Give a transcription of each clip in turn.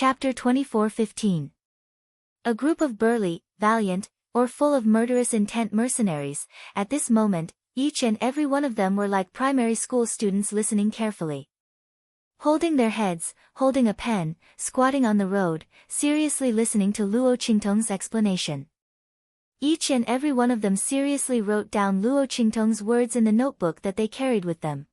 Chapter 24:15. A group of burly, valiant, or full of murderous intent mercenaries. At this moment, each and every one of them were like primary school students listening carefully. Holding their heads, holding a pen, squatting on the road, seriously listening to Luo Qingtong's explanation. Each and every one of them seriously wrote down Luo Qingtong's words in the notebook that they carried with them.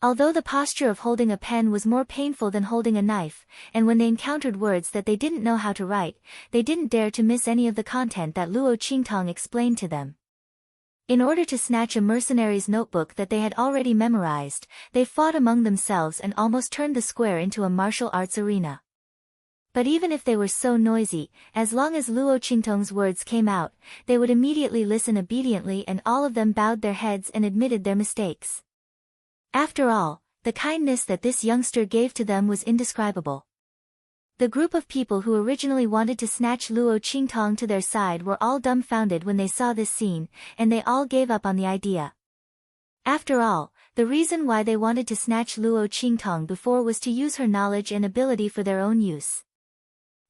Although the posture of holding a pen was more painful than holding a knife, and when they encountered words that they didn't know how to write, they didn't dare to miss any of the content that Luo Qingtong explained to them. In order to snatch a mercenary's notebook that they had already memorized, they fought among themselves and almost turned the square into a martial arts arena. But even if they were so noisy, as long as Luo Qingtong's words came out, they would immediately listen obediently, and all of them bowed their heads and admitted their mistakes. After all, the kindness that this youngster gave to them was indescribable. The group of people who originally wanted to snatch Luo Qingtong to their side were all dumbfounded when they saw this scene, and they all gave up on the idea. After all, the reason why they wanted to snatch Luo Qingtong before was to use her knowledge and ability for their own use.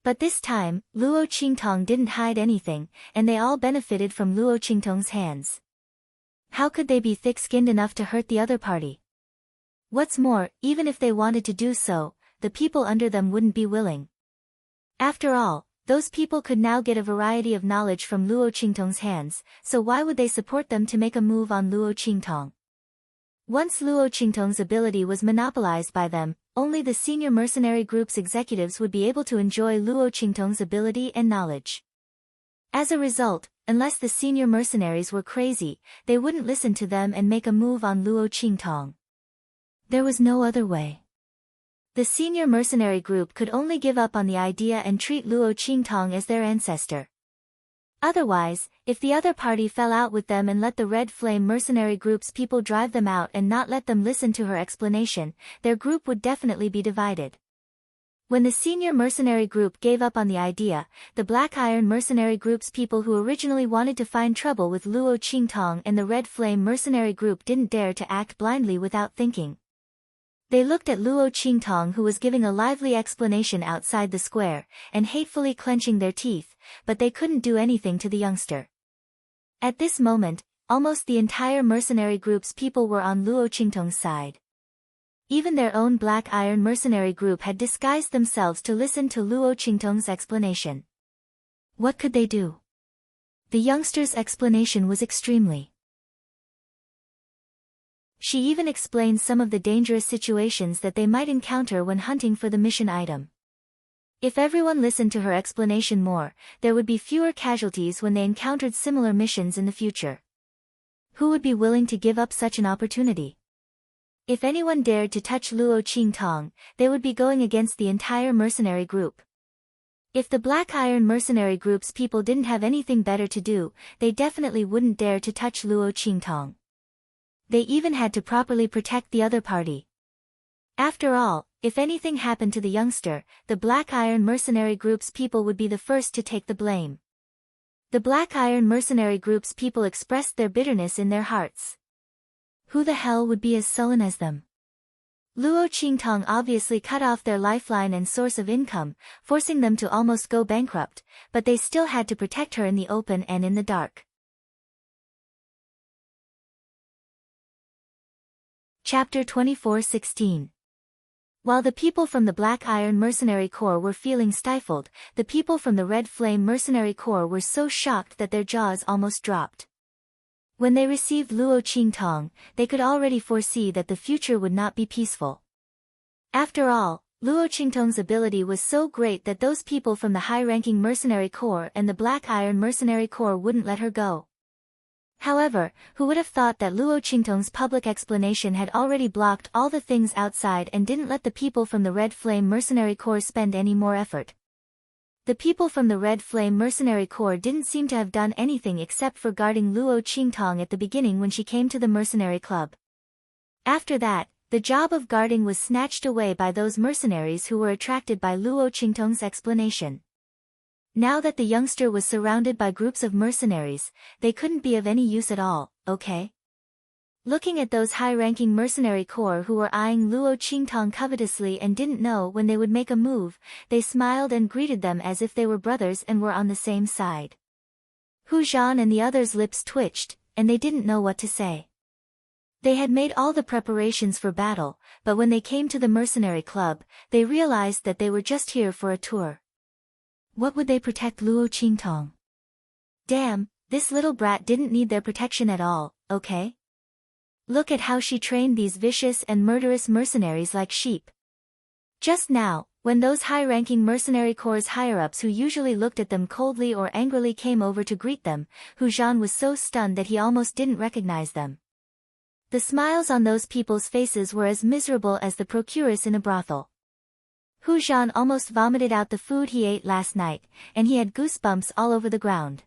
But this time, Luo Qingtong didn't hide anything, and they all benefited from Luo Qingtong's hands. How could they be thick-skinned enough to hurt the other party? What's more, even if they wanted to do so, the people under them wouldn't be willing. After all, those people could now get a variety of knowledge from Luo Qingtong's hands, so why would they support them to make a move on Luo Qingtong? Once Luo Qingtong's ability was monopolized by them, only the senior mercenary group's executives would be able to enjoy Luo Qingtong's ability and knowledge. As a result, unless the senior mercenaries were crazy, they wouldn't listen to them and make a move on Luo Qingtong. There was no other way. The senior mercenary group could only give up on the idea and treat Luo Qingtong as their ancestor. Otherwise, if the other party fell out with them and let the Red Flame mercenary group's people drive them out and not let them listen to her explanation, their group would definitely be divided. When the senior mercenary group gave up on the idea, the Black Iron mercenary group's people who originally wanted to find trouble with Luo Qingtong and the Red Flame mercenary group didn't dare to act blindly without thinking. They looked at Luo Qingtong, who was giving a lively explanation outside the square, and hatefully clenching their teeth, but they couldn't do anything to the youngster. At this moment, almost the entire mercenary group's people were on Luo Qingtong's side. Even their own Black Iron mercenary group had disguised themselves to listen to Luo Qingtong's explanation. What could they do? The youngster's explanation was extremely. She even explained some of the dangerous situations that they might encounter when hunting for the mission item. If everyone listened to her explanation more, there would be fewer casualties when they encountered similar missions in the future. Who would be willing to give up such an opportunity? If anyone dared to touch Luo Qingtong, they would be going against the entire mercenary group. If the Black Iron mercenary group's people didn't have anything better to do, they definitely wouldn't dare to touch Luo Qingtong. They even had to properly protect the other party. After all, if anything happened to the youngster, the Black Iron mercenary group's people would be the first to take the blame. The Black Iron mercenary group's people expressed their bitterness in their hearts. Who the hell would be as sullen as them? Luo Qingtong obviously cut off their lifeline and source of income, forcing them to almost go bankrupt, but they still had to protect her in the open and in the dark. Chapter 24:16. While the people from the Black Iron Mercenary Corps were feeling stifled, the people from the Red Flame Mercenary Corps were so shocked that their jaws almost dropped. When they received Luo Qingtong, they could already foresee that the future would not be peaceful. After all, Luo Qingtong's ability was so great that those people from the high-ranking Mercenary Corps and the Black Iron Mercenary Corps wouldn't let her go. However, who would have thought that Luo Qingtong's public explanation had already blocked all the things outside and didn't let the people from the Red Flame Mercenary Corps spend any more effort? The people from the Red Flame Mercenary Corps didn't seem to have done anything except for guarding Luo Qingtong at the beginning when she came to the mercenary club. After that, the job of guarding was snatched away by those mercenaries who were attracted by Luo Qingtong's explanation. Now that the youngster was surrounded by groups of mercenaries, they couldn't be of any use at all, okay? Looking at those high-ranking mercenary corps who were eyeing Luo Qingtong covetously and didn't know when they would make a move, they smiled and greeted them as if they were brothers and were on the same side. Hu Zhan and the others' lips twitched, and they didn't know what to say. They had made all the preparations for battle, but when they came to the mercenary club, they realized that they were just here for a tour. What would they protect Luo Qingtong? Damn, this little brat didn't need their protection at all, okay? Look at how she trained these vicious and murderous mercenaries like sheep. Just now, when those high-ranking mercenary corps' higher-ups who usually looked at them coldly or angrily came over to greet them, Hu Zhan was so stunned that he almost didn't recognize them. The smiles on those people's faces were as miserable as the procuress in a brothel. Hu Zhan almost vomited out the food he ate last night, and he had goosebumps all over the ground.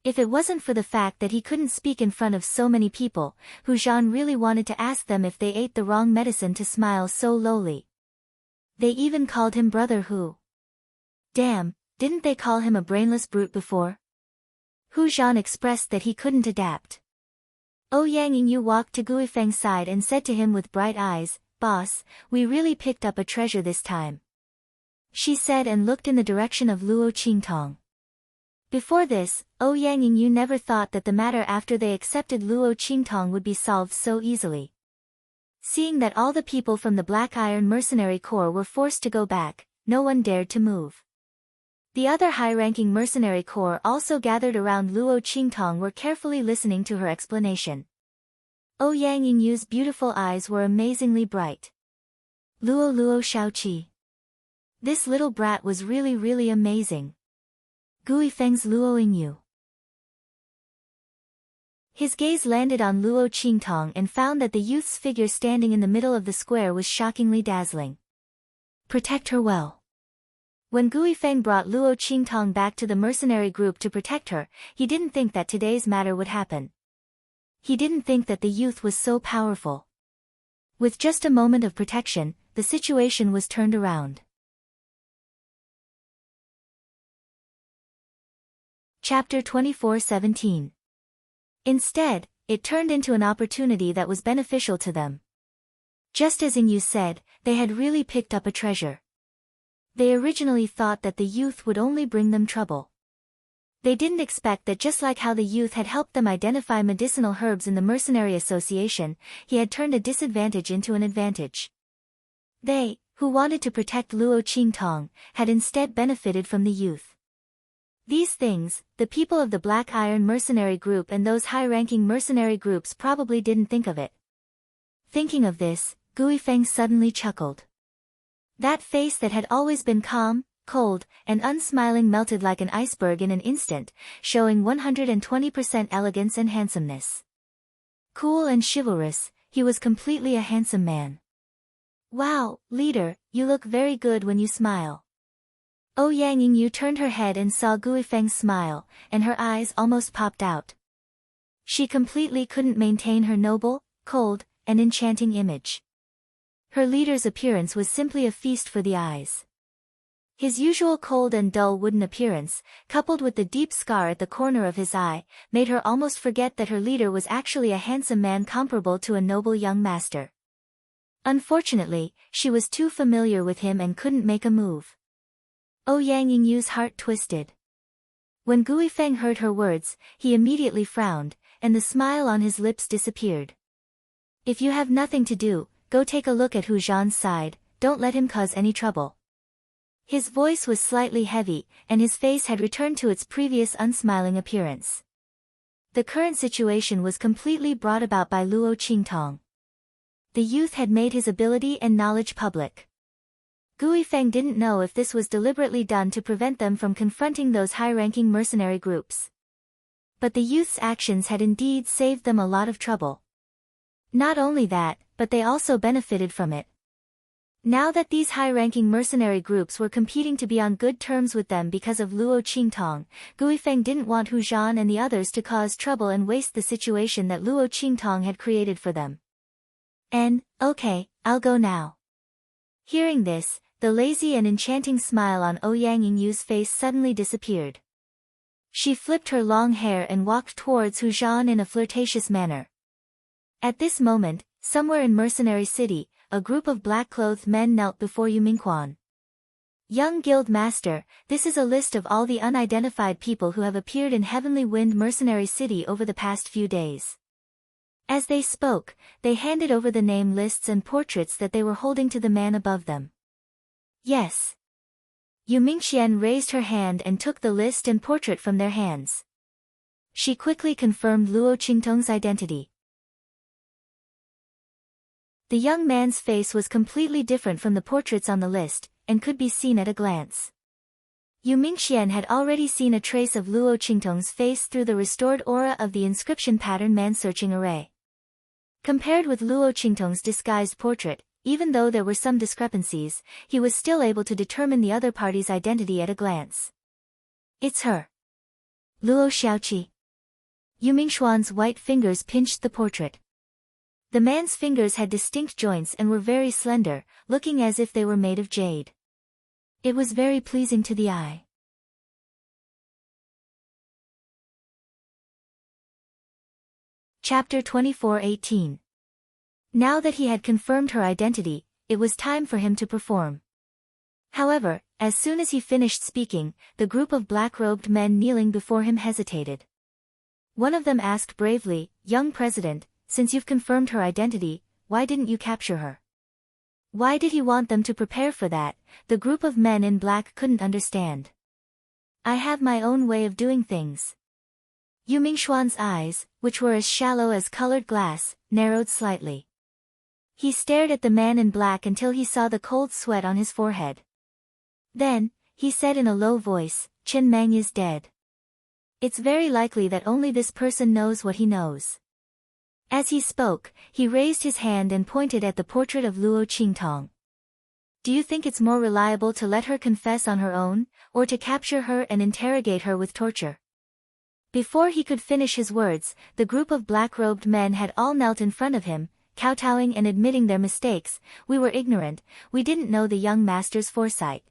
If it wasn't for the fact that he couldn't speak in front of so many people, Hu Zhan really wanted to ask them if they ate the wrong medicine to smile so lowly. They even called him Brother Hu. Damn, didn't they call him a brainless brute before? Hu Zhan expressed that he couldn't adapt. Yang Yingyu walked to Guifeng's side and said to him with bright eyes, "Boss, we really picked up a treasure this time," she said and looked in the direction of Luo Qingtong. Before this, Yang Yingyu never thought that the matter after they accepted Luo Qingtong would be solved so easily. Seeing that all the people from the Black Iron Mercenary Corps were forced to go back, no one dared to move. The other high-ranking mercenary corps also gathered around Luo Qingtong were carefully listening to her explanation. Yang Yingyu's beautiful eyes were amazingly bright. Luo Shaoqi. This little brat was really amazing. Guifeng's Luo Yingyu. His gaze landed on Luo Qingtong and found that the youth's figure standing in the middle of the square was shockingly dazzling. Protect her well. When Guifeng brought Luo Qingtong back to the mercenary group to protect her, he didn't think that today's matter would happen. He didn't think that the youth was so powerful. With just a moment of protection, the situation was turned around. Chapter 24:17. Instead, it turned into an opportunity that was beneficial to them. Just as Yingyu said, they had really picked up a treasure. They originally thought that the youth would only bring them trouble. They didn't expect that just like how the youth had helped them identify medicinal herbs in the mercenary association, he had turned a disadvantage into an advantage. They, who wanted to protect Luo Qingtong, had instead benefited from the youth. These things, the people of the Black Iron Mercenary Group and those high-ranking mercenary groups probably didn't think of it. Thinking of this, Guifeng suddenly chuckled. That face that had always been calm, cold, and unsmiling melted like an iceberg in an instant, showing 120% elegance and handsomeness. Cool and chivalrous, he was completely a handsome man. Wow, leader, you look very good when you smile. Yang Yingyu turned her head and saw Guifeng's smile, and her eyes almost popped out. She completely couldn't maintain her noble, cold, and enchanting image. Her leader's appearance was simply a feast for the eyes. His usual cold and dull wooden appearance, coupled with the deep scar at the corner of his eye, made her almost forget that her leader was actually a handsome man comparable to a noble young master. Unfortunately, she was too familiar with him and couldn't make a move. Yang Yingyu's heart twisted. When Guifeng heard her words, he immediately frowned, and the smile on his lips disappeared. If you have nothing to do, go take a look at Hu Zhan's side, don't let him cause any trouble. His voice was slightly heavy, and his face had returned to its previous unsmiling appearance. The current situation was completely brought about by Luo Qingtong. The youth had made his ability and knowledge public. Guifeng didn't know if this was deliberately done to prevent them from confronting those high-ranking mercenary groups. But the youth's actions had indeed saved them a lot of trouble. Not only that, but they also benefited from it. Now that these high-ranking mercenary groups were competing to be on good terms with them because of Luo Qingtong, Guifeng didn't want Hu Zhan and the others to cause trouble and waste the situation that Luo Qingtong had created for them. Okay, I'll go now. Hearing this, the lazy and enchanting smile on Yang Yingyu's face suddenly disappeared. She flipped her long hair and walked towards Hu Zhan in a flirtatious manner. At this moment, somewhere in Mercenary City, a group of black-clothed men knelt before Yu Mingquan. Young Guild Master, this is a list of all the unidentified people who have appeared in Heavenly Wind Mercenary City over the past few days. As they spoke, they handed over the name lists and portraits that they were holding to the man above them. Yes. Yu Mingxian raised her hand and took the list and portrait from their hands. She quickly confirmed Luo Qingtong's identity. The young man's face was completely different from the portraits on the list, and could be seen at a glance. Yu Mingxian had already seen a trace of Luo Qingtong's face through the restored aura of the inscription pattern man-searching array. Compared with Luo Qingtong's disguised portrait, even though there were some discrepancies, he was still able to determine the other party's identity at a glance. It's her. Luo Xiaoqi. Yu Mingxuan's white fingers pinched the portrait. The man's fingers had distinct joints and were very slender, looking as if they were made of jade. It was very pleasing to the eye. Chapter 24:18. Now that he had confirmed her identity, it was time for him to perform. However, as soon as he finished speaking, the group of black-robed men kneeling before him hesitated. One of them asked bravely, "Young President, since you've confirmed her identity, why didn't you capture her?" Why did he want them to prepare for that? The group of men in black couldn't understand. I have my own way of doing things. Yu Mingxuan's eyes, which were as shallow as colored glass, narrowed slightly. He stared at the man in black until he saw the cold sweat on his forehead. Then, he said in a low voice, "Chen Meng is dead. It's very likely that only this person knows what he knows." As he spoke, he raised his hand and pointed at the portrait of Luo Qingtong. Do you think it's more reliable to let her confess on her own, or to capture her and interrogate her with torture? Before he could finish his words, the group of black-robed men had all knelt in front of him, kowtowing and admitting their mistakes. We were ignorant, we didn't know the young master's foresight.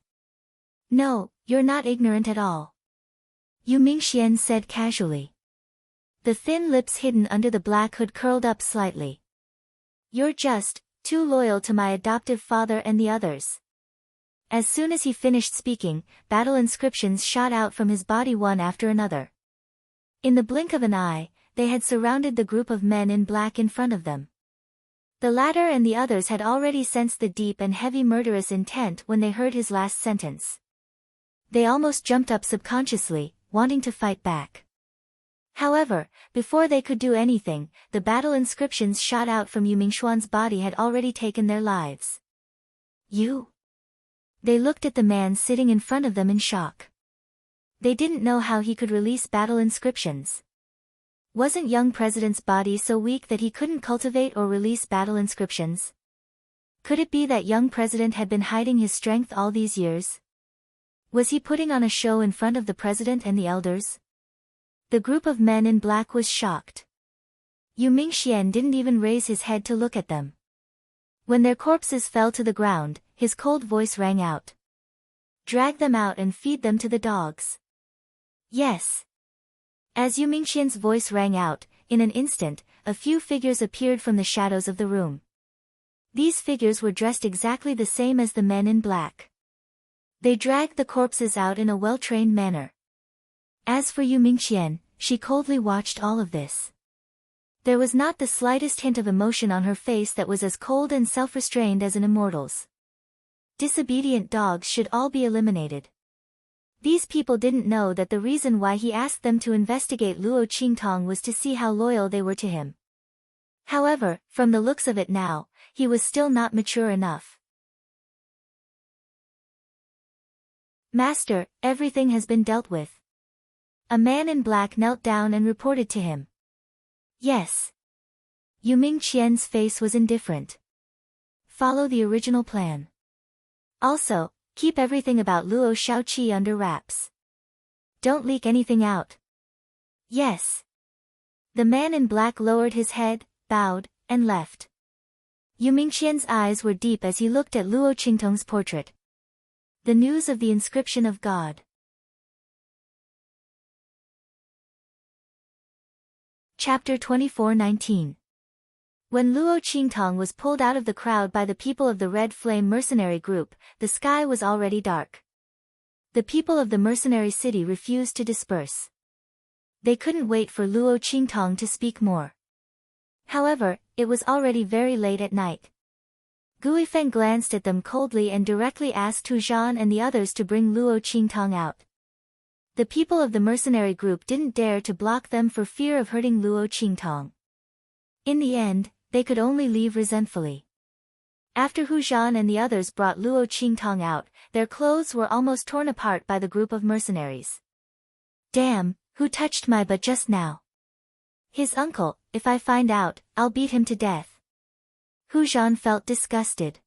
No, you're not ignorant at all. Yu Mingxian said casually. The thin lips hidden under the black hood curled up slightly. You're just too loyal to my adoptive father and the others. As soon as he finished speaking, battle inscriptions shot out from his body one after another. In the blink of an eye, they had surrounded the group of men in black in front of them. The latter and the others had already sensed the deep and heavy murderous intent when they heard his last sentence. They almost jumped up subconsciously, wanting to fight back. However, before they could do anything, the battle inscriptions shot out from Yu Mingxuan's body had already taken their lives. You? They looked at the man sitting in front of them in shock. They didn't know how he could release battle inscriptions. Wasn't young President's body so weak that he couldn't cultivate or release battle inscriptions? Could it be that young President had been hiding his strength all these years? Was he putting on a show in front of the President and the elders? The group of men in black was shocked. Yu Mingxian didn't even raise his head to look at them. When their corpses fell to the ground, his cold voice rang out. Drag them out and feed them to the dogs. Yes. As Yu Mingxian's voice rang out, in an instant, a few figures appeared from the shadows of the room. These figures were dressed exactly the same as the men in black. They dragged the corpses out in a well-trained manner. As for Yu Mingxian, she coldly watched all of this. There was not the slightest hint of emotion on her face that was as cold and self-restrained as an immortal's. Disobedient dogs should all be eliminated. These people didn't know that the reason why he asked them to investigate Luo Qingtong was to see how loyal they were to him. However, from the looks of it now, he was still not mature enough. Master, everything has been dealt with. A man in black knelt down and reported to him. Yes. Yu Mingxian's face was indifferent. Follow the original plan. Also, keep everything about Luo Xiaoqi under wraps. Don't leak anything out. Yes. The man in black lowered his head, bowed, and left. Yu Mingxian's eyes were deep as he looked at Luo Qingtong's portrait. The news of the inscription of God. Chapter 24:19. When Luo Qingtong was pulled out of the crowd by the people of the Red Flame mercenary group, the sky was already dark. The people of the mercenary city refused to disperse. They couldn't wait for Luo Qingtong to speak more. However, it was already very late at night. Guifeng glanced at them coldly and directly asked Hu Zhan and the others to bring Luo Qingtong out. The people of the mercenary group didn't dare to block them for fear of hurting Luo Qingtong. In the end, they could only leave resentfully. After Hu Zhan and the others brought Luo Qingtong out, their clothes were almost torn apart by the group of mercenaries. Damn, who touched my butt just now? His uncle, if I find out, I'll beat him to death. Hu Zhan felt disgusted.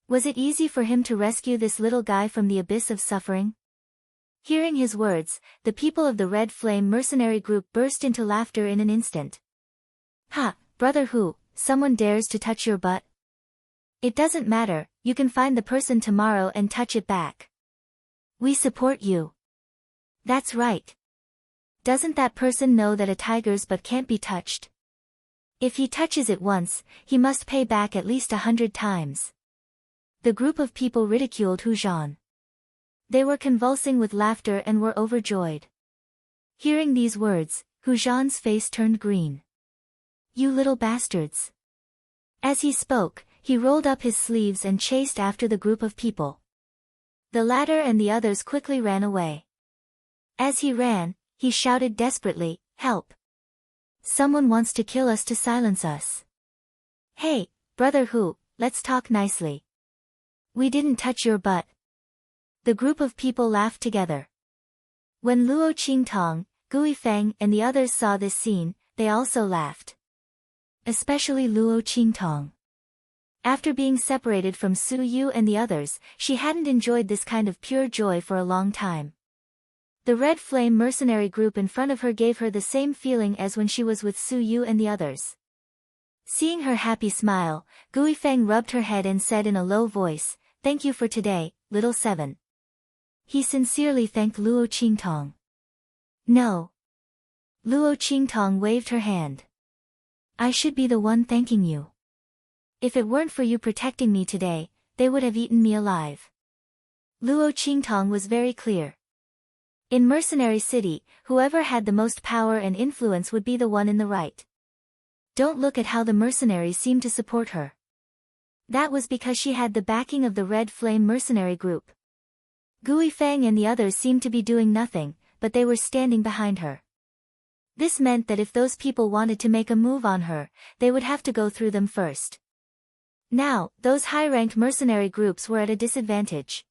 Was it easy for him to rescue this little guy from the abyss of suffering? Hearing his words, the people of the Red Flame mercenary group burst into laughter in an instant. Ha, brother Hu, someone dares to touch your butt? It doesn't matter, you can find the person tomorrow and touch it back. We support you. That's right. Doesn't that person know that a tiger's butt can't be touched? If he touches it once, he must pay back at least 100 times. The group of people ridiculed Hu Zhan. They were convulsing with laughter and were overjoyed. Hearing these words, Hu Zhan's face turned green. You little bastards. As he spoke, he rolled up his sleeves and chased after the group of people. The latter and the others quickly ran away. As he ran, he shouted desperately, "Help! Someone wants to kill us to silence us. Hey, brother Hu, let's talk nicely. We didn't touch your butt." The group of people laughed together. When Luo Qingtong, Guifeng and the others saw this scene, they also laughed. Especially Luo Qingtong. After being separated from Su Yu and the others, she hadn't enjoyed this kind of pure joy for a long time. The Red Flame mercenary group in front of her gave her the same feeling as when she was with Su Yu and the others. Seeing her happy smile, Guifeng rubbed her head and said in a low voice, "Thank you for today, little seven." He sincerely thanked Luo Qingtong. No. Luo Qingtong waved her hand. I should be the one thanking you. If it weren't for you protecting me today, they would have eaten me alive. Luo Qingtong was very clear. In Mercenary City, whoever had the most power and influence would be the one in the right. Don't look at how the mercenaries seemed to support her. That was because she had the backing of the Red Flame mercenary group. Guifeng and the others seemed to be doing nothing, but they were standing behind her. This meant that if those people wanted to make a move on her, they would have to go through them first. Now, those high-ranked mercenary groups were at a disadvantage.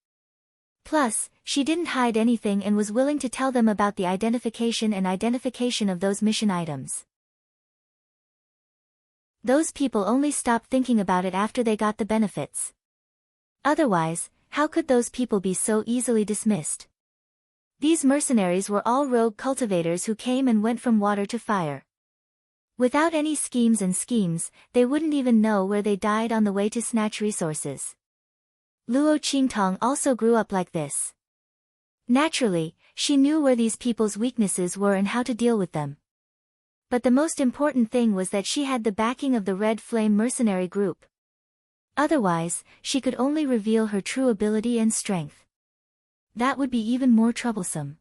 Plus, she didn't hide anything and was willing to tell them about the identification of those mission items. Those people only stopped thinking about it after they got the benefits. Otherwise, how could those people be so easily dismissed? These mercenaries were all rogue cultivators who came and went from water to fire. Without any schemes, they wouldn't even know where they died on the way to snatch resources. Luo Qingtong also grew up like this. Naturally, she knew where these people's weaknesses were and how to deal with them. But the most important thing was that she had the backing of the Red Flame mercenary group. Otherwise, she could only reveal her true ability and strength. That would be even more troublesome.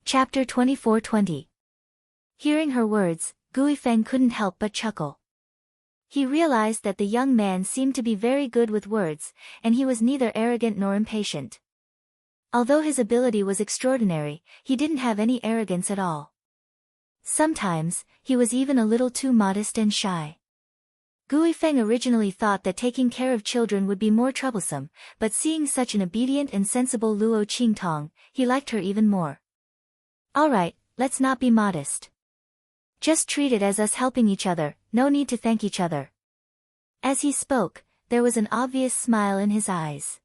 Chapter 24-20. Hearing her words, Guifeng couldn't help but chuckle. He realized that the young man seemed to be very good with words, and he was neither arrogant nor impatient. Although his ability was extraordinary, he didn't have any arrogance at all. Sometimes, he was even a little too modest and shy. Guifeng originally thought that taking care of children would be more troublesome, but seeing such an obedient and sensible Luo Qingtong, he liked her even more. Alright, let's not be modest. Just treat it as us helping each other, no need to thank each other. As he spoke, there was an obvious smile in his eyes.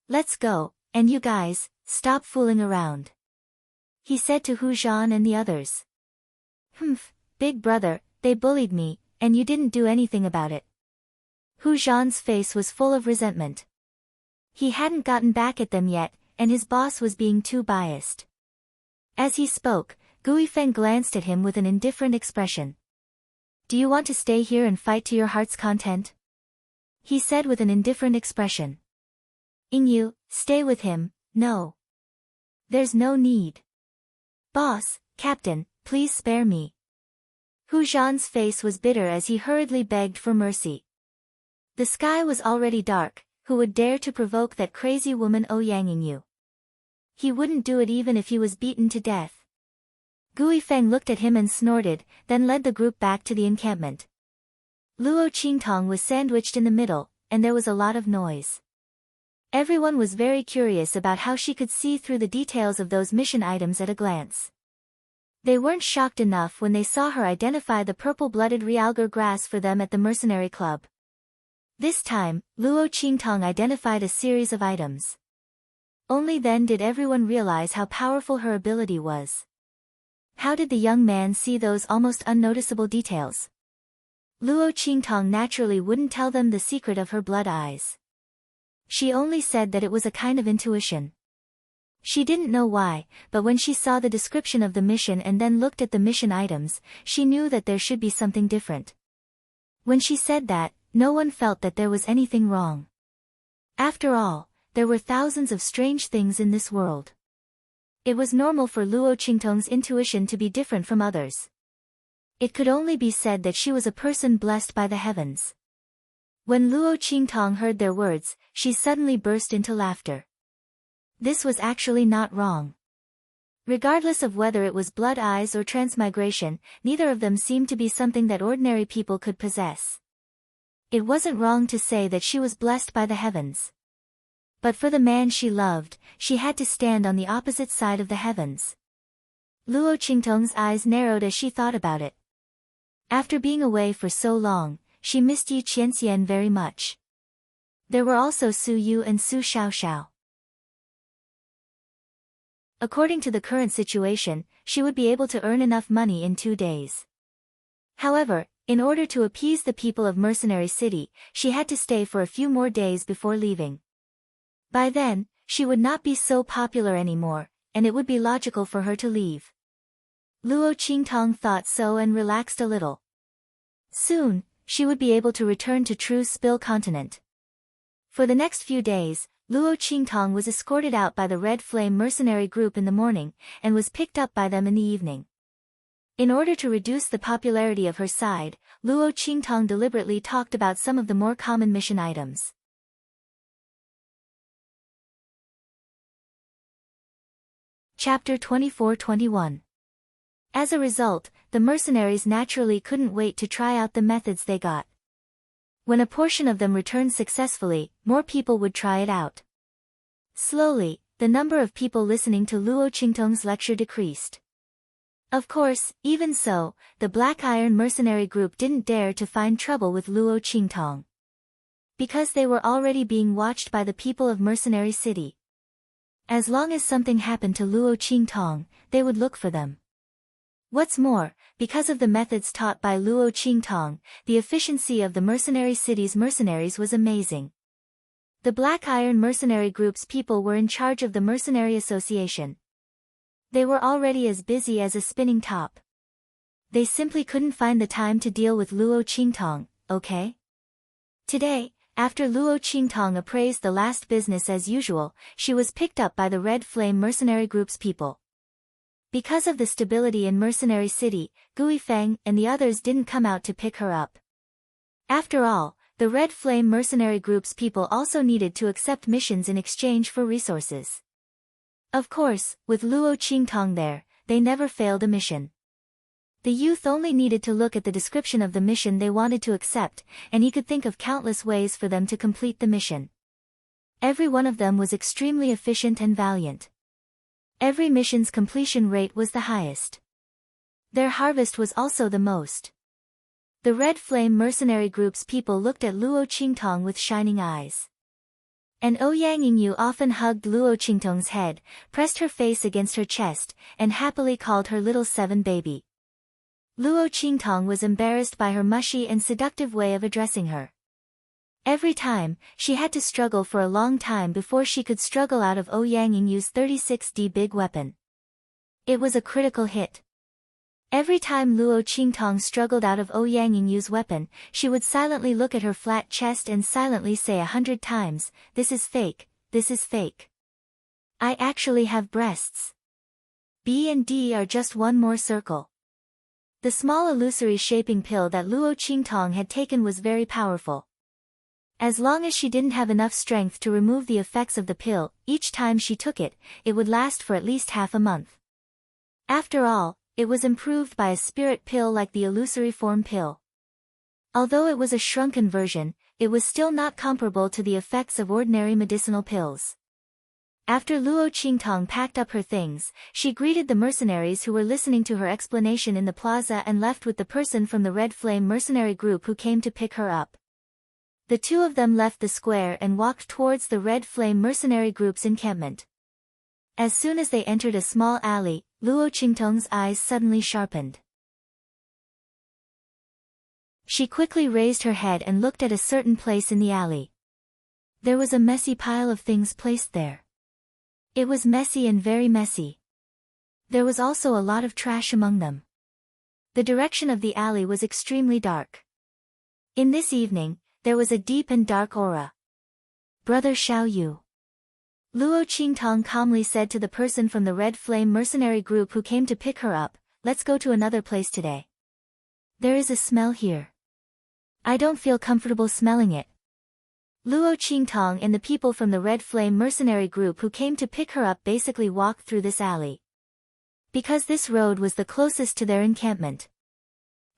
Let's go, and you guys, stop fooling around. He said to Hu Zhan and the others. Humph, big brother, they bullied me, and you didn't do anything about it. Hu Zhan's face was full of resentment. He hadn't gotten back at them yet, and his boss was being too biased. As he spoke, Gui Feng glanced at him with an indifferent expression. Do you want to stay here and fight to your heart's content? He said with an indifferent expression. Yingyu, stay with him, no. There's no need. Boss, Captain, please spare me. Hu Zhan's face was bitter as he hurriedly begged for mercy. The sky was already dark, who would dare to provoke that crazy woman Yingyu? He wouldn't do it even if he was beaten to death. Gui Feng looked at him and snorted, then led the group back to the encampment. Luo Qingtong was sandwiched in the middle, and there was a lot of noise. Everyone was very curious about how she could see through the details of those mission items at a glance. They weren't shocked enough when they saw her identify the purple-blooded realgar grass for them at the mercenary club. This time, Luo Qingtong identified a series of items. Only then did everyone realize how powerful her ability was. How did the young man see those almost unnoticeable details? Luo Qingtong naturally wouldn't tell them the secret of her blood eyes. She only said that it was a kind of intuition. She didn't know why, but when she saw the description of the mission and then looked at the mission items, she knew that there should be something different. When she said that, no one felt that there was anything wrong. After all, there were thousands of strange things in this world. It was normal for Luo Qingtong's intuition to be different from others. It could only be said that she was a person blessed by the heavens. When Luo Qingtong heard their words, she suddenly burst into laughter. This was actually not wrong. Regardless of whether it was blood eyes or transmigration, neither of them seemed to be something that ordinary people could possess. It wasn't wrong to say that she was blessed by the heavens. But for the man she loved, she had to stand on the opposite side of the heavens. Luo Qingtong's eyes narrowed as she thought about it. After being away for so long, she missed Yi Qianxian very much. There were also Su Yu and Su Xiaoxiao. According to the current situation, she would be able to earn enough money in 2 days. However, in order to appease the people of Mercenary City, she had to stay for a few more days before leaving. By then, she would not be so popular anymore, and it would be logical for her to leave. Luo Qingtong thought so and relaxed a little. Soon, she would be able to return to True Spill Continent. For the next few days, Luo Qingtong was escorted out by the Red Flame mercenary group in the morning, and was picked up by them in the evening. In order to reduce the popularity of her side, Luo Qingtong deliberately talked about some of the more common mission items. Chapter 24-21. As a result, the mercenaries naturally couldn't wait to try out the methods they got. When a portion of them returned successfully, more people would try it out. Slowly, the number of people listening to Luo Qingtong's lecture decreased. Of course, even so, the Black Iron mercenary group didn't dare to find trouble with Luo Qingtong. Because they were already being watched by the people of Mercenary City. As long as something happened to Luo Qingtong, they would look for them. What's more, because of the methods taught by Luo Qingtong, the efficiency of the Mercenary City's mercenaries was amazing. The Black Iron mercenary group's people were in charge of the Mercenary Association. They were already as busy as a spinning top. They simply couldn't find the time to deal with Luo Qingtong, okay? Today, after Luo Qingtong appraised the last business as usual, she was picked up by the Red Flame mercenary group's people. Because of the stability in Mercenary City, Gui Feng and the others didn't come out to pick her up. After all, the Red Flame mercenary group's people also needed to accept missions in exchange for resources. Of course, with Luo Qingtong there, they never failed a mission. The youth only needed to look at the description of the mission they wanted to accept, and he could think of countless ways for them to complete the mission. Every one of them was extremely efficient and valiant. Every mission's completion rate was the highest. Their harvest was also the most. The Red Flame mercenary group's people looked at Luo Qingtong with shining eyes. And Yingyu often hugged Luo Qingtong's head, pressed her face against her chest, and happily called her little 7 baby. Luo Qingtong was embarrassed by her mushy and seductive way of addressing her. Every time, she had to struggle for a long time before she could struggle out of Yingyu's 36D big weapon. It was a critical hit. Every time Luo Qingtong struggled out of Ouyang Yingyu's weapon, she would silently look at her flat chest and silently say 100 times, "This is fake, this is fake. I actually have breasts. B and D are just one more circle." The small illusory shaping pill that Luo Qingtong had taken was very powerful. As long as she didn't have enough strength to remove the effects of the pill, each time she took it, it would last for at least half a month. After all, it was improved by a spirit pill like the illusory form pill. Although it was a shrunken version, it was still not comparable to the effects of ordinary medicinal pills. After Luo Qingtong packed up her things, she greeted the mercenaries who were listening to her explanation in the plaza and left with the person from the Red Flame mercenary group who came to pick her up. The two of them left the square and walked towards the Red Flame mercenary group's encampment. As soon as they entered a small alley, Luo Qingtong's eyes suddenly sharpened. She quickly raised her head and looked at a certain place in the alley. There was a messy pile of things placed there. It was messy and very messy. There was also a lot of trash among them. The direction of the alley was extremely dark. In this evening, there was a deep and dark aura. "Brother Xiao Yu," Luo Qingtong calmly said to the person from the Red Flame mercenary group who came to pick her up, "Let's go to another place today. There is a smell here. I don't feel comfortable smelling it." Luo Qingtong and the people from the Red Flame mercenary group who came to pick her up basically walked through this alley, because this road was the closest to their encampment.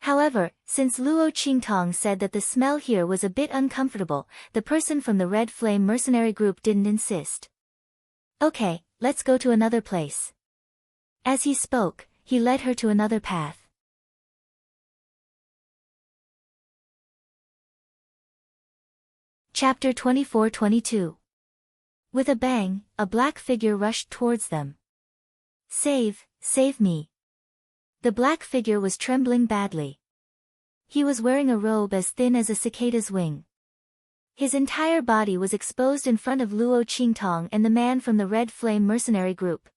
However, since Luo Qingtong said that the smell here was a bit uncomfortable, the person from the Red Flame mercenary group didn't insist. "Okay, let's go to another place." As he spoke, he led her to another path. Chapter 24-22. With a bang, a black figure rushed towards them. Save me." The black figure was trembling badly. He was wearing a robe as thin as a cicada's wing. His entire body was exposed in front of Luo Qingtong and the man from the Red Flame mercenary group.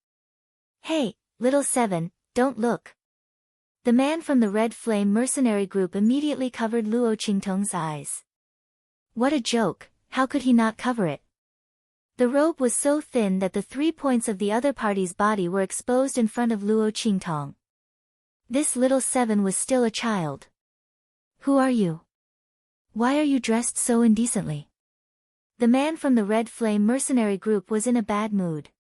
"Hey, little seven, don't look." The man from the Red Flame mercenary group immediately covered Luo Qingtong's eyes. What a joke, how could he not cover it? The robe was so thin that the 3 points of the other party's body were exposed in front of Luo Qingtong. This little seven was still a child. "Who are you? Why are you dressed so indecently?" The man from the Red Flame mercenary group was in a bad mood.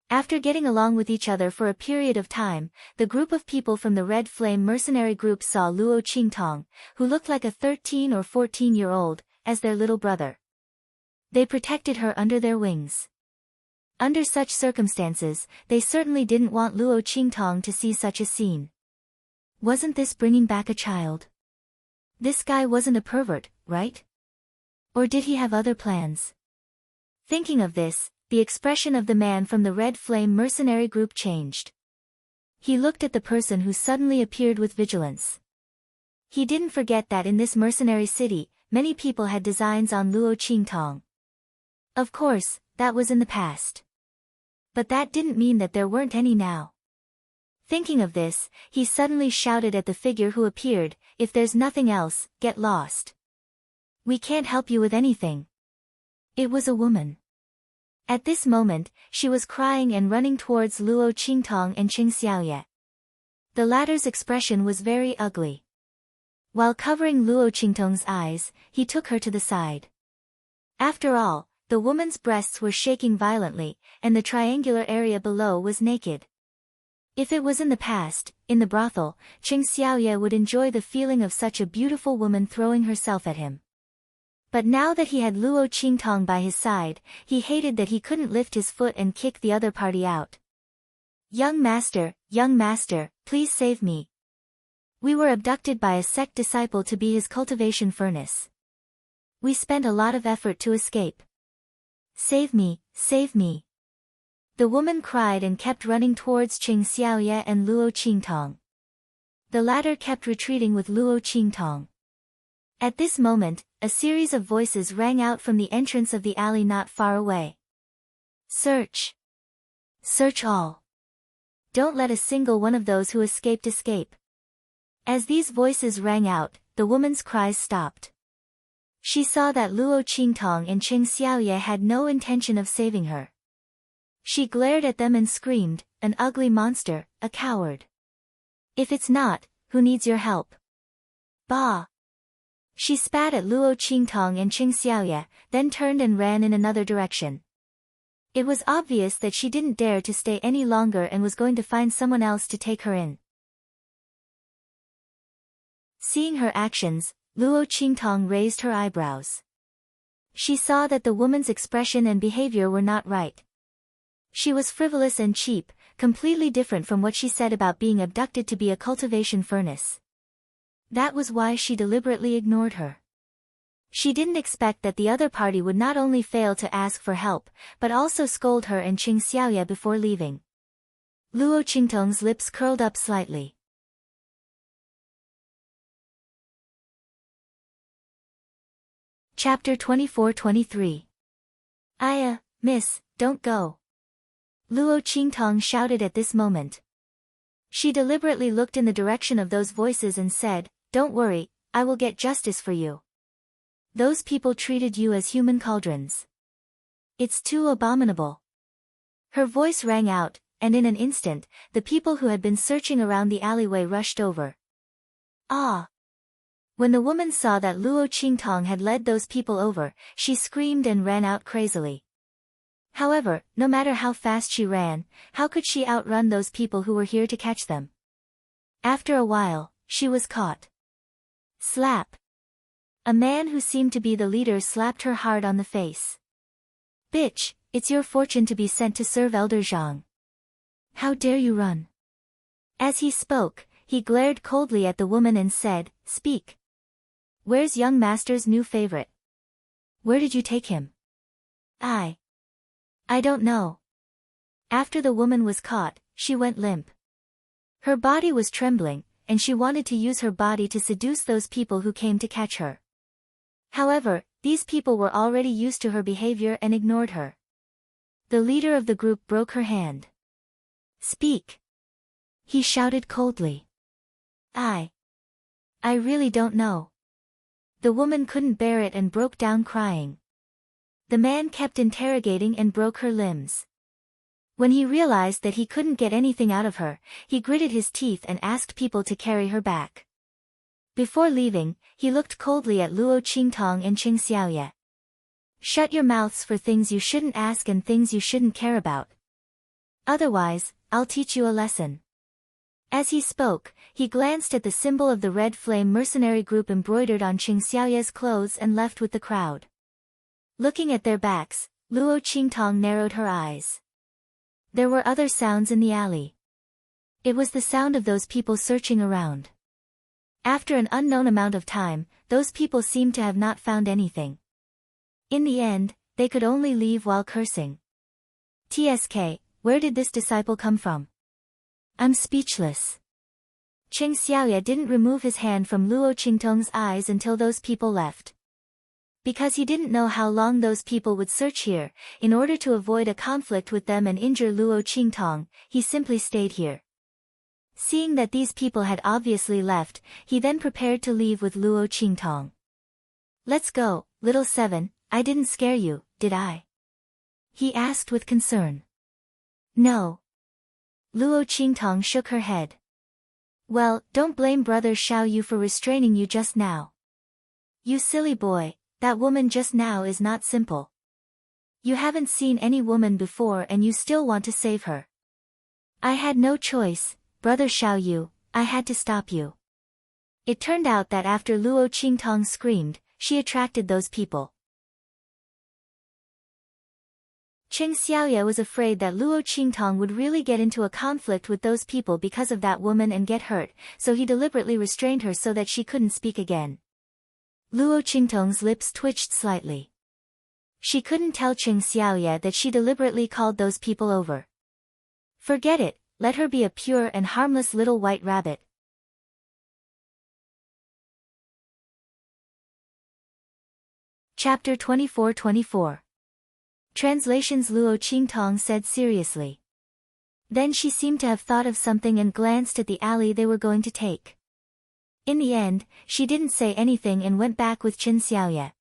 After getting along with each other for a period of time, the group of people from the Red Flame mercenary group saw Luo Qingtong, who looked like a 13 or 14-year-old, as their little brother. They protected her under their wings. Under such circumstances, they certainly didn't want Luo Qingtong to see such a scene. Wasn't this bringing back a child? This guy wasn't a pervert, right? Or did he have other plans? Thinking of this, the expression of the man from the Red Flame mercenary group changed. He looked at the person who suddenly appeared with vigilance. He didn't forget that in this mercenary city, many people had designs on Luo Qingtong. Of course, that was in the past. But that didn't mean that there weren't any now. Thinking of this, he suddenly shouted at the figure who appeared, "If there's nothing else, get lost. We can't help you with anything." It was a woman. At this moment, she was crying and running towards Luo Qingtong and Qing Xiaoye. The latter's expression was very ugly. While covering Luo Qingtong's eyes, he took her to the side. After all, the woman's breasts were shaking violently, and the triangular area below was naked. If it was in the past, in the brothel, Qing Xiaoye would enjoy the feeling of such a beautiful woman throwing herself at him. But now that he had Luo Qingtong by his side, he hated that he couldn't lift his foot and kick the other party out. Young master, please save me. We were abducted by a sect disciple to be his cultivation furnace. We spent a lot of effort to escape. Save me, save me." The woman cried and kept running towards Qing Xiaoye and Luo Qingtong. The latter kept retreating with Luo Qingtong. At this moment, a series of voices rang out from the entrance of the alley not far away. Search! Search all! Don't let a single one of those who escaped escape. As these voices rang out, the woman's cries stopped. She saw that Luo Qingtong and Qing Xiaoye had no intention of saving her. She glared at them and screamed, "An ugly monster, a coward. If it's not, who needs your help?" Bah! She spat at Luo Qingtong and Qing Xiaoye, then turned and ran in another direction. It was obvious that she didn't dare to stay any longer and was going to find someone else to take her in. Seeing her actions, Luo Qingtong raised her eyebrows. She saw that the woman's expression and behavior were not right. She was frivolous and cheap, completely different from what she said about being abducted to be a cultivation furnace. That was why she deliberately ignored her. She didn't expect that the other party would not only fail to ask for help, but also scold her and Qing Xiaoye before leaving. Luo Qingtong's lips curled up slightly. Chapter 24-23. Miss, don't go. Luo Qingtong shouted at this moment. She deliberately looked in the direction of those voices and said, "Don't worry, I will get justice for you. Those people treated you as human cauldrons. It's too abominable." Her voice rang out, and in an instant, the people who had been searching around the alleyway rushed over. Ah! When the woman saw that Luo Qingtong had led those people over, she screamed and ran out crazily. However, no matter how fast she ran, how could she outrun those people who were here to catch them? After a while, she was caught. Slap! A man who seemed to be the leader slapped her hard on the face. "Bitch, it's your fortune to be sent to serve Elder Zhang. How dare you run?" As he spoke, he glared coldly at the woman and said, "Speak. Where's young master's new favorite? Where did you take him?" I don't know." After the woman was caught, she went limp. Her body was trembling, and she wanted to use her body to seduce those people who came to catch her. However, these people were already used to her behavior and ignored her. The leader of the group broke her hand. "Speak," he shouted coldly. I really don't know." The woman couldn't bear it and broke down crying. The man kept interrogating and broke her limbs. When he realized that he couldn't get anything out of her, he gritted his teeth and asked people to carry her back. Before leaving, he looked coldly at Luo Qingtong and Qing Xiaoye. "Shut your mouths for things you shouldn't ask and things you shouldn't care about. Otherwise, I'll teach you a lesson." As he spoke, he glanced at the symbol of the Red Flame mercenary group embroidered on Qing Xiaoye's clothes and left with the crowd. Looking at their backs, Luo Qingtong narrowed her eyes. There were other sounds in the alley. It was the sound of those people searching around. After an unknown amount of time, those people seemed to have not found anything. In the end, they could only leave while cursing. "TSK, where did this disciple come from? I'm speechless." Qing Xiaoye didn't remove his hand from Luo Qingtong's eyes until those people left. Because he didn't know how long those people would search here, in order to avoid a conflict with them and injure Luo Qingtong, he simply stayed here. Seeing that these people had obviously left, he then prepared to leave with Luo Qingtong. "Let's go, little seven, I didn't scare you, did I?" he asked with concern. "No." Luo Qingtong shook her head. "Well, don't blame brother Xiao Yu for restraining you just now. You silly boy. That woman just now is not simple. You haven't seen any woman before and you still want to save her. I had no choice, brother Xiao Yu, I had to stop you." It turned out that after Luo Qingtong screamed, she attracted those people. Qing Xiaoye was afraid that Luo Qingtong would really get into a conflict with those people because of that woman and get hurt, so he deliberately restrained her so that she couldn't speak again. Luo Qingtong's lips twitched slightly. She couldn't tell Qing Xiaoye that she deliberately called those people over. Forget it, let her be a pure and harmless little white rabbit. Chapter 24-24. Translations. Luo Qingtong said seriously. Then she seemed to have thought of something and glanced at the alley they were going to take. In the end, she didn't say anything and went back with Qin Xiaoye.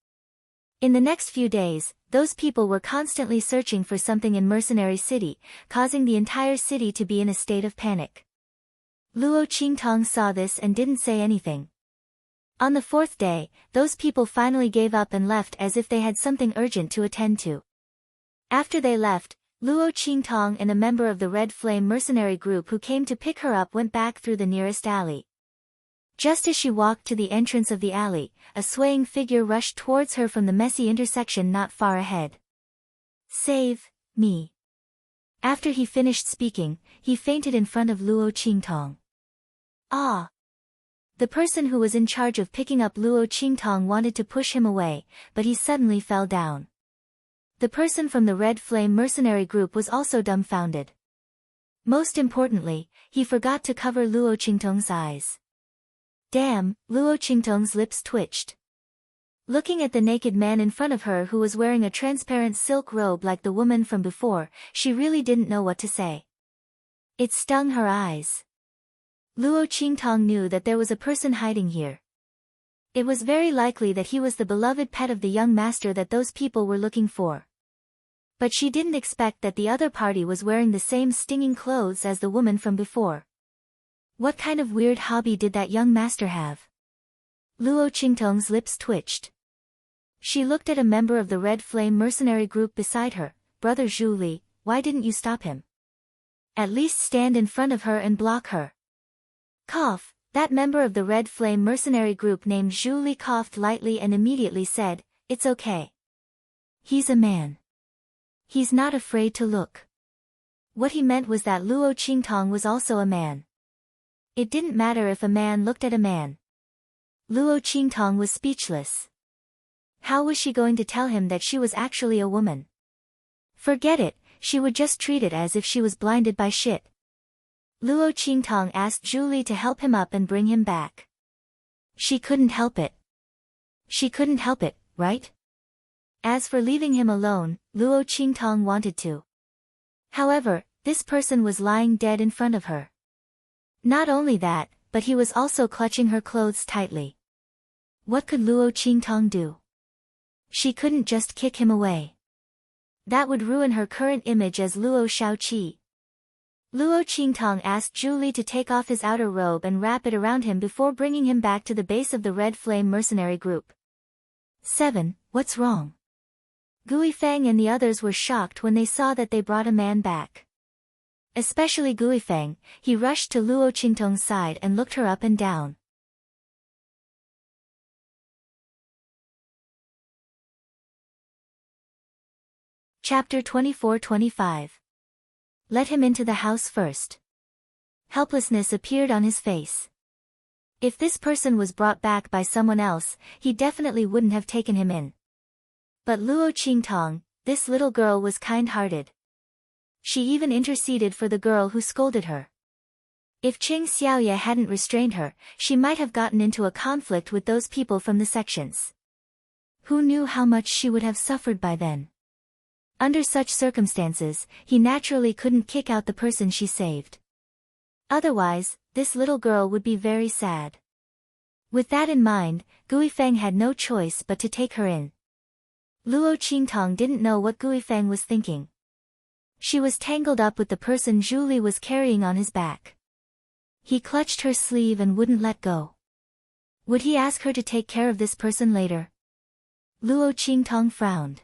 In the next few days, those people were constantly searching for something in Mercenary City, causing the entire city to be in a state of panic. Luo Qingtong saw this and didn't say anything. On the fourth day, those people finally gave up and left as if they had something urgent to attend to. After they left, Luo Qingtong and a member of the Red Flame mercenary group who came to pick her up went back through the nearest alley. Just as she walked to the entrance of the alley, a swaying figure rushed towards her from the messy intersection not far ahead. "Save me." After he finished speaking, he fainted in front of Luo Qingtong. "Ah!" The person who was in charge of picking up Luo Qingtong wanted to push him away, but he suddenly fell down. The person from the Red Flame mercenary group was also dumbfounded. Most importantly, he forgot to cover Luo Qingtong's eyes. Damn, Luo Qingtong's lips twitched. Looking at the naked man in front of her who was wearing a transparent silk robe like the woman from before, she really didn't know what to say. It stung her eyes. Luo Qingtong knew that there was a person hiding here. It was very likely that he was the beloved pet of the young master that those people were looking for. But she didn't expect that the other party was wearing the same stinging clothes as the woman from before. What kind of weird hobby did that young master have? Luo Qingtong's lips twitched. She looked at a member of the Red Flame mercenary group beside her. "Brother Zhu Li, why didn't you stop him? At least stand in front of her and block her." Cough. That member of the Red Flame mercenary group named Zhu Li coughed lightly and immediately said, "It's okay. He's a man. He's not afraid to look." What he meant was that Luo Qingtong was also a man. It didn't matter if a man looked at a man. Luo Qingtong was speechless. How was she going to tell him that she was actually a woman? Forget it, she would just treat it as if she was blinded by shit. Luo Qingtong asked Zhu Li to help him up and bring him back. She couldn't help it. She couldn't help it, right? As for leaving him alone, Luo Qingtong wanted to. However, this person was lying dead in front of her. Not only that, but he was also clutching her clothes tightly. What could Luo Qingtong do? She couldn't just kick him away. That would ruin her current image as Luo Shaoqi. Luo Qingtong asked Zhu Li to take off his outer robe and wrap it around him before bringing him back to the base of the Red Flame mercenary group. 7. What's wrong? Gui Feng and the others were shocked when they saw that they brought a man back. Especially Gui Feng, he rushed to Luo Qingtong's side and looked her up and down. Chapter 24-25. Let him into the house first. Helplessness appeared on his face. If this person was brought back by someone else, he definitely wouldn't have taken him in. But Luo Qingtong, this little girl was kind-hearted. She even interceded for the girl who scolded her. If Qin Xiaoye hadn't restrained her, she might have gotten into a conflict with those people from the sections. Who knew how much she would have suffered by then? Under such circumstances, he naturally couldn't kick out the person she saved. Otherwise, this little girl would be very sad. With that in mind, Gui Feng had no choice but to take her in. Luo Qingtong didn't know what Gui Feng was thinking. She was tangled up with the person Zhu Li was carrying on his back. He clutched her sleeve and wouldn't let go. Would he ask her to take care of this person later? Luo Qingtong frowned.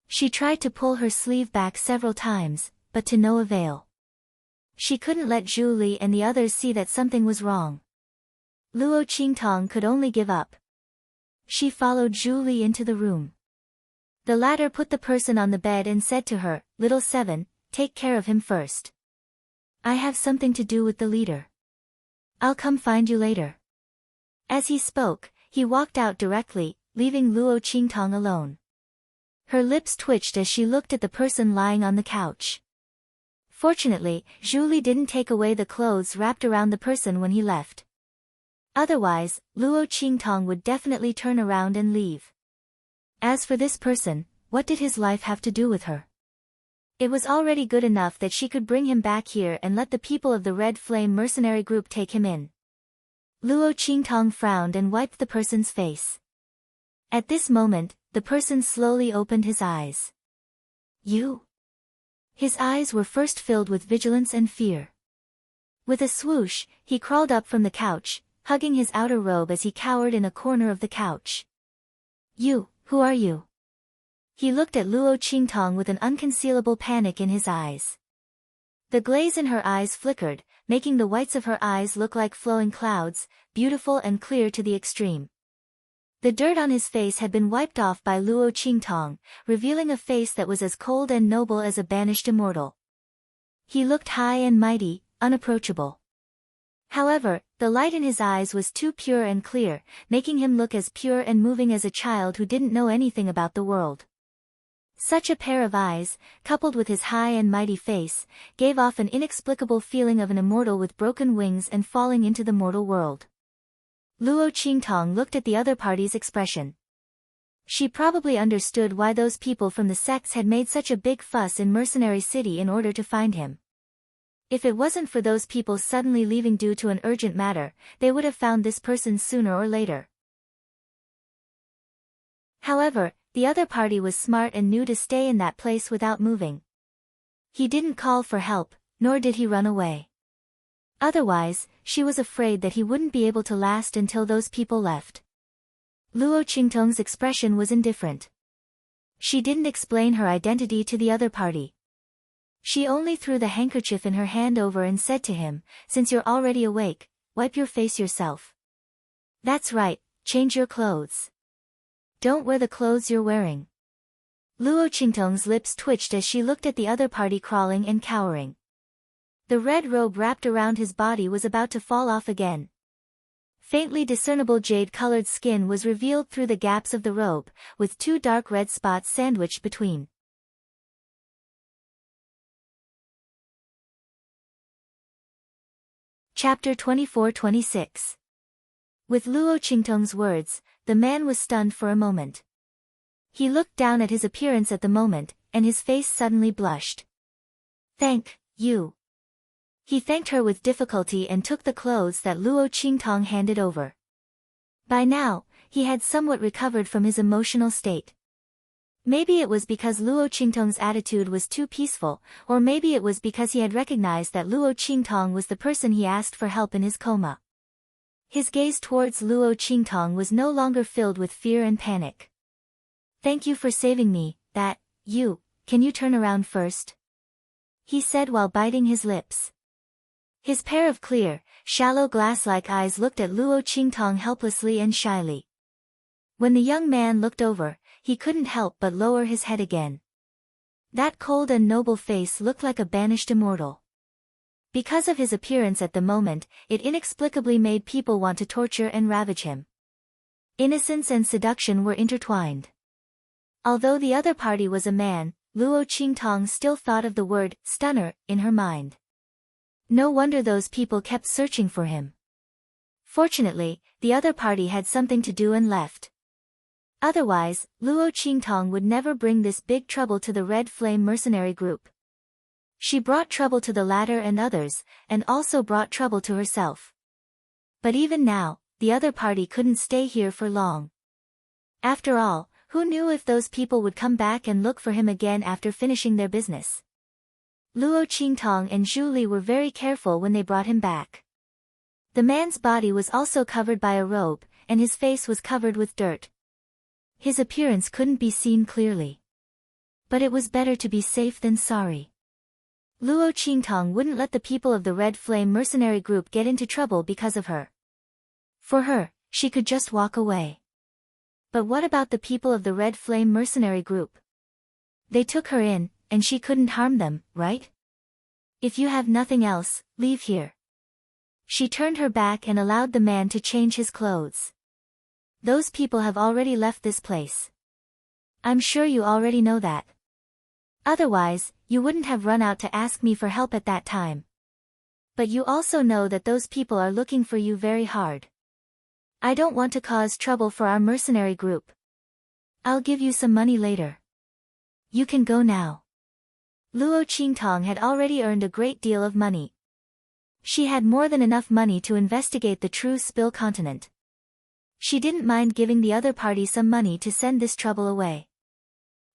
She tried to pull her sleeve back several times, but to no avail. She couldn't let Zhu Li and the others see that something was wrong. Luo Qingtong could only give up. She followed Zhu Li into the room. The latter put the person on the bed and said to her, "Little Seven, take care of him first. I have something to do with the leader. I'll come find you later." As he spoke, he walked out directly, leaving Luo Qingtong alone. Her lips twitched as she looked at the person lying on the couch. Fortunately, Zhu Li didn't take away the clothes wrapped around the person when he left. Otherwise, Luo Qingtong would definitely turn around and leave. As for this person, what did his life have to do with her? It was already good enough that she could bring him back here and let the people of the Red Flame mercenary group take him in. Luo Qingtong frowned and wiped the person's face. At this moment, the person slowly opened his eyes. You? His eyes were first filled with vigilance and fear. With a swoosh, he crawled up from the couch, hugging his outer robe as he cowered in a corner of the couch. You, who are you? He looked at Luo Qingtong with an unconcealable panic in his eyes. The glaze in her eyes flickered, making the whites of her eyes look like flowing clouds, beautiful and clear to the extreme. The dirt on his face had been wiped off by Luo Qingtong, revealing a face that was as cold and noble as a banished immortal. He looked high and mighty, unapproachable. However, the light in his eyes was too pure and clear, making him look as pure and moving as a child who didn't know anything about the world. Such a pair of eyes, coupled with his high and mighty face, gave off an inexplicable feeling of an immortal with broken wings and falling into the mortal world. Luo Qingtong looked at the other party's expression. She probably understood why those people from the sects had made such a big fuss in Mercenary City in order to find him. If it wasn't for those people suddenly leaving due to an urgent matter, they would have found this person sooner or later. However, the other party was smart and knew to stay in that place without moving. He didn't call for help, nor did he run away. Otherwise, she was afraid that he wouldn't be able to last until those people left. Luo Qingtong's expression was indifferent. She didn't explain her identity to the other party. She only threw the handkerchief in her hand over and said to him, "Since you're already awake, wipe your face yourself. That's right, change your clothes. Don't wear the clothes you're wearing." Luo Qingtong's lips twitched as she looked at the other party crawling and cowering. The red robe wrapped around his body was about to fall off again. Faintly discernible jade-colored skin was revealed through the gaps of the robe, with two dark red spots sandwiched between. Chapter 24-26. With Luo Qingtong's words, the man was stunned for a moment. He looked down at his appearance at the moment, and his face suddenly blushed. "Thank you." He thanked her with difficulty and took the clothes that Luo Qingtong handed over. By now, he had somewhat recovered from his emotional state. Maybe it was because Luo Qingtong's attitude was too peaceful, or maybe it was because he had recognized that Luo Qingtong was the person he asked for help in his coma. His gaze towards Luo Qingtong was no longer filled with fear and panic. "Thank you for saving me, can you turn around first?" he said while biting his lips. His pair of clear, shallow glass-like eyes looked at Luo Qingtong helplessly and shyly. When the young man looked over, he couldn't help but lower his head again. That cold and noble face looked like a banished immortal. Because of his appearance at the moment, it inexplicably made people want to torture and ravage him. Innocence and seduction were intertwined. Although the other party was a man, Luo Qingtong still thought of the word stunner in her mind. No wonder those people kept searching for him. Fortunately, the other party had something to do and left. Otherwise, Luo Qingtong would never bring this big trouble to the Red Flame mercenary group. She brought trouble to the latter and others, and also brought trouble to herself. But even now, the other party couldn't stay here for long. After all, who knew if those people would come back and look for him again after finishing their business? Luo Qingtong and Zhu Li were very careful when they brought him back. The man's body was also covered by a robe, and his face was covered with dirt. His appearance couldn't be seen clearly. But it was better to be safe than sorry. Luo Qingtong wouldn't let the people of the Red Flame mercenary group get into trouble because of her. For her, she could just walk away. But what about the people of the Red Flame mercenary group? They took her in, and she couldn't harm them, right? If you have nothing else, leave here. She turned her back and allowed the man to change his clothes. Those people have already left this place. I'm sure you already know that. Otherwise, you wouldn't have run out to ask me for help at that time. But you also know that those people are looking for you very hard. I don't want to cause trouble for our mercenary group. I'll give you some money later. You can go now. Luo Qingtong had already earned a great deal of money. She had more than enough money to investigate the true Spill continent. She didn't mind giving the other party some money to send this trouble away.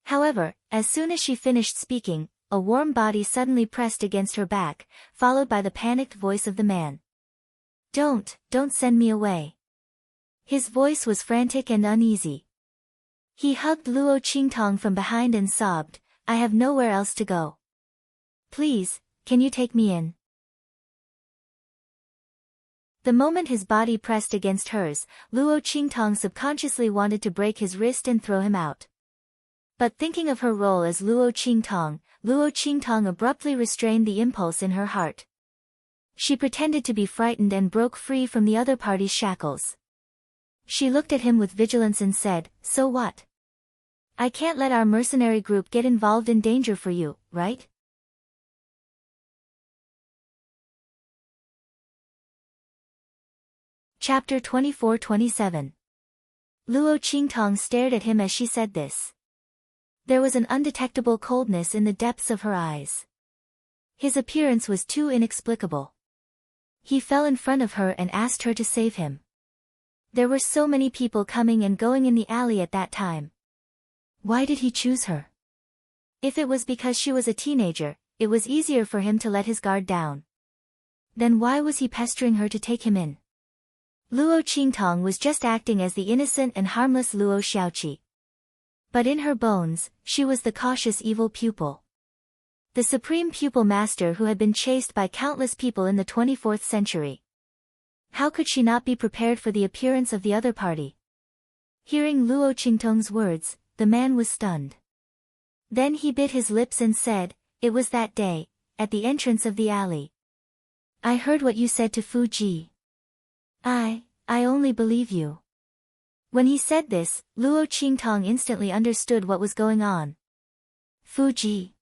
However, as soon as she finished speaking, a warm body suddenly pressed against her back, followed by the panicked voice of the man. Don't send me away." His voice was frantic and uneasy. He hugged Luo Qingtong from behind and sobbed, "I have nowhere else to go. Please, can you take me in?" The moment his body pressed against hers, Luo Qingtong subconsciously wanted to break his wrist and throw him out. But thinking of her role as Luo Qingtong abruptly restrained the impulse in her heart. She pretended to be frightened and broke free from the other party's shackles. She looked at him with vigilance and said, "So what? I can't let our mercenary group get involved in danger for you, right?" Chapter 24-27. Luo Qingtong stared at him as she said this. There was an undetectable coldness in the depths of her eyes. His appearance was too inexplicable. He fell in front of her and asked her to save him. There were so many people coming and going in the alley at that time. Why did he choose her? If it was because she was a teenager, it was easier for him to let his guard down. Then why was he pestering her to take him in? Luo Qingtong was just acting as the innocent and harmless Luo Xiaoqi. But in her bones, she was the cautious evil pupil. The supreme pupil master who had been chased by countless people in the 24th century. How could she not be prepared for the appearance of the other party? Hearing Luo Qingtong's words, the man was stunned. Then he bit his lips and said, "It was that day, at the entrance of the alley. I heard what you said to Fuji. I only believe you." When he said this, Luo Qingtong instantly understood what was going on. Fuji.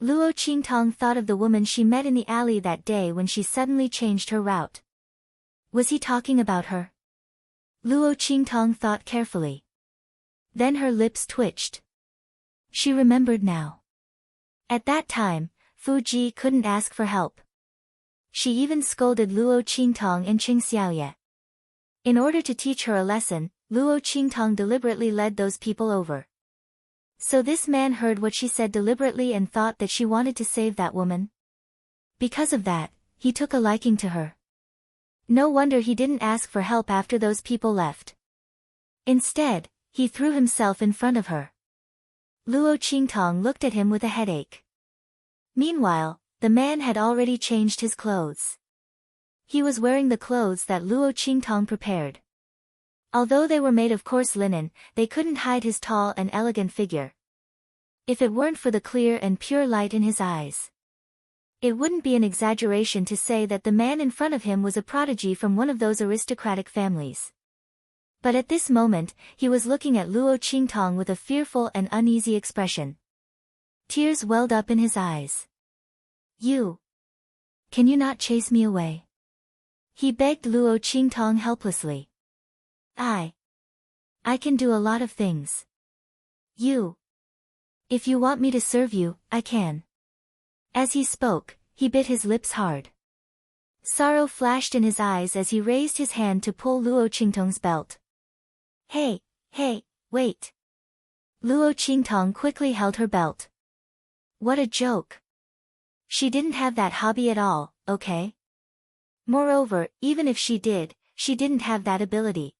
Luo Qingtong thought of the woman she met in the alley that day when she suddenly changed her route. Was he talking about her? Luo Qingtong thought carefully. Then her lips twitched. She remembered now. At that time, Fuji couldn't ask for help. She even scolded Luo Qingtong and Qing Xiaoye. In order to teach her a lesson, Luo Qingtong deliberately led those people over. So this man heard what she said deliberately and thought that she wanted to save that woman. Because of that, he took a liking to her. No wonder he didn't ask for help after those people left. Instead, he threw himself in front of her. Luo Qingtong looked at him with a headache. Meanwhile, the man had already changed his clothes. He was wearing the clothes that Luo Qingtong prepared. Although they were made of coarse linen, they couldn't hide his tall and elegant figure. If it weren't for the clear and pure light in his eyes. It wouldn't be an exaggeration to say that the man in front of him was a prodigy from one of those aristocratic families. But at this moment, he was looking at Luo Qingtong with a fearful and uneasy expression. Tears welled up in his eyes. Can you not chase me away?" He begged Luo Qingtong helplessly. I can do a lot of things. If you want me to serve you, I can." As he spoke, he bit his lips hard. Sorrow flashed in his eyes as he raised his hand to pull Luo Qingtong's belt. Hey, wait. Luo Qingtong quickly held her belt. What a joke. She didn't have that hobby at all, okay? Moreover, even if she did, she didn't have that ability.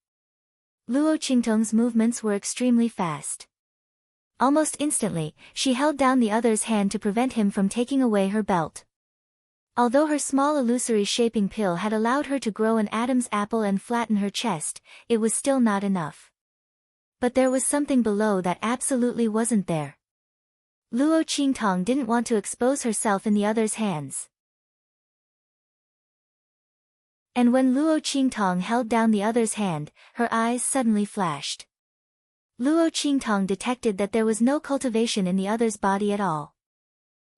Luo Qingtong's movements were extremely fast. Almost instantly, she held down the other's hand to prevent him from taking away her belt. Although her small illusory shaping pill had allowed her to grow an Adam's apple and flatten her chest, it was still not enough. But there was something below that absolutely wasn't there. Luo Qingtong didn't want to expose herself in the other's hands. And when Luo Qingtong held down the other's hand, her eyes suddenly flashed. Luo Qingtong detected that there was no cultivation in the other's body at all.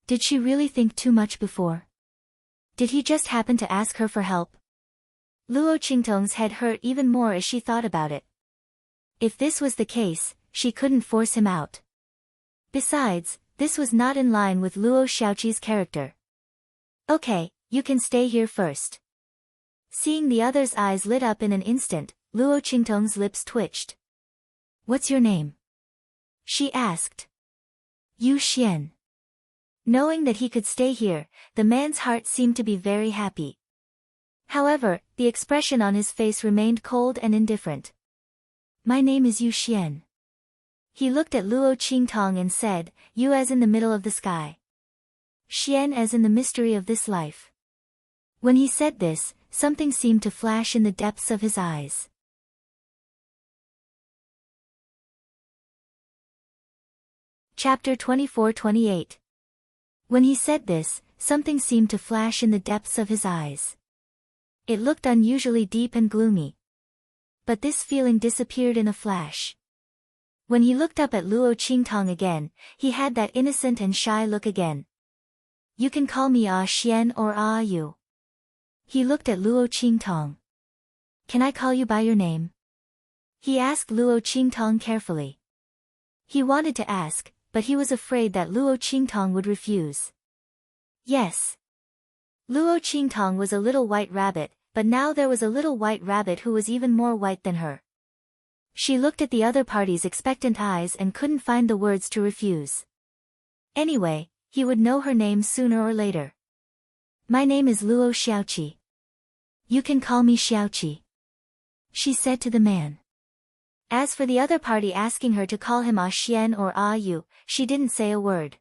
Did she really think too much before? Did he just happen to ask her for help? Luo Qingtong's head hurt even more as she thought about it. If this was the case, she couldn't force him out. Besides, this was not in line with Luo Xiaoqi's character. Okay, you can stay here first. Seeing the other's eyes lit up in an instant, Luo Qingtong's lips twitched. What's your name? She asked. Yu Xian. Knowing that he could stay here, the man's heart seemed to be very happy. However, the expression on his face remained cold and indifferent. My name is Yu Xian. He looked at Luo Qingtong and said, Yu as in the middle of the sky. Xian as in the mystery of this life. When he said this, something seemed to flash in the depths of his eyes. Chapter 24-28. When he said this, something seemed to flash in the depths of his eyes. It looked unusually deep and gloomy. But this feeling disappeared in a flash. When he looked up at Luo Qingtong again, he had that innocent and shy look again. You can call me Ah Xian or Ah Yu. He looked at Luo Qingtong. Can I call you by your name? He asked Luo Qingtong carefully. He wanted to ask, but he was afraid that Luo Qingtong would refuse. Yes. Luo Qingtong was a little white rabbit, but now there was a little white rabbit who was even more white than her. She looked at the other party's expectant eyes and couldn't find the words to refuse. Anyway, he would know her name sooner or later. My name is Luo Xiaoqi. You can call me Xiaoqi, she said to the man. As for the other party asking her to call him Ah Xian or Ah Yu, she didn't say a word.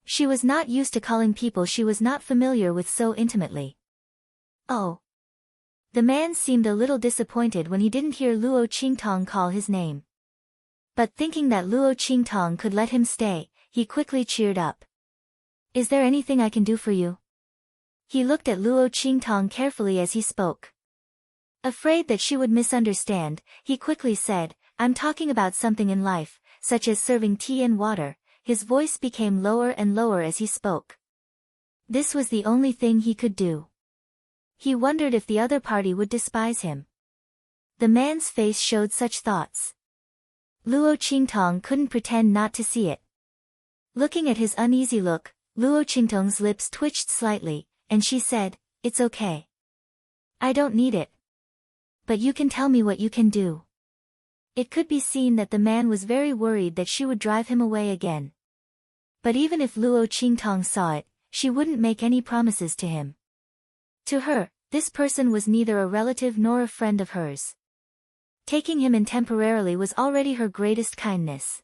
She was not used to calling people she was not familiar with so intimately. Oh. The man seemed a little disappointed when he didn't hear Luo Qingtong call his name. But thinking that Luo Qingtong could let him stay, he quickly cheered up. Is there anything I can do for you? He looked at Luo Qingtong carefully as he spoke. Afraid that she would misunderstand, he quickly said, I'm talking about something in life, such as serving tea and water. His voice became lower and lower as he spoke. This was the only thing he could do. He wondered if the other party would despise him. The man's face showed such thoughts. Luo Qingtong couldn't pretend not to see it. Looking at his uneasy look, Luo Qingtong's lips twitched slightly, and she said, It's okay. I don't need it. But you can tell me what you can do. It could be seen that the man was very worried that she would drive him away again. But even if Luo Qingtong saw it, she wouldn't make any promises to him. To her, this person was neither a relative nor a friend of hers. Taking him in temporarily was already her greatest kindness.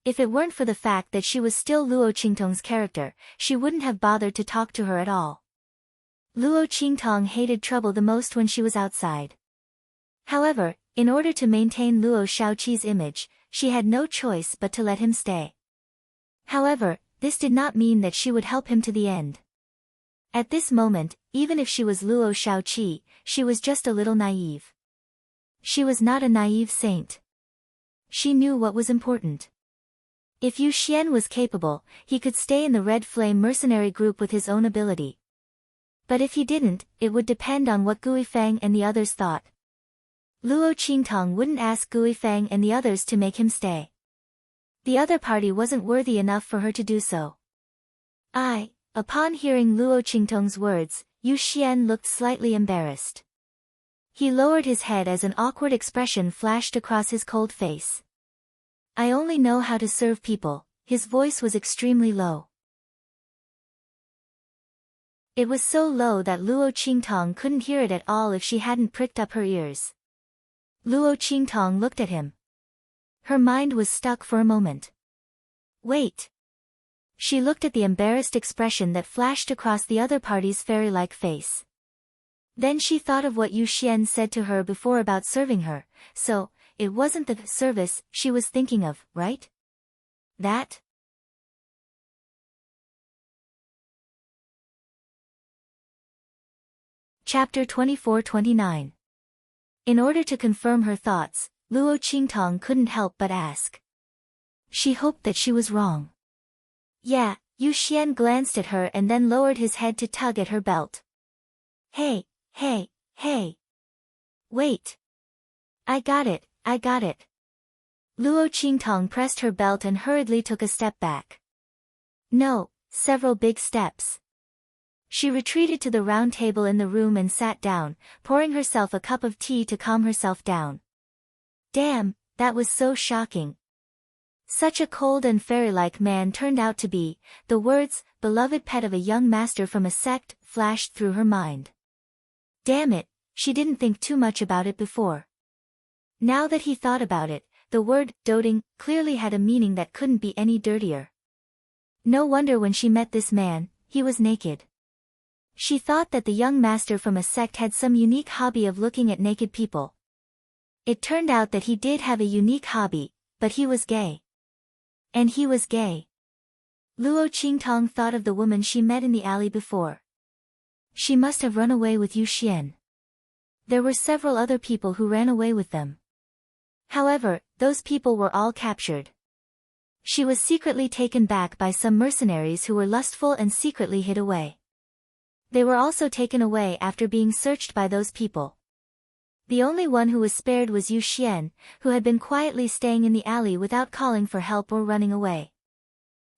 If it weren't for the fact that she was still Luo Qingtong's character, she wouldn't have bothered to talk to her at all. Luo Qingtong hated trouble the most when she was outside. However, in order to maintain Luo Xiaoqi's image, she had no choice but to let him stay. However, this did not mean that she would help him to the end. At this moment, even if she was Luo Xiaoqi, she was just a little naive. She was not a naive saint. She knew what was important. If Yu Xian was capable, he could stay in the Red Flame mercenary group with his own ability. But if he didn't, it would depend on what Guifang and the others thought. Luo Qingtong wouldn't ask Guifang and the others to make him stay. The other party wasn't worthy enough for her to do so. Upon hearing Luo Qingtong's words, Yu Xian looked slightly embarrassed. He lowered his head as an awkward expression flashed across his cold face. I only know how to serve people. His voice was extremely low. It was so low that Luo Qingtong couldn't hear it at all if she hadn't pricked up her ears. Luo Qingtong looked at him. Her mind was stuck for a moment. Wait. She looked at the embarrassed expression that flashed across the other party's fairy-like face. Then she thought of what Yu Xian said to her before about serving her, so, it wasn't the service she was thinking of, right? That? Chapter 24-29. In order to confirm her thoughts, Luo Qingtong couldn't help but ask. She hoped that she was wrong. Yeah, Yu Xian glanced at her and then lowered his head to tug at her belt. Hey. Wait. I got it. Luo Qingtong pressed her belt and hurriedly took a step back. No, several big steps. She retreated to the round table in the room and sat down, pouring herself a cup of tea to calm herself down. Damn, that was so shocking. Such a cold and fairy-like man turned out to be. The words, beloved pet of a young master from a sect, flashed through her mind. Damn it, she didn't think too much about it before. Now that he thought about it, the word, doting, clearly had a meaning that couldn't be any dirtier. No wonder when she met this man, he was naked. She thought that the young master from a sect had some unique hobby of looking at naked people. It turned out that he did have a unique hobby, but he was gay. And he was gay. Luo Qingtong thought of the woman she met in the alley before. She must have run away with Yu Xian. There were several other people who ran away with them. However, those people were all captured. She was secretly taken back by some mercenaries who were lustful and secretly hid away. They were also taken away after being searched by those people. The only one who was spared was Yu Xian, who had been quietly staying in the alley without calling for help or running away.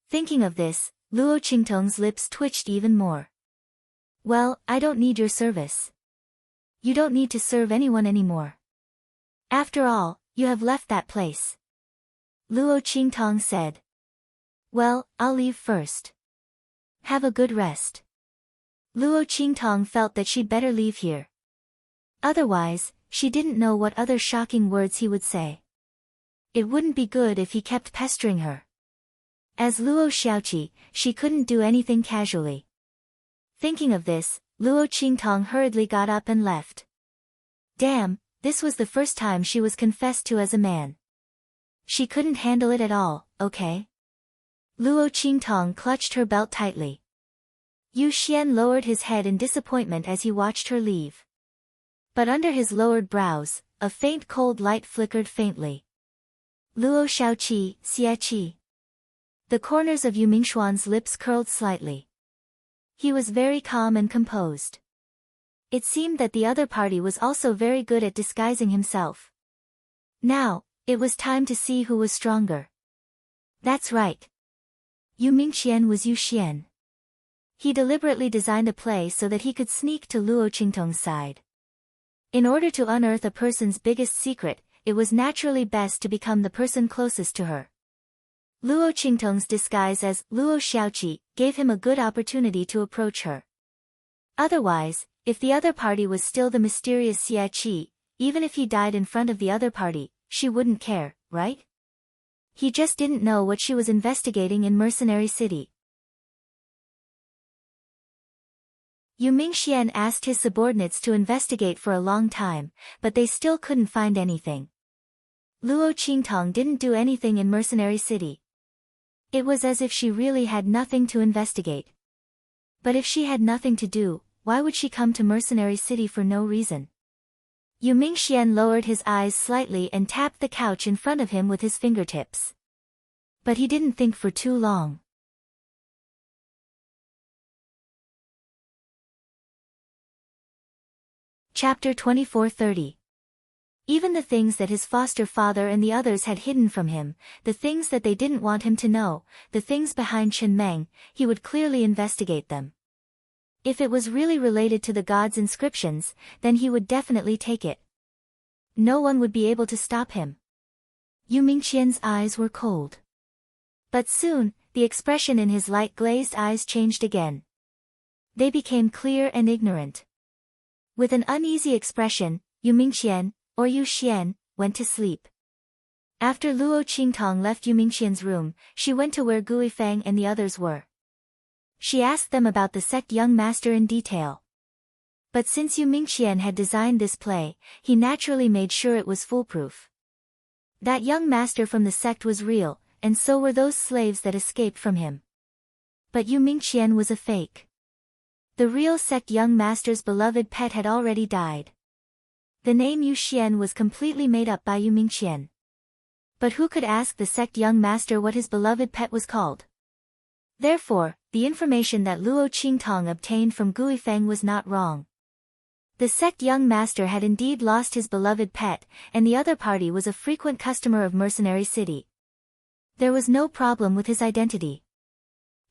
Thinking of this, Luo Qingtong's lips twitched even more. Well, I don't need your service. You don't need to serve anyone anymore. After all, you have left that place. Luo Qingtong said. Well, I'll leave first. Have a good rest. Luo Qingtong felt that she'd better leave here. Otherwise, she didn't know what other shocking words he would say. It wouldn't be good if he kept pestering her. As Luo Xiaoqi, she couldn't do anything casually. Thinking of this, Luo Qingtong hurriedly got up and left. Damn, this was the first time she was confessed to as a man. She couldn't handle it at all, okay? Luo Qingtong clutched her belt tightly. Yu Xian lowered his head in disappointment as he watched her leave. But under his lowered brows, a faint cold light flickered faintly. Luo Xiaoqi, Xie. The corners of Yu Mingxuan's lips curled slightly. He was very calm and composed. It seemed that the other party was also very good at disguising himself. Now, it was time to see who was stronger. That's right. Yu Mingxian was Yu Xian. He deliberately designed a play so that he could sneak to Luo Qingtong's side. In order to unearth a person's biggest secret, it was naturally best to become the person closest to her. Luo Qingtong's disguise as Luo Xiaoqi gave him a good opportunity to approach her. Otherwise, if the other party was still the mysterious Xie Qi, even if he died in front of the other party, she wouldn't care, right? He just didn't know what she was investigating in Mercenary City. Yu Mingxian asked his subordinates to investigate for a long time, but they still couldn't find anything. Luo Qingtong didn't do anything in Mercenary City. It was as if she really had nothing to investigate. But if she had nothing to do, why would she come to Mercenary City for no reason? Yu Mingxian lowered his eyes slightly and tapped the couch in front of him with his fingertips. But he didn't think for too long. Chapter 24:30. Even the things that his foster father and the others had hidden from him, the things that they didn't want him to know, the things behind Chen Meng, he would clearly investigate them. If it was really related to the god's inscriptions, then he would definitely take it. No one would be able to stop him. Yu Mingxian's eyes were cold. But soon, the expression in his light-glazed eyes changed again. They became clear and ignorant. With an uneasy expression, Yu Mingxian, or Yu Xian, went to sleep. After Luo Qingtong left Yu Mingxian's room, she went to where Gui Feng and the others were. She asked them about the sect young master in detail. But since Yu Mingxian had designed this play, he naturally made sure it was foolproof. That young master from the sect was real, and so were those slaves that escaped from him. But Yu Mingxian was a fake. The real sect young master's beloved pet had already died. The name Yu Xian was completely made up by Yu Mingxian. But who could ask the sect young master what his beloved pet was called? Therefore, the information that Luo Qingtong obtained from Gui Feng was not wrong. The sect young master had indeed lost his beloved pet, and the other party was a frequent customer of Mercenary City. There was no problem with his identity.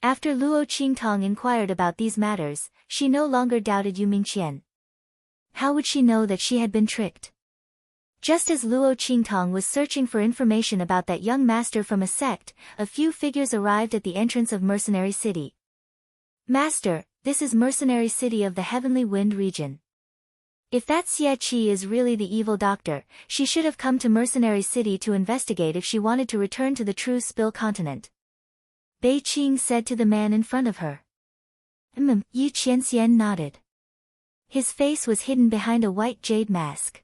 After Luo Qingtong inquired about these matters, she no longer doubted Yu Mingqian. How would she know that she had been tricked? Just as Luo Qingtong was searching for information about that young master from a sect, a few figures arrived at the entrance of Mercenary City. Master, this is Mercenary City of the Heavenly Wind region. If that Xie Qi is really the evil doctor, she should have come to Mercenary City to investigate if she wanted to return to the true Spill continent. Bei Qing said to the man in front of her. Yi Qianxian nodded. His face was hidden behind a white jade mask.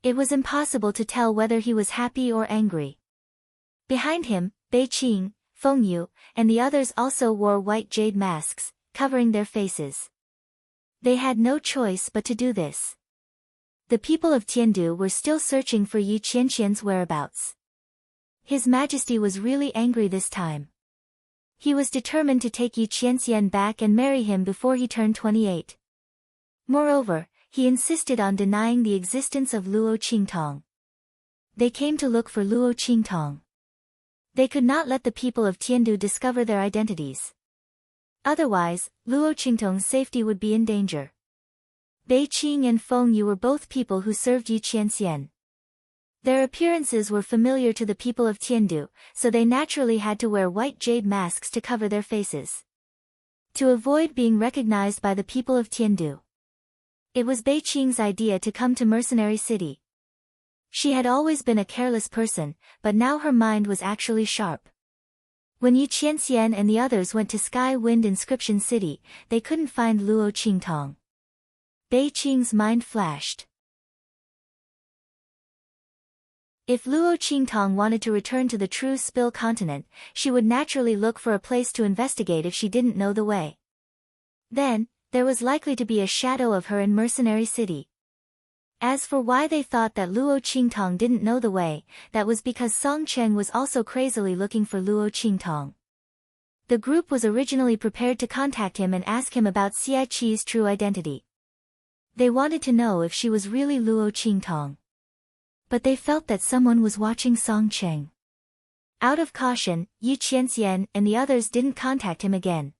It was impossible to tell whether he was happy or angry. Behind him, Bei Qing, Feng Yu, and the others also wore white jade masks, covering their faces. They had no choice but to do this. The people of Tiandu were still searching for Yi Qianxian's whereabouts. His Majesty was really angry this time. He was determined to take Yi Qianxian back and marry him before he turned 28. Moreover, he insisted on denying the existence of Luo Qingtong. They came to look for Luo Qingtong. They could not let the people of Tiandu discover their identities. Otherwise, Luo Qingtong's safety would be in danger. Bei Qing and Feng Yu were both people who served Yi Qianxian. Their appearances were familiar to the people of Tiandu, so they naturally had to wear white jade masks to cover their faces. To avoid being recognized by the people of Tiandu. It was Bei Qing's idea to come to Mercenary City. She had always been a careless person, but now her mind was actually sharp. When Yi Qianxian and the others went to Sky Wind Inscription City, they couldn't find Luo Qingtong. Bei Qing's mind flashed. If Luo Qingtong wanted to return to the true Spill continent, she would naturally look for a place to investigate if she didn't know the way. Then, there was likely to be a shadow of her in Mercenary City. As for why they thought that Luo Qingtong didn't know the way, that was because Song Cheng was also crazily looking for Luo Qingtong. The group was originally prepared to contact him and ask him about Xie Qi's true identity. They wanted to know if she was really Luo Qingtong. But they felt that someone was watching Song Cheng. Out of caution, Yi Qianxian and the others didn't contact him again.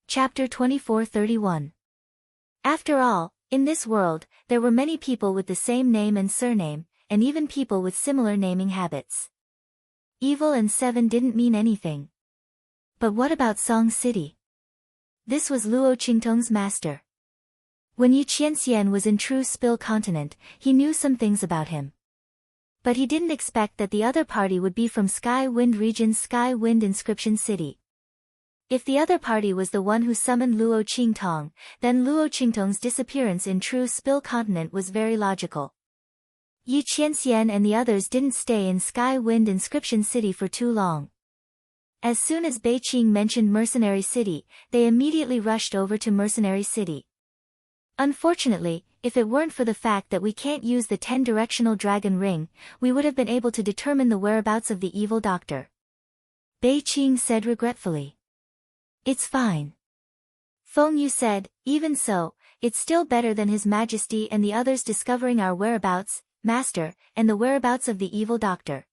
Chapter 24:31. After all, in this world, there were many people with the same name and surname, and even people with similar naming habits. Evil and 7 didn't mean anything. But what about Song City? This was Luo Qingtong's master. When Yi Qianxian was in true Spill continent, he knew some things about him. But he didn't expect that the other party would be from Sky Wind region's Sky Wind Inscription City. If the other party was the one who summoned Luo Qingtong, then Luo Qingtong's disappearance in true Spill continent was very logical. Yi Qianxian and the others didn't stay in Sky Wind Inscription City for too long. As soon as Bei Qing mentioned Mercenary City, they immediately rushed over to Mercenary City. Unfortunately, if it weren't for the fact that we can't use the 10-directional dragon ring, we would have been able to determine the whereabouts of the evil doctor. Bei Qing said regretfully. It's fine. Feng Yu said, even so, it's still better than His Majesty and the others discovering our whereabouts, Master, and the whereabouts of the evil doctor.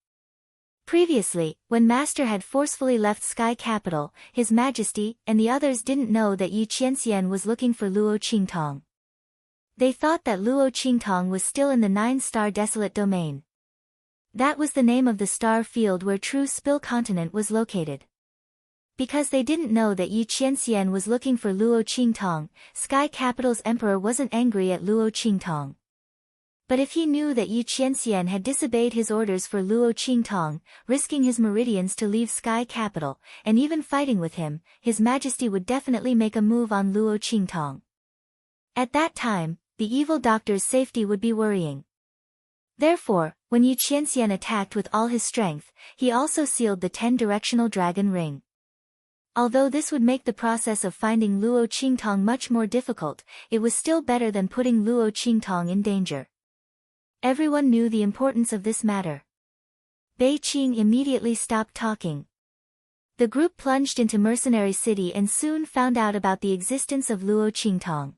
Previously, when Master had forcefully left Sky Capital, His Majesty and the others didn't know that Yi Qianxian was looking for Luo Qingtong. They thought that Luo Qingtong was still in the 9-star Desolate Domain. That was the name of the star field where true Spill continent was located. Because they didn't know that Yi Qianxian was looking for Luo Qingtong, Sky Capital's emperor wasn't angry at Luo Qingtong. But if he knew that Yi Qianxian had disobeyed his orders for Luo Qingtong, risking his meridians to leave Sky Capital, and even fighting with him, His Majesty would definitely make a move on Luo Qingtong. At that time, the evil doctor's safety would be worrying. Therefore, when Yi Qianxian attacked with all his strength, he also sealed the 10-directional dragon ring. Although this would make the process of finding Luo Qingtong much more difficult, it was still better than putting Luo Qingtong in danger. Everyone knew the importance of this matter. Bei Qing immediately stopped talking. The group plunged into Mercenary City and soon found out about the existence of Luo Qingtong.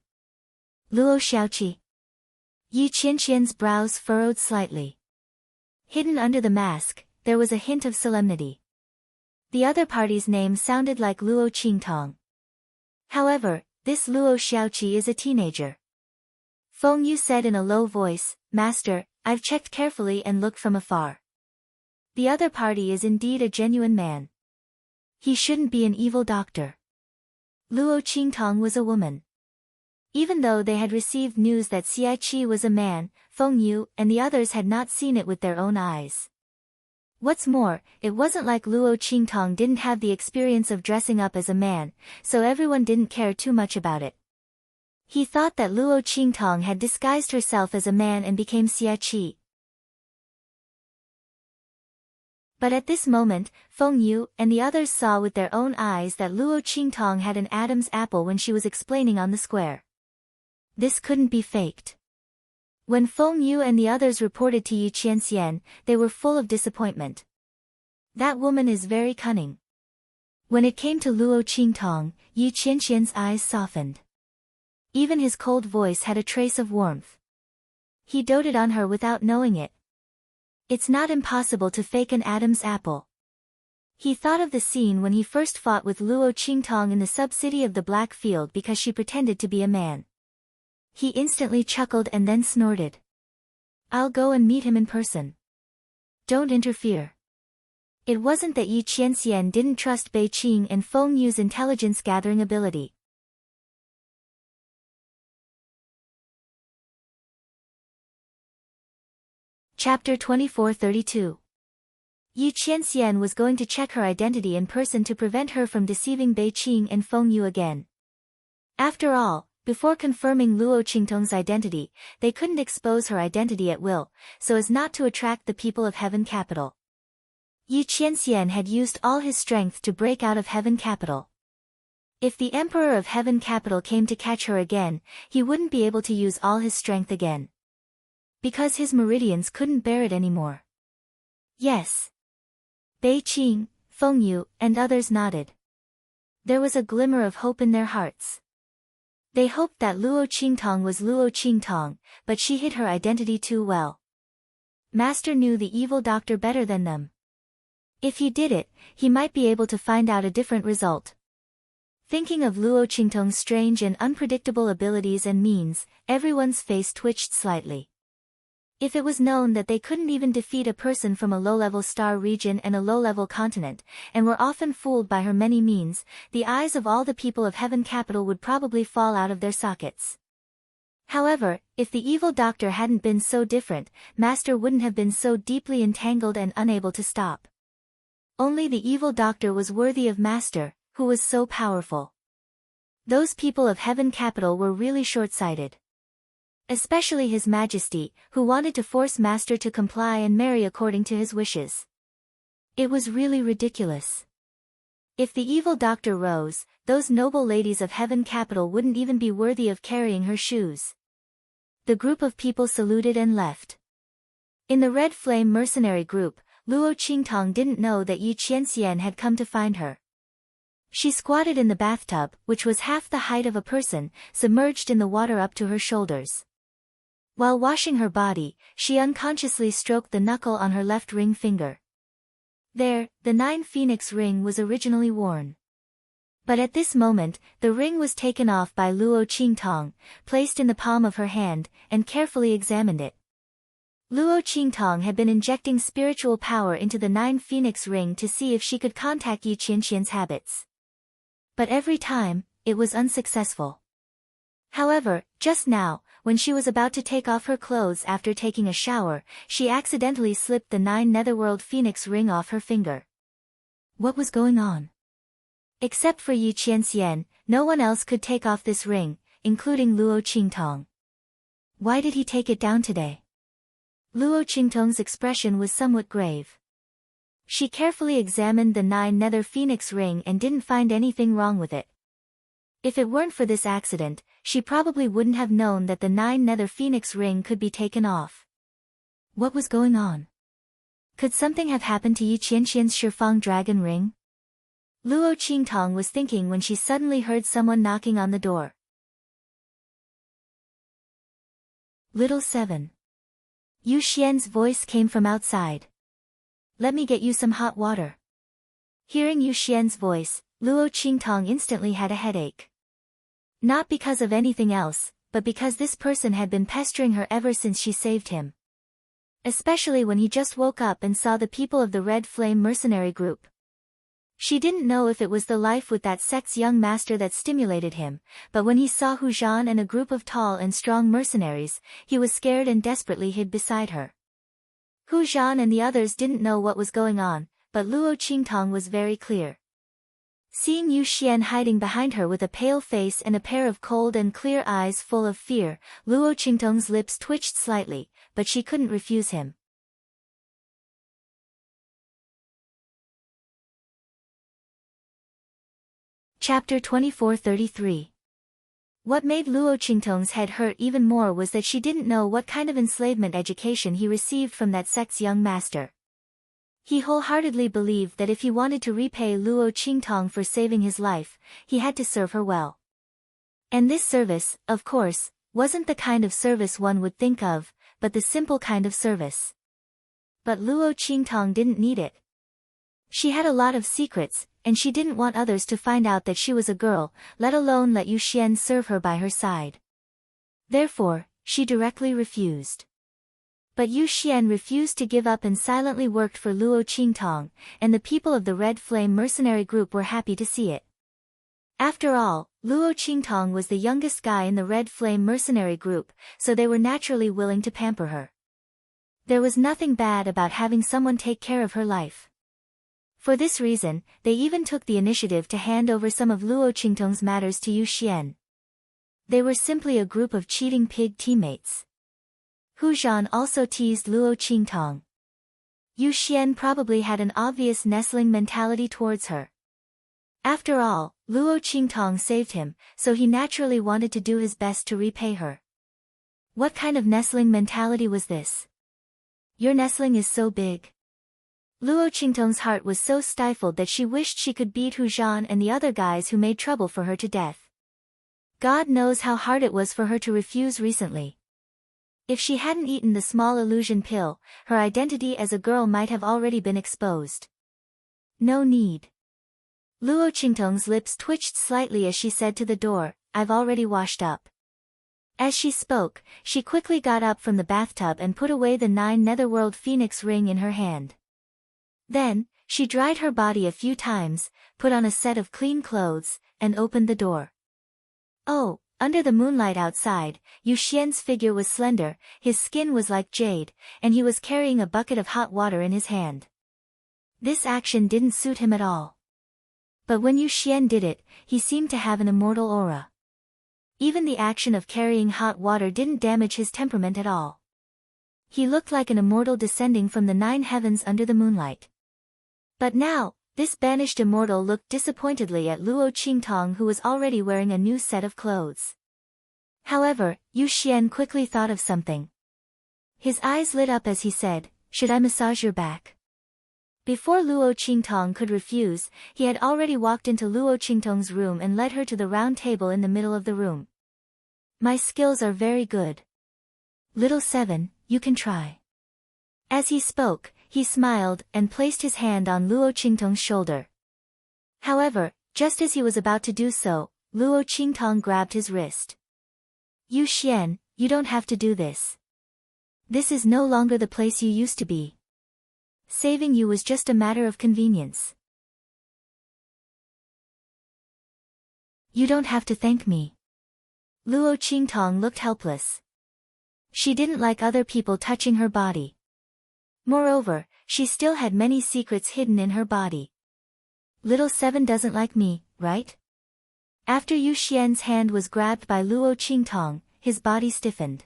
Luo Xiaoqi. Yi Qianxian's brows furrowed slightly. Hidden under the mask, there was a hint of solemnity. The other party's name sounded like Luo Qingtong. However, this Luo Xiaoqi is a teenager. Feng Yu said in a low voice, "Master, I've checked carefully and looked from afar. The other party is indeed a genuine man. He shouldn't be an evil doctor." Luo Qingtong was a woman. Even though they had received news that Xia Qi was a man, Feng Yu and the others had not seen it with their own eyes. What's more, it wasn't like Luo Qingtong didn't have the experience of dressing up as a man, so everyone didn't care too much about it. He thought that Luo Qingtong had disguised herself as a man and became Xia Qi. But at this moment, Feng Yu and the others saw with their own eyes that Luo Qingtong had an Adam's apple when she was explaining on the square. This couldn't be faked. When Feng Yu and the others reported to Yi Qianxian, they were full of disappointment. That woman is very cunning. When it came to Luo Qingtong, Yi Qianxian's eyes softened. Even his cold voice had a trace of warmth. He doted on her without knowing it. It's not impossible to fake an Adam's apple. He thought of the scene when he first fought with Luo Qingtong in the sub-city of the Black Field because she pretended to be a man. He instantly chuckled and then snorted. "I'll go and meet him in person. Don't interfere." It wasn't that Yi Qianxian didn't trust Bei Qing and Feng Yu's intelligence-gathering ability. Chapter 2432. Yi Qianxian was going to check her identity in person to prevent her from deceiving Bei Qing and Feng Yu again. After all, before confirming Luo Qingtong's identity, they couldn't expose her identity at will, so as not to attract the people of Heaven Capital. Yi Qianxian had used all his strength to break out of Heaven Capital. If the Emperor of Heaven Capital came to catch her again, he wouldn't be able to use all his strength again. Because his meridians couldn't bear it anymore. Yes. Bei Qing, Feng Yu, and others nodded. There was a glimmer of hope in their hearts. They hoped that Luo Qingtong was Luo Qingtong, but she hid her identity too well. Master knew the evil doctor better than them. If he did it, he might be able to find out a different result. Thinking of Luo Qingtong's strange and unpredictable abilities and means, everyone's face twitched slightly. If it was known that they couldn't even defeat a person from a low-level star region and a low-level continent, and were often fooled by her many means, the eyes of all the people of Heaven Capital would probably fall out of their sockets. However, if the evil doctor hadn't been so different, Master wouldn't have been so deeply entangled and unable to stop. Only the evil doctor was worthy of Master, who was so powerful. Those people of Heaven Capital were really short-sighted. Especially His Majesty, who wanted to force Master to comply and marry according to his wishes. It was really ridiculous. If the evil doctor rose, those noble ladies of Heaven Capital wouldn't even be worthy of carrying her shoes. The group of people saluted and left. In the Red Flame mercenary group, Luo Qingtong didn't know that Yi Qianxian had come to find her. She squatted in the bathtub, which was half the height of a person, submerged in the water up to her shoulders. While washing her body, she unconsciously stroked the knuckle on her left ring finger. There, the 9 phoenix ring was originally worn. But at this moment, the ring was taken off by Luo Qingtong, placed in the palm of her hand, and carefully examined it. Luo Qingtong had been injecting spiritual power into the 9 phoenix ring to see if she could contact Yi Qianxian's habits. But every time, it was unsuccessful. However, just now, when she was about to take off her clothes after taking a shower, she accidentally slipped the 9 Netherworld Phoenix ring off her finger. What was going on? Except for Yi Qianxian, no one else could take off this ring, including Luo Qingtong. Why did he take it down today? Luo Qingtong's expression was somewhat grave. She carefully examined the 9 Nether Phoenix ring and didn't find anything wrong with it. If it weren't for this accident, she probably wouldn't have known that the 9 Nether Phoenix ring could be taken off. What was going on? Could something have happened to Yi Qianxian's Shifang dragon ring? Luo Qingtong was thinking when she suddenly heard someone knocking on the door. Little 7. Yu Xian's voice came from outside. Let me get you some hot water. Hearing Yu Xian's voice, Luo Qingtong instantly had a headache. Not because of anything else, but because this person had been pestering her ever since she saved him. Especially when he just woke up and saw the people of the Red Flame mercenary group. She didn't know if it was the life with that sect's young master that stimulated him, but when he saw Hu Zhan and a group of tall and strong mercenaries, he was scared and desperately hid beside her. Hu Zhan and the others didn't know what was going on, but Luo Qingtong was very clear. Seeing Yu Xian hiding behind her with a pale face and a pair of cold and clear eyes full of fear, Luo Qingtong's lips twitched slightly, but she couldn't refuse him. Chapter 2433. What made Luo Qingtong's head hurt even more was that she didn't know what kind of enslavement education he received from that sect's young master. He wholeheartedly believed that if he wanted to repay Luo Qingtong for saving his life, he had to serve her well. And this service, of course, wasn't the kind of service one would think of, but the simple kind of service. But Luo Qingtong didn't need it. She had a lot of secrets, and she didn't want others to find out that she was a girl, let alone let Yu Xian serve her by her side. Therefore, she directly refused. But Yu Xian refused to give up and silently worked for Luo Qingtong, and the people of the Red Flame mercenary group were happy to see it. After all, Luo Qingtong was the youngest guy in the Red Flame mercenary group, so they were naturally willing to pamper her. There was nothing bad about having someone take care of her life. For this reason, they even took the initiative to hand over some of Luo Qingtong's matters to Yu Xian. They were simply a group of cheating pig teammates. Hu Zhan also teased Luo Qingtong. Yu Xian probably had an obvious nestling mentality towards her. After all, Luo Qingtong saved him, so he naturally wanted to do his best to repay her. What kind of nestling mentality was this? Your nestling is so big. Luo Qingtong's heart was so stifled that she wished she could beat Hu Zhan and the other guys who made trouble for her to death. God knows how hard it was for her to refuse recently. If she hadn't eaten the small illusion pill, her identity as a girl might have already been exposed. No need. Luo Qingtong's lips twitched slightly as she said to the door, I've already washed up. As she spoke, she quickly got up from the bathtub and put away the 9 Netherworld Phoenix ring in her hand. Then, she dried her body a few times, put on a set of clean clothes, and opened the door. Oh, under the moonlight outside, Yu Xian's figure was slender, his skin was like jade, and he was carrying a bucket of hot water in his hand. This action didn't suit him at all. But when Yu Xian did it, he seemed to have an immortal aura. Even the action of carrying hot water didn't damage his temperament at all. He looked like an immortal descending from the 9 heavens under the moonlight. But now, this banished immortal looked disappointedly at Luo Qingtong, who was already wearing a new set of clothes. However, Yu Xian quickly thought of something. His eyes lit up as he said, should I massage your back? Before Luo Qingtong could refuse, he had already walked into Luo Qingtong's room and led her to the round table in the middle of the room. My skills are very good. Little 7, you can try. As he spoke, he smiled and placed his hand on Luo Qingtong's shoulder. However, just as he was about to do so, Luo Qingtong grabbed his wrist. Yu Xian, you don't have to do this. This is no longer the place you used to be. Saving you was just a matter of convenience. You don't have to thank me. Luo Qingtong looked helpless. She didn't like other people touching her body. Moreover, she still had many secrets hidden in her body. Little 7 doesn't like me, right? After Yu Xian's hand was grabbed by Luo Qingtong, his body stiffened.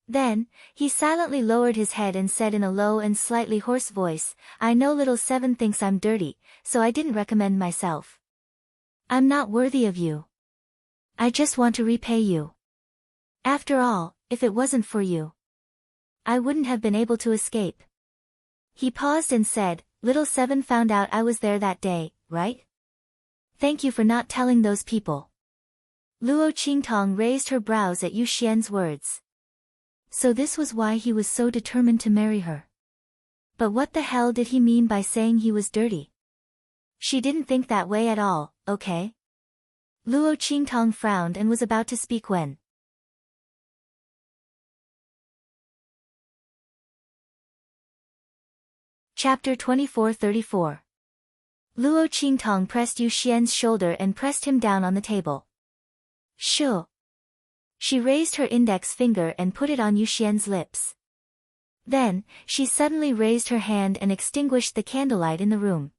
Then, he silently lowered his head and said in a low and slightly hoarse voice, I know little 7 thinks I'm dirty, so I didn't recommend myself. I'm not worthy of you. I just want to repay you. After all, if it wasn't for you, I wouldn't have been able to escape. He paused and said, Little 7 found out I was there that day, right? Thank you for not telling those people. Luo Qingtong raised her brows at Yu Xian's words. So this was why he was so determined to marry her. But what the hell did he mean by saying he was dirty? She didn't think that way at all, okay? Luo Qingtong frowned and was about to speak when. Chapter 24-34. Luo Qingtong pressed Yu Xian's shoulder and pressed him down on the table. Shoo. She raised her index finger and put it on Yu Xian's lips. Then, she suddenly raised her hand and extinguished the candlelight in the room.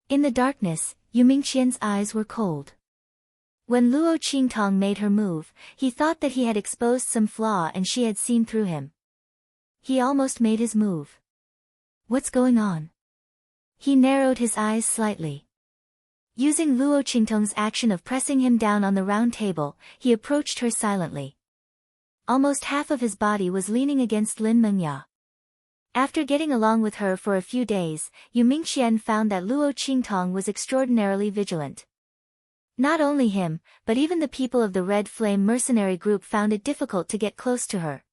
In the darkness, Yu Mingqian's eyes were cold. When Luo Qingtong made her move, he thought that he had exposed some flaw and she had seen through him. He almost made his move. What's going on? He narrowed his eyes slightly. Using Luo Qingtong's action of pressing him down on the round table, he approached her silently. Almost half of his body was leaning against Lin Mengya. After getting along with her for a few days, Yu Mingqian found that Luo Qingtong was extraordinarily vigilant. Not only him, but even the people of the Red Flame mercenary group found it difficult to get close to her.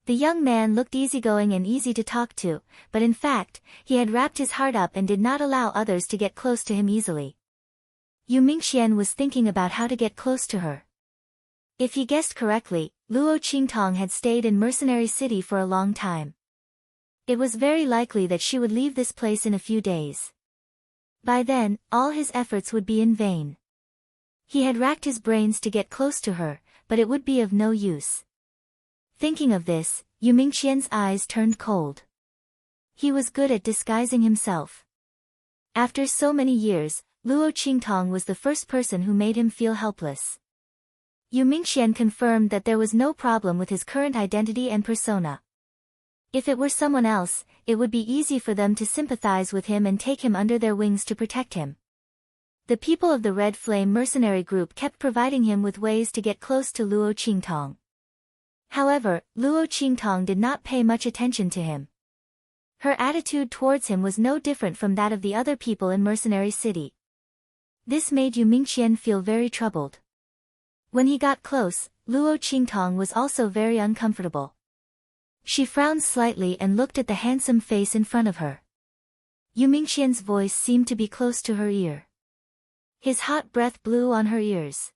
The young man looked easygoing and easy to talk to, but in fact, he had wrapped his heart up and did not allow others to get close to him easily. Yu Mingqian was thinking about how to get close to her. If he guessed correctly, Luo Qingtong had stayed in Mercenary City for a long time. It was very likely that she would leave this place in a few days. By then, all his efforts would be in vain. He had racked his brains to get close to her, but it would be of no use. Thinking of this, Yu Mingqian's eyes turned cold. He was good at disguising himself. After so many years, Luo Qingtong was the first person who made him feel helpless. Yu Mingqian confirmed that there was no problem with his current identity and persona. If it were someone else, it would be easy for them to sympathize with him and take him under their wings to protect him. The people of the Red Flame mercenary group kept providing him with ways to get close to Luo Qingtong. However, Luo Qingtong did not pay much attention to him. Her attitude towards him was no different from that of the other people in Mercenary City. This made Yu Mingqian feel very troubled. When he got close, Luo Qingtong was also very uncomfortable. She frowned slightly and looked at the handsome face in front of her. Yu Mingqian's voice seemed to be close to her ear. His hot breath blew on her ears.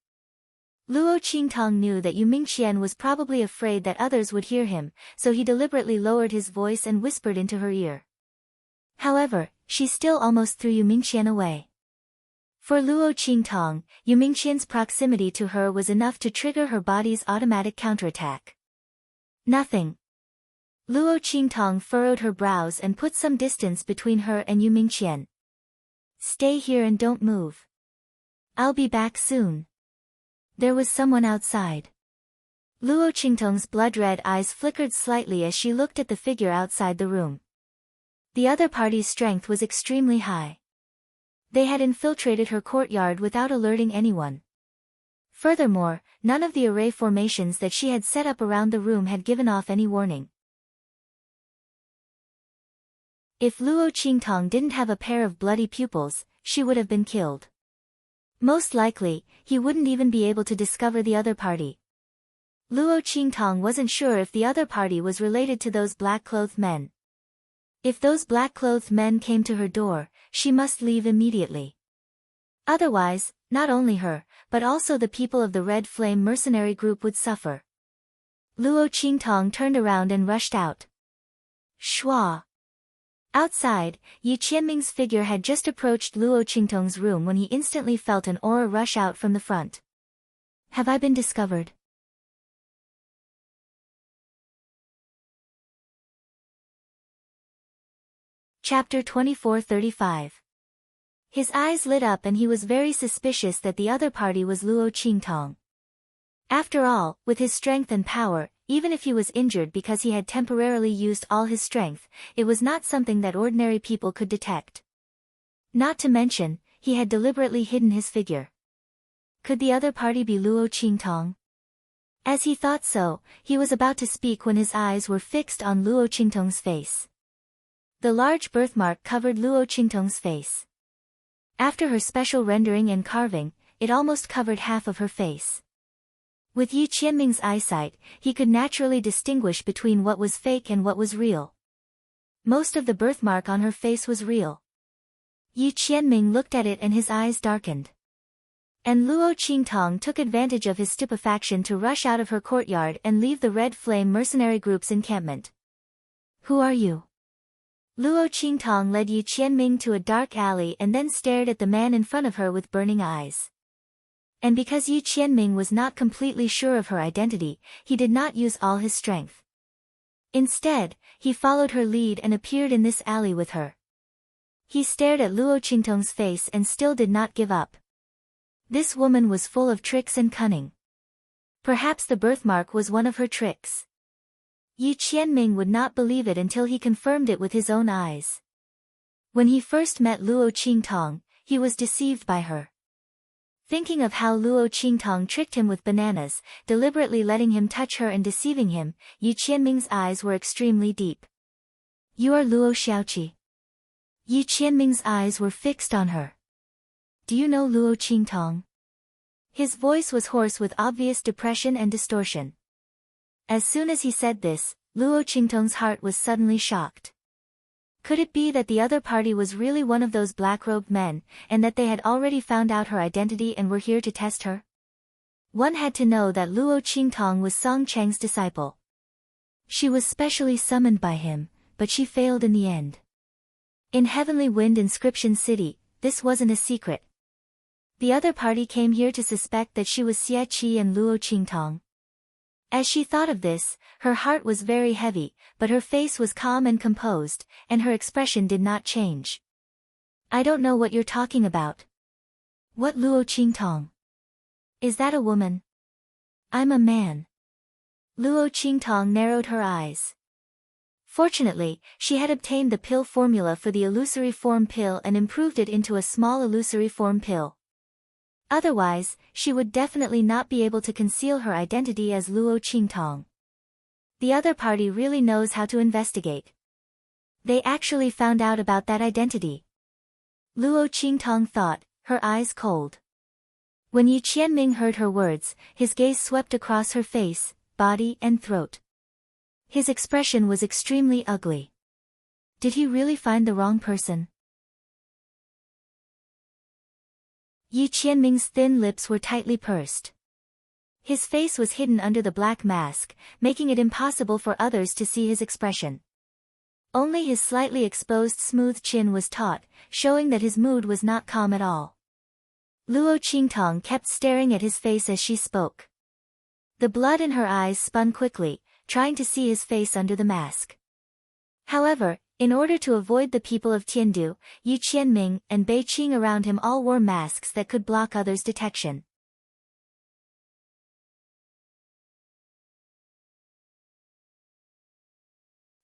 Luo Qingtong knew that Yu Mingqian was probably afraid that others would hear him, so he deliberately lowered his voice and whispered into her ear. However, she still almost threw Yu Mingqian away. For Luo Qingtong, Yu Mingqian's proximity to her was enough to trigger her body's automatic counterattack. Nothing. Luo Qingtong furrowed her brows and put some distance between her and Yu Mingqian. Stay here and don't move. I'll be back soon. There was someone outside. Luo Qingtong's blood-red eyes flickered slightly as she looked at the figure outside the room. The other party's strength was extremely high. They had infiltrated her courtyard without alerting anyone. Furthermore, none of the array formations that she had set up around the room had given off any warning. If Luo Qingtong didn't have a pair of bloody pupils, she would have been killed. Most likely, he wouldn't even be able to discover the other party. Luo Qingtong wasn't sure if the other party was related to those black-clothed men. If those black-clothed men came to her door, she must leave immediately. Otherwise, not only her, but also the people of the Red Flame mercenary group would suffer. Luo Qingtong turned around and rushed out. Shua! Outside, Yi Qianming's figure had just approached Luo Qingtong's room when he instantly felt an aura rush out from the front. Have I been discovered? Chapter 24-35. His eyes lit up and he was very suspicious that the other party was Luo Qingtong. After all, with his strength and power, even if he was injured because he had temporarily used all his strength, it was not something that ordinary people could detect. Not to mention, he had deliberately hidden his figure. Could the other party be Luo Qingtong? As he thought so, he was about to speak when his eyes were fixed on Luo Qingtong's face. The large birthmark covered Luo Qingtong's face. After her special rendering and carving, it almost covered half of her face. With Yi Qianming's eyesight, he could naturally distinguish between what was fake and what was real. Most of the birthmark on her face was real. Yi Qianming looked at it and his eyes darkened. And Luo Qingtong took advantage of his stupefaction to rush out of her courtyard and leave the Red Flame mercenary group's encampment. Who are you? Luo Qingtong led Yi Qianming to a dark alley and then stared at the man in front of her with burning eyes. And because Yi Qianming was not completely sure of her identity, he did not use all his strength. Instead, he followed her lead and appeared in this alley with her. He stared at Luo Qingtong's face and still did not give up. This woman was full of tricks and cunning. Perhaps the birthmark was one of her tricks. Yi Qianming would not believe it until he confirmed it with his own eyes. When he first met Luo Qingtong, he was deceived by her. Thinking of how Luo Qingtong tricked him with bananas, deliberately letting him touch her and deceiving him, Yi Qianming's eyes were extremely deep. You are Luo Xiaoqi. Yi Qianming's eyes were fixed on her. Do you know Luo Qingtong? His voice was hoarse with obvious depression and distortion. As soon as he said this, Luo Qingtong's heart was suddenly shocked. Could it be that the other party was really one of those black-robed men, and that they had already found out her identity and were here to test her? One had to know that Luo Qingtong was Song Chang's disciple. She was specially summoned by him, but she failed in the end. In Heavenly Wind Inscription City, this wasn't a secret. The other party came here to suspect that she was Xie Qi and Luo Qingtong. As she thought of this, her heart was very heavy, but her face was calm and composed, and her expression did not change. I don't know what you're talking about. What Luo Qingtong? Is that a woman? I'm a man. Luo Qingtong narrowed her eyes. Fortunately, she had obtained the pill formula for the illusory form pill and improved it into a small illusory form pill. Otherwise, she would definitely not be able to conceal her identity as Luo Qingtong. The other party really knows how to investigate. They actually found out about that identity. Luo Qingtong thought, her eyes cold. When Yi Qianming heard her words, his gaze swept across her face, body and throat. His expression was extremely ugly. Did he really find the wrong person? Yi Qianming's thin lips were tightly pursed. His face was hidden under the black mask, making it impossible for others to see his expression. Only his slightly exposed smooth chin was taut, showing that his mood was not calm at all. Luo Qingtong kept staring at his face as she spoke. The blood in her eyes spun quickly, trying to see his face under the mask. However, in order to avoid the people of Tiandu, Yi Qianming and Bei Qing around him all wore masks that could block others' detection.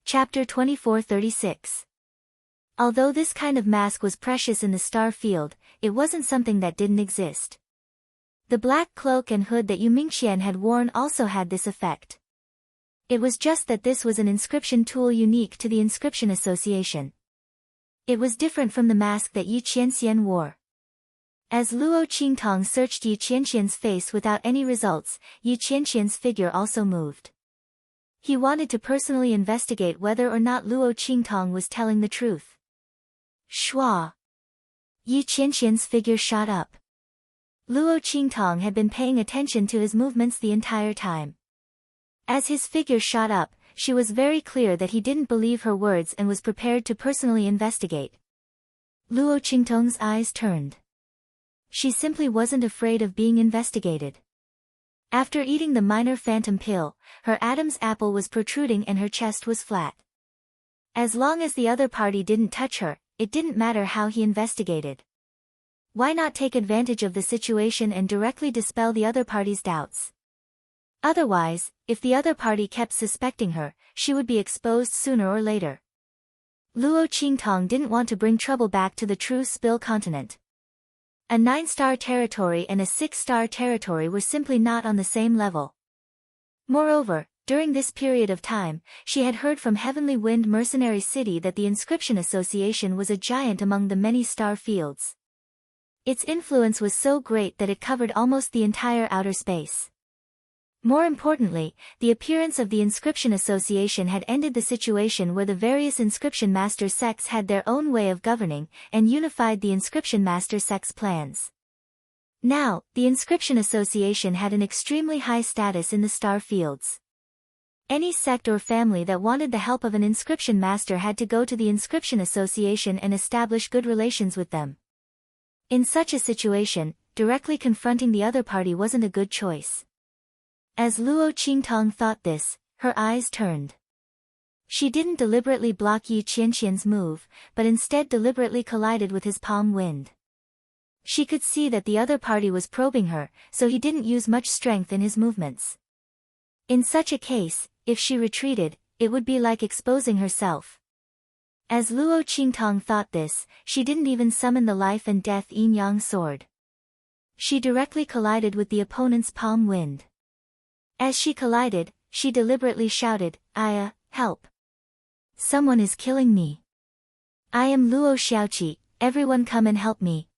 Chapter 2436. Although this kind of mask was precious in the star field, it wasn't something that didn't exist. The black cloak and hood that Yu Mingxian had worn also had this effect. It was just that this was an inscription tool unique to the Inscription Association. It was different from the mask that Yi Qianxian wore. As Luo Qingtong searched Yi Qianxian's face without any results, Yi Qianxian's figure also moved. He wanted to personally investigate whether or not Luo Qingtong was telling the truth. Schwa! Yi Qianxian's figure shot up. Luo Qingtong had been paying attention to his movements the entire time. As his figure shot up, she was very clear that he didn't believe her words and was prepared to personally investigate. Luo Qingtong's eyes turned. She simply wasn't afraid of being investigated. After eating the minor phantom pill, her Adam's apple was protruding and her chest was flat. As long as the other party didn't touch her, it didn't matter how he investigated. Why not take advantage of the situation and directly dispel the other party's doubts? Otherwise, if the other party kept suspecting her, she would be exposed sooner or later. Luo Qingtong didn't want to bring trouble back to the true Spill continent. A 9-star territory and a 6-star territory were simply not on the same level. Moreover, during this period of time, she had heard from Heavenly Wind Mercenary City that the Inscription Association was a giant among the many star fields. Its influence was so great that it covered almost the entire outer space. More importantly, the appearance of the Inscription Association had ended the situation where the various Inscription Master sects had their own way of governing, and unified the Inscription Master sects' plans. Now, the Inscription Association had an extremely high status in the star fields. Any sect or family that wanted the help of an Inscription Master had to go to the Inscription Association and establish good relations with them. In such a situation, directly confronting the other party wasn't a good choice. As Luo Qingtong thought this, her eyes turned. She didn't deliberately block Yi Qianqian's move, but instead deliberately collided with his palm wind. She could see that the other party was probing her, so he didn't use much strength in his movements. In such a case, if she retreated, it would be like exposing herself. As Luo Qingtong thought this, she didn't even summon the life and death yin-yang sword. She directly collided with the opponent's palm wind. As she collided, she deliberately shouted, "Aya, help! Someone is killing me. I am Luo Xiaoqi, everyone come and help me."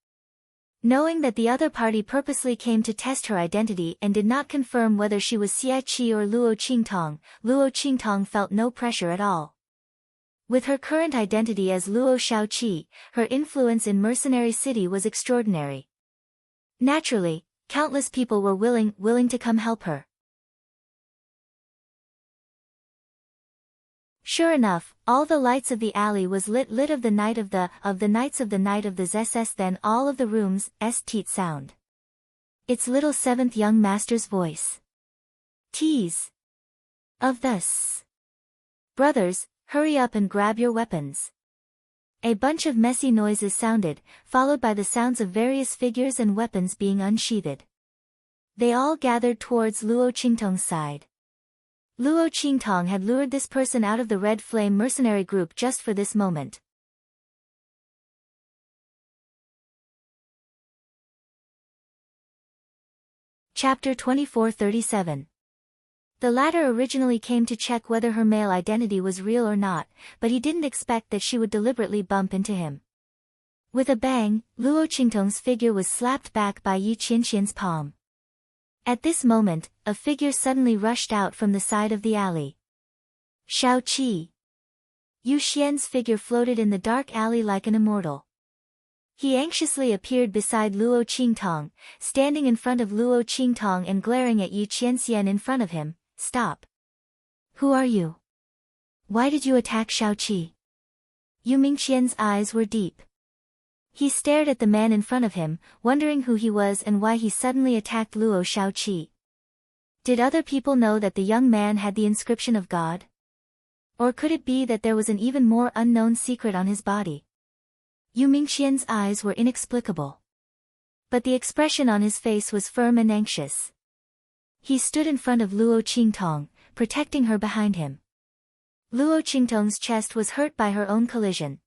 Knowing that the other party purposely came to test her identity and did not confirm whether she was Xia Qi or Luo Qingtong felt no pressure at all. With her current identity as Luo Xiaoqi, her influence in Mercenary City was extraordinary. Naturally, countless people were willing to come help her. Sure enough, all the lights of the alley was lit of the night of the Knights of the Night of the ZSS. Then all of the rooms, teat sound. It's little seventh young master's voice. Tease. Of this. Brothers, hurry up and grab your weapons. A bunch of messy noises sounded, followed by the sounds of various figures and weapons being unsheathed. They all gathered towards Luo Qingtong's side. Luo Qingtong had lured this person out of the Red Flame mercenary group just for this moment. Chapter 2437. The latter originally came to check whether her male identity was real or not, but he didn't expect that she would deliberately bump into him. With a bang, Luo Qingtong's figure was slapped back by Yi Qianqian's palm. At this moment, a figure suddenly rushed out from the side of the alley. Shao Qi. Yu Xian's figure floated in the dark alley like an immortal. He anxiously appeared beside Luo Qingtong, standing in front of Luo Qingtong and glaring at Yi Qianxian in front of him. "Stop. Who are you? Why did you attack Shao Qi?" Yu Mingqian's eyes were deep. He stared at the man in front of him, wondering who he was and why he suddenly attacked Luo Xiaoqi. Did other people know that the young man had the inscription of God? Or could it be that there was an even more unknown secret on his body? Yu Mingqian's eyes were inexplicable. But the expression on his face was firm and anxious. He stood in front of Luo Qingtong, protecting her behind him. Luo Qingtong's chest was hurt by her own collision.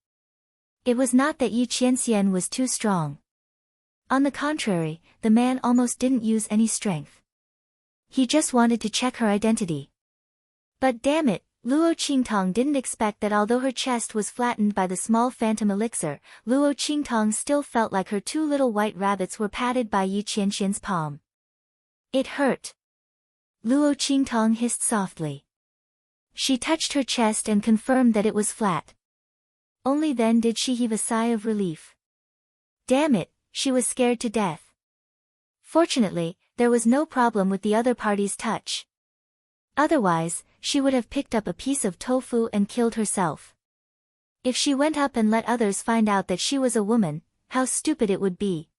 It was not that Yi Qianxian was too strong. On the contrary, the man almost didn't use any strength. He just wanted to check her identity. But damn it, Luo Qingtong didn't expect that although her chest was flattened by the small phantom elixir, Luo Qingtong still felt like her two little white rabbits were patted by Yi Qianxian's palm. It hurt. Luo Qingtong hissed softly. She touched her chest and confirmed that it was flat. Only then did she heave a sigh of relief. Damn it, she was scared to death. Fortunately, there was no problem with the other party's touch. Otherwise, she would have picked up a piece of tofu and killed herself. If she went up and let others find out that she was a woman, how stupid it would be.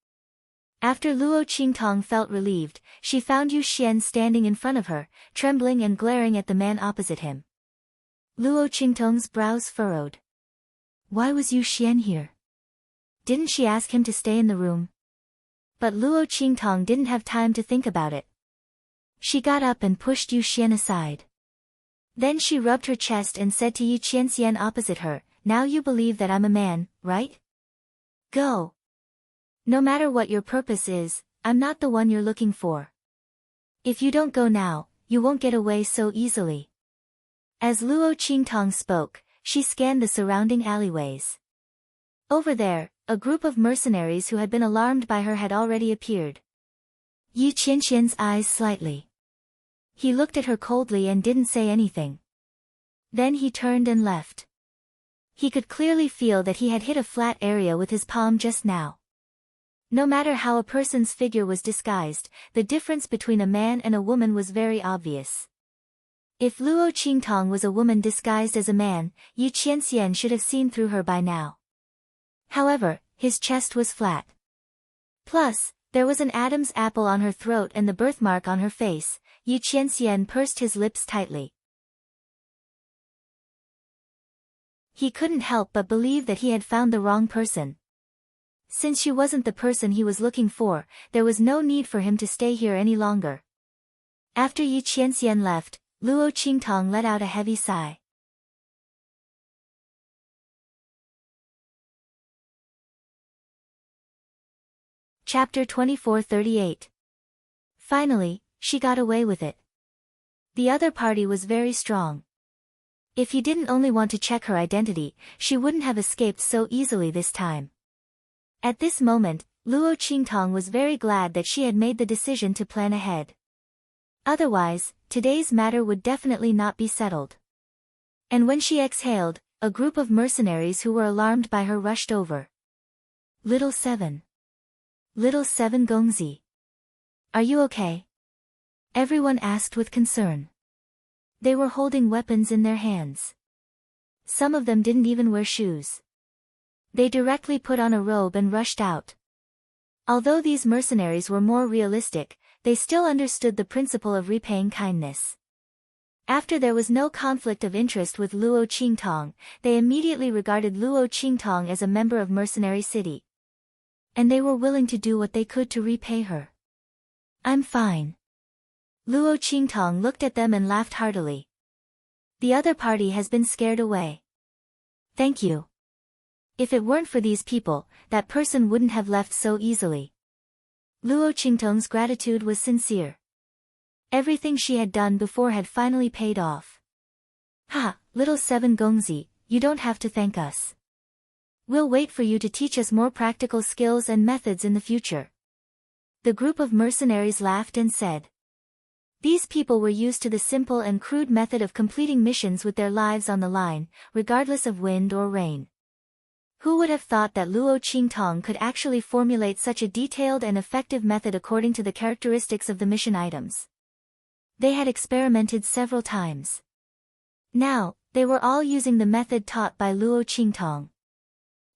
After Luo Qingtong felt relieved, she found Yu Xian standing in front of her, trembling and glaring at the man opposite him. Luo Qingtong's brows furrowed. Why was Yu Xian here? Didn't she ask him to stay in the room? But Luo Qingtong didn't have time to think about it. She got up and pushed Yu Xian aside. Then she rubbed her chest and said to Yi Qianxian opposite her, "Now you believe that I'm a man, right? Go. No matter what your purpose is, I'm not the one you're looking for. If you don't go now, you won't get away so easily." As Luo Qingtong spoke, she scanned the surrounding alleyways. Over there, a group of mercenaries who had been alarmed by her had already appeared. Yi Qianxian's eyes slightly. He looked at her coldly and didn't say anything. Then he turned and left. He could clearly feel that he had hit a flat area with his palm just now. No matter how a person's figure was disguised, the difference between a man and a woman was very obvious. If Luo Qingtong was a woman disguised as a man, Yi Qianxian should have seen through her by now. However, his chest was flat. Plus, there was an Adam's apple on her throat and the birthmark on her face. Yi Qianxian pursed his lips tightly. He couldn't help but believe that he had found the wrong person. Since she wasn't the person he was looking for, there was no need for him to stay here any longer. After Yi Qianxian left, Luo Qingtong let out a heavy sigh. Chapter 24:38. Finally, she got away with it. The other party was very strong. If he didn't only want to check her identity, she wouldn't have escaped so easily this time. At this moment, Luo Qingtong was very glad that she had made the decision to plan ahead. Otherwise, today's matter would definitely not be settled. And when she exhaled, a group of mercenaries who were alarmed by her rushed over. Little Seven. Little Seven Gongzi. Are you okay? Everyone asked with concern. They were holding weapons in their hands. Some of them didn't even wear shoes. They directly put on a robe and rushed out. Although these mercenaries were more realistic, they still understood the principle of repaying kindness. After there was no conflict of interest with Luo Qingtong, they immediately regarded Luo Qingtong as a member of Mercenary City. And they were willing to do what they could to repay her. I'm fine. Luo Qingtong looked at them and laughed heartily. The other party has been scared away. Thank you. If it weren't for these people, that person wouldn't have left so easily. Luo Qingtong's gratitude was sincere. Everything she had done before had finally paid off. Ha, Little Seven Gongzi, you don't have to thank us. We'll wait for you to teach us more practical skills and methods in the future. The group of mercenaries laughed and said. These people were used to the simple and crude method of completing missions with their lives on the line, regardless of wind or rain. Who would have thought that Luo Qingtong could actually formulate such a detailed and effective method according to the characteristics of the mission items? They had experimented several times. Now, they were all using the method taught by Luo Qingtong.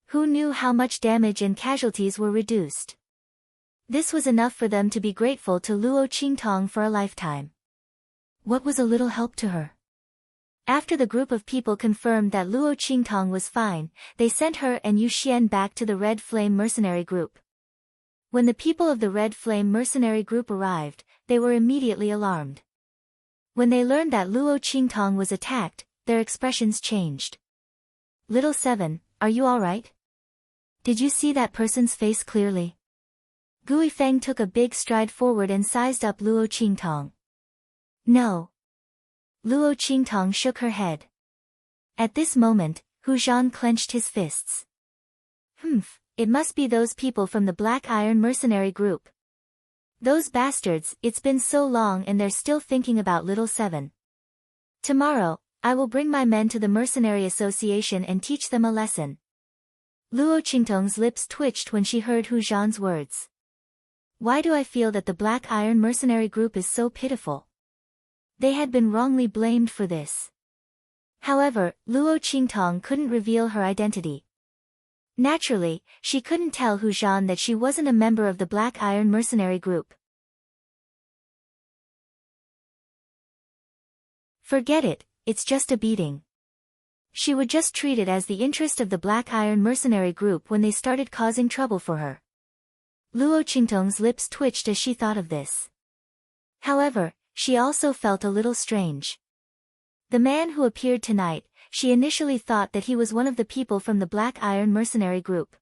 Who knew how much damage and casualties were reduced? This was enough for them to be grateful to Luo Qingtong for a lifetime. What was a little help to her? After the group of people confirmed that Luo Qingtong was fine, they sent her and Yu Xian back to the Red Flame mercenary group. When the people of the Red Flame mercenary group arrived, they were immediately alarmed. When they learned that Luo Qingtong was attacked, their expressions changed. Little Seven, are you alright? Did you see that person's face clearly? Gui Feng took a big stride forward and sized up Luo Qingtong. No. Luo Qingtong shook her head. At this moment, Hu Zhan clenched his fists. It must be those people from the Black Iron mercenary group. Those bastards, it's been so long and they're still thinking about Little Seven. Tomorrow, I will bring my men to the Mercenary Association and teach them a lesson. Luo Qingtong's lips twitched when she heard Hu Zhan's words. Why do I feel that the Black Iron mercenary group is so pitiful? They had been wrongly blamed for this. However, Luo Qingtong couldn't reveal her identity. Naturally, she couldn't tell Hu Zhan that she wasn't a member of the Black Iron mercenary group. Forget it, it's just a beating. She would just treat it as the interest of the Black Iron mercenary group when they started causing trouble for her. Luo Qingtong's lips twitched as she thought of this. However, she also felt a little strange. The man who appeared tonight, she initially thought that he was one of the people from the Black Iron mercenary group.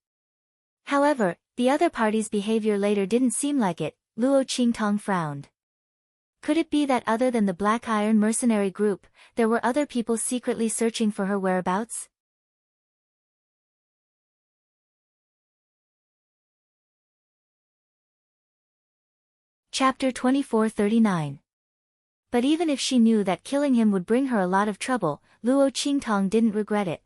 However, the other party's behavior later didn't seem like it. Luo Qingtong frowned. Could it be that other than the Black Iron mercenary group, there were other people secretly searching for her whereabouts? Chapter 24:39. But even if she knew that killing him would bring her a lot of trouble, Luo Qingtong didn't regret it.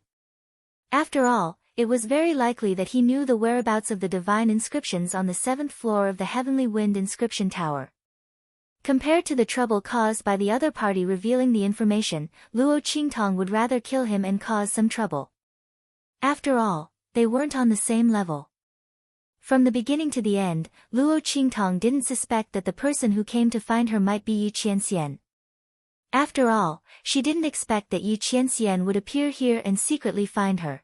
After all, it was very likely that he knew the whereabouts of the divine inscriptions on the 7th floor of the Heavenly Wind Inscription Tower. Compared to the trouble caused by the other party revealing the information, Luo Qingtong would rather kill him and cause some trouble. After all, they weren't on the same level. From the beginning to the end, Luo Qingtong didn't suspect that the person who came to find her might be Yi Qianxian. After all, she didn't expect that Yi Qianxian would appear here and secretly find her.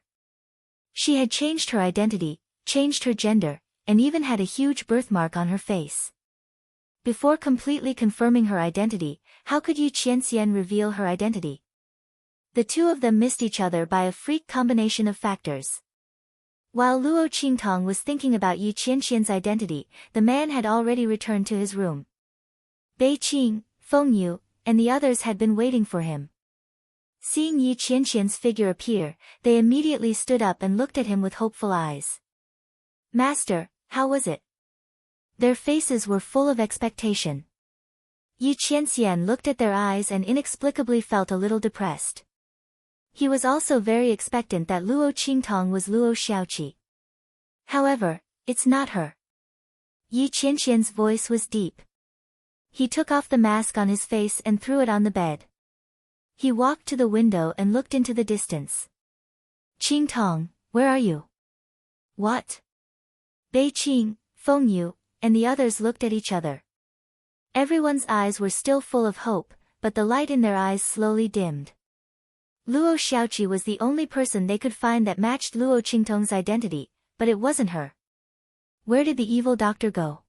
She had changed her identity, changed her gender, and even had a huge birthmark on her face. Before completely confirming her identity, how could Yi Qianxian reveal her identity? The two of them missed each other by a freak combination of factors. While Luo Qingtong was thinking about Yi Qianxian's identity, the man had already returned to his room. Bei Qing, Feng Yu, and the others had been waiting for him. Seeing Yi Qianxian's figure appear, they immediately stood up and looked at him with hopeful eyes. "Master, how was it?" Their faces were full of expectation. Yi Qianxian looked at their eyes and inexplicably felt a little depressed. He was also very expectant that Luo Qingtong was Luo Xiaoqi. However, it's not her. Yi Qianxian's voice was deep. He took off the mask on his face and threw it on the bed. He walked to the window and looked into the distance. "Qingtong, where are you?" "What?" Bei Qing, Feng Yu, and the others looked at each other. Everyone's eyes were still full of hope, but the light in their eyes slowly dimmed. Luo Xiaoqi was the only person they could find that matched Luo Qingtong's identity, but it wasn't her. Where did the evil doctor go?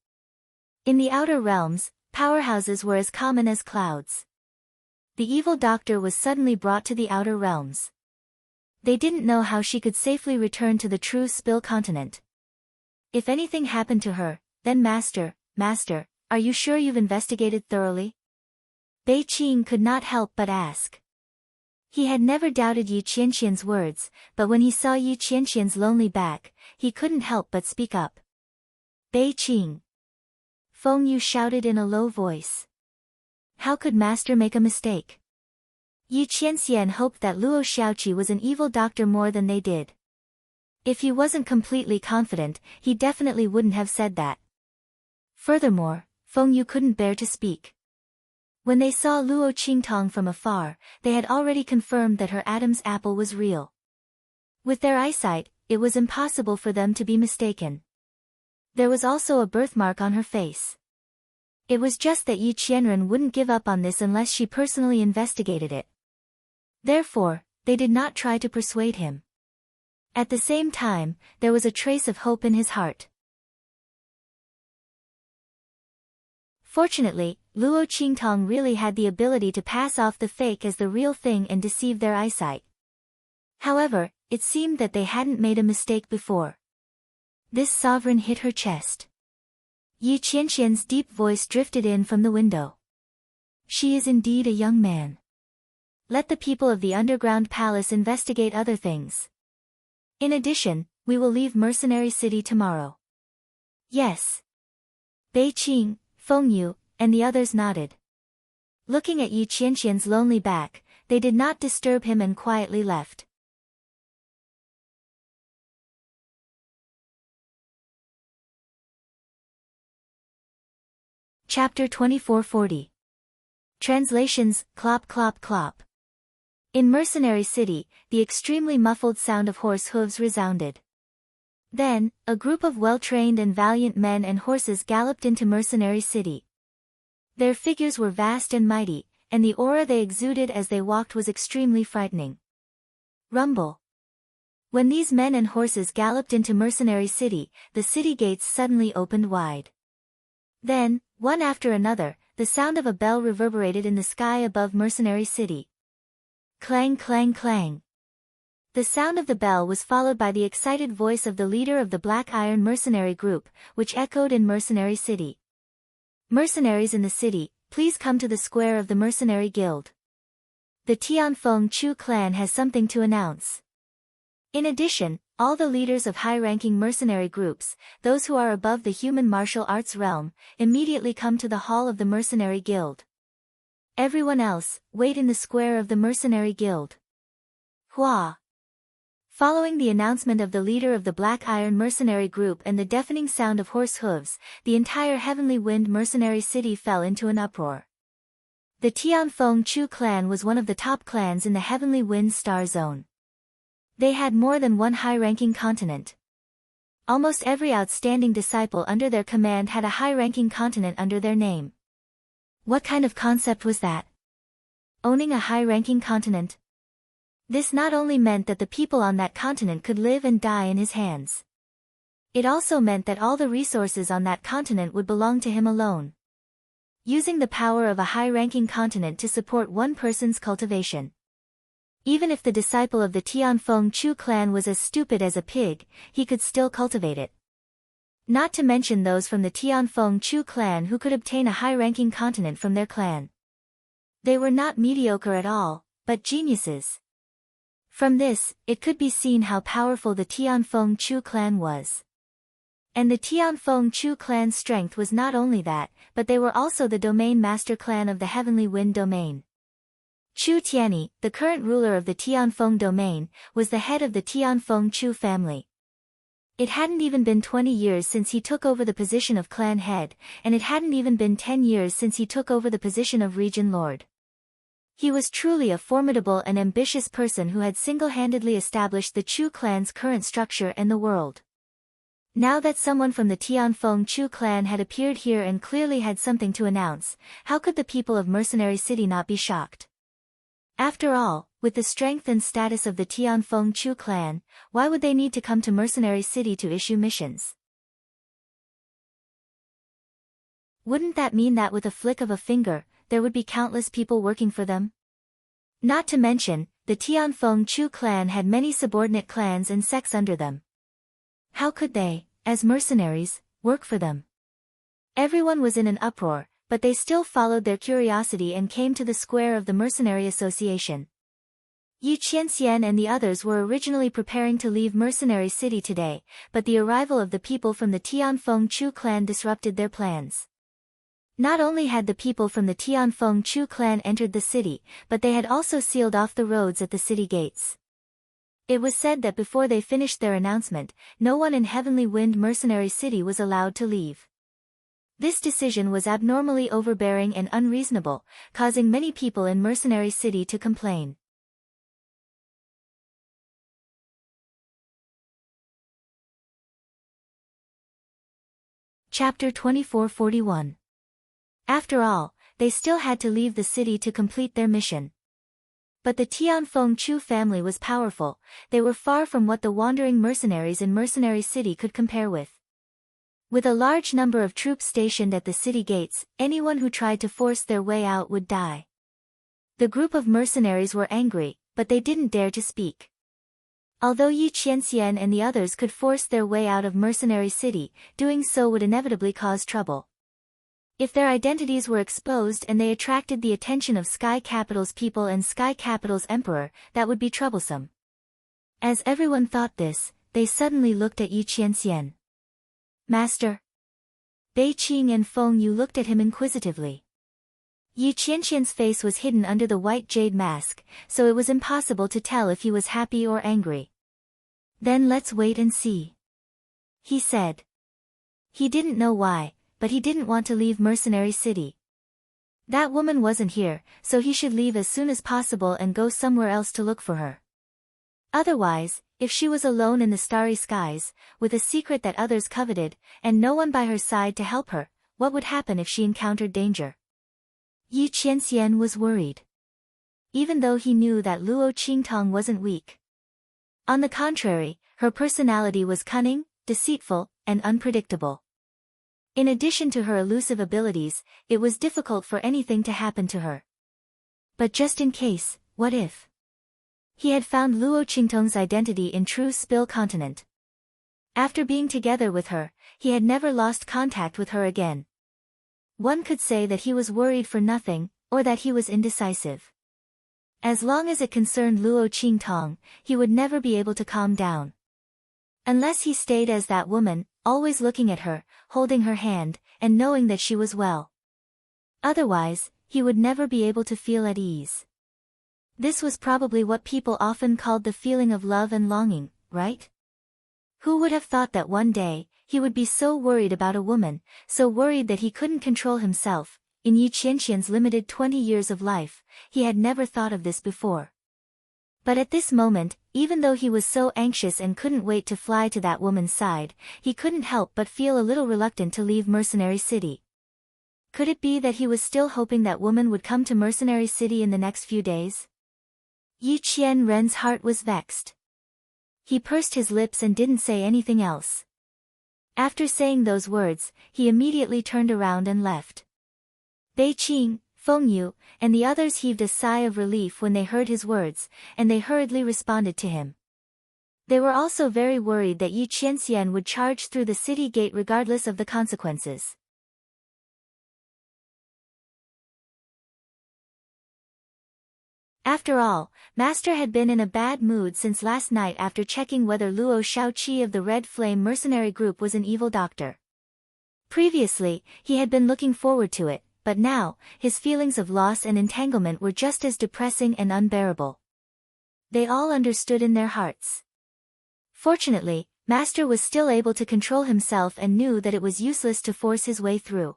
In the outer realms, powerhouses were as common as clouds. The evil doctor was suddenly brought to the outer realms. They didn't know how she could safely return to the true Spill continent. If anything happened to her, then Master, are you sure you've investigated thoroughly? Bei Qing could not help but ask. He had never doubted Yi Qianxian's words, but when he saw Yi Qianxian's lonely back, he couldn't help but speak up. "Bei Qing." Feng Yu shouted in a low voice. How could Master make a mistake? Yi Qianxian hoped that Luo Xiaoqi was an evil doctor more than they did. If he wasn't completely confident, he definitely wouldn't have said that. Furthermore, Feng Yu couldn't bear to speak. When they saw Luo Qingtong from afar, they had already confirmed that her Adam's apple was real. With their eyesight, it was impossible for them to be mistaken. There was also a birthmark on her face. It was just that Yi Qianren wouldn't give up on this unless she personally investigated it. Therefore, they did not try to persuade him. At the same time, there was a trace of hope in his heart. Fortunately, Luo Qingtong really had the ability to pass off the fake as the real thing and deceive their eyesight. However, it seemed that they hadn't made a mistake before. This sovereign hit her chest. Yi Qianxian's deep voice drifted in from the window. She is indeed a young man. Let the people of the underground palace investigate other things. In addition, we will leave Mercenary City tomorrow. Yes. Bei Qing, Feng Yu, and the others nodded. Looking at Yi Qianxian's lonely back, they did not disturb him and quietly left. Chapter 2440. Translations, Clop Clop Clop. In Mercenary City, the extremely muffled sound of horse hooves resounded. Then, a group of well-trained and valiant men and horses galloped into Mercenary City. Their figures were vast and mighty, and the aura they exuded as they walked was extremely frightening. Rumble. When these men and horses galloped into Mercenary City, the city gates suddenly opened wide. Then, one after another, the sound of a bell reverberated in the sky above Mercenary City. Clang clang clang. The sound of the bell was followed by the excited voice of the leader of the Black Iron Mercenary Group, which echoed in Mercenary City. Mercenaries in the city, please come to the square of the Mercenary Guild. The Tianfeng Chu clan has something to announce. In addition, all the leaders of high-ranking mercenary groups, those who are above the human martial arts realm, immediately come to the hall of the Mercenary Guild. Everyone else, wait in the square of the mercenary guild. Hua. Following the announcement of the leader of the Black Iron mercenary group and the deafening sound of horse hooves, the entire Heavenly Wind mercenary city fell into an uproar. The Tianfeng Chu clan was one of the top clans in the Heavenly Wind Star Zone. They had more than one high-ranking continent. Almost every outstanding disciple under their command had a high-ranking continent under their name. What kind of concept was that? Owning a high-ranking continent? This not only meant that the people on that continent could live and die in his hands. It also meant that all the resources on that continent would belong to him alone. Using the power of a high-ranking continent to support one person's cultivation. Even if the disciple of the Tianfeng Chu clan was as stupid as a pig, he could still cultivate it. Not to mention those from the Tianfeng Chu clan who could obtain a high-ranking continent from their clan. They were not mediocre at all, but geniuses. From this, it could be seen how powerful the Tianfeng Chu clan was. And the Tianfeng Chu clan's strength was not only that, but they were also the domain master clan of the Heavenly Wind domain. Chu Tianyi, the current ruler of the Tianfeng domain, was the head of the Tianfeng Chu family. It hadn't even been 20 years since he took over the position of clan head, and it hadn't even been 10 years since he took over the position of region lord. He was truly a formidable and ambitious person who had single-handedly established the Chu clan's current structure and the world. Now that someone from the Tianfeng Chu clan had appeared here and clearly had something to announce, how could the people of Mercenary City not be shocked? After all, with the strength and status of the Tianfeng Chu clan, why would they need to come to Mercenary City to issue missions? Wouldn't that mean that with a flick of a finger, there would be countless people working for them? Not to mention, the Tianfeng Chu clan had many subordinate clans and sects under them. How could they, as mercenaries, work for them? Everyone was in an uproar, but they still followed their curiosity and came to the square of the Mercenary Association. Yi Qianxian and the others were originally preparing to leave Mercenary City today, but the arrival of the people from the Tianfeng Chu clan disrupted their plans. Not only had the people from the Tianfeng Chu clan entered the city, but they had also sealed off the roads at the city gates. It was said that before they finished their announcement, no one in Heavenly Wind Mercenary City was allowed to leave. This decision was abnormally overbearing and unreasonable, causing many people in Mercenary City to complain. Chapter 2441. After all, they still had to leave the city to complete their mission. But the Tianfeng Chu family was powerful, they were far from what the wandering mercenaries in Mercenary City could compare with. With a large number of troops stationed at the city gates, anyone who tried to force their way out would die. The group of mercenaries were angry, but they didn't dare to speak. Although Yi Qianxian and the others could force their way out of Mercenary City, doing so would inevitably cause trouble. If their identities were exposed and they attracted the attention of Sky Capital's people and Sky Capital's emperor, that would be troublesome. As everyone thought this, they suddenly looked at Yi Qianxian. Master? Bei Qing and Feng Yu looked at him inquisitively. Yi Qianxian's face was hidden under the white jade mask, so it was impossible to tell if he was happy or angry. Then let's wait and see. He said. He didn't know why, but he didn't want to leave Mercenary City. That woman wasn't here, so he should leave as soon as possible and go somewhere else to look for her. Otherwise, if she was alone in the starry skies, with a secret that others coveted, and no one by her side to help her, what would happen if she encountered danger? Yi Qianxian was worried. Even though he knew that Luo Qingtong wasn't weak. On the contrary, her personality was cunning, deceitful, and unpredictable. In addition to her elusive abilities, it was difficult for anything to happen to her. But just in case, what if? He had found Luo Qingtong's identity in True Spill Continent. After being together with her, he had never lost contact with her again. One could say that he was worried for nothing, or that he was indecisive. As long as it concerned Luo Qingtong, he would never be able to calm down. Unless he stayed as that woman, always looking at her, holding her hand, and knowing that she was well. Otherwise, he would never be able to feel at ease. This was probably what people often called the feeling of love and longing, right? Who would have thought that one day, he would be so worried about a woman, so worried that he couldn't control himself? In Yi Qianxian's limited 20 years of life, he had never thought of this before. But at this moment, even though he was so anxious and couldn't wait to fly to that woman's side, he couldn't help but feel a little reluctant to leave Mercenary City. Could it be that he was still hoping that woman would come to Mercenary City in the next few days? Yi Qianren's heart was vexed. He pursed his lips and didn't say anything else. After saying those words, he immediately turned around and left. Beiqing, Fengyu, and the others heaved a sigh of relief when they heard his words, and they hurriedly responded to him. They were also very worried that Yi Qianxian would charge through the city gate regardless of the consequences. After all, Master had been in a bad mood since last night after checking whether Luo Shaoqi of the Red Flame mercenary group was an evil doctor. Previously, he had been looking forward to it, but now, his feelings of loss and entanglement were just as depressing and unbearable. They all understood in their hearts. Fortunately, Master was still able to control himself and knew that it was useless to force his way through.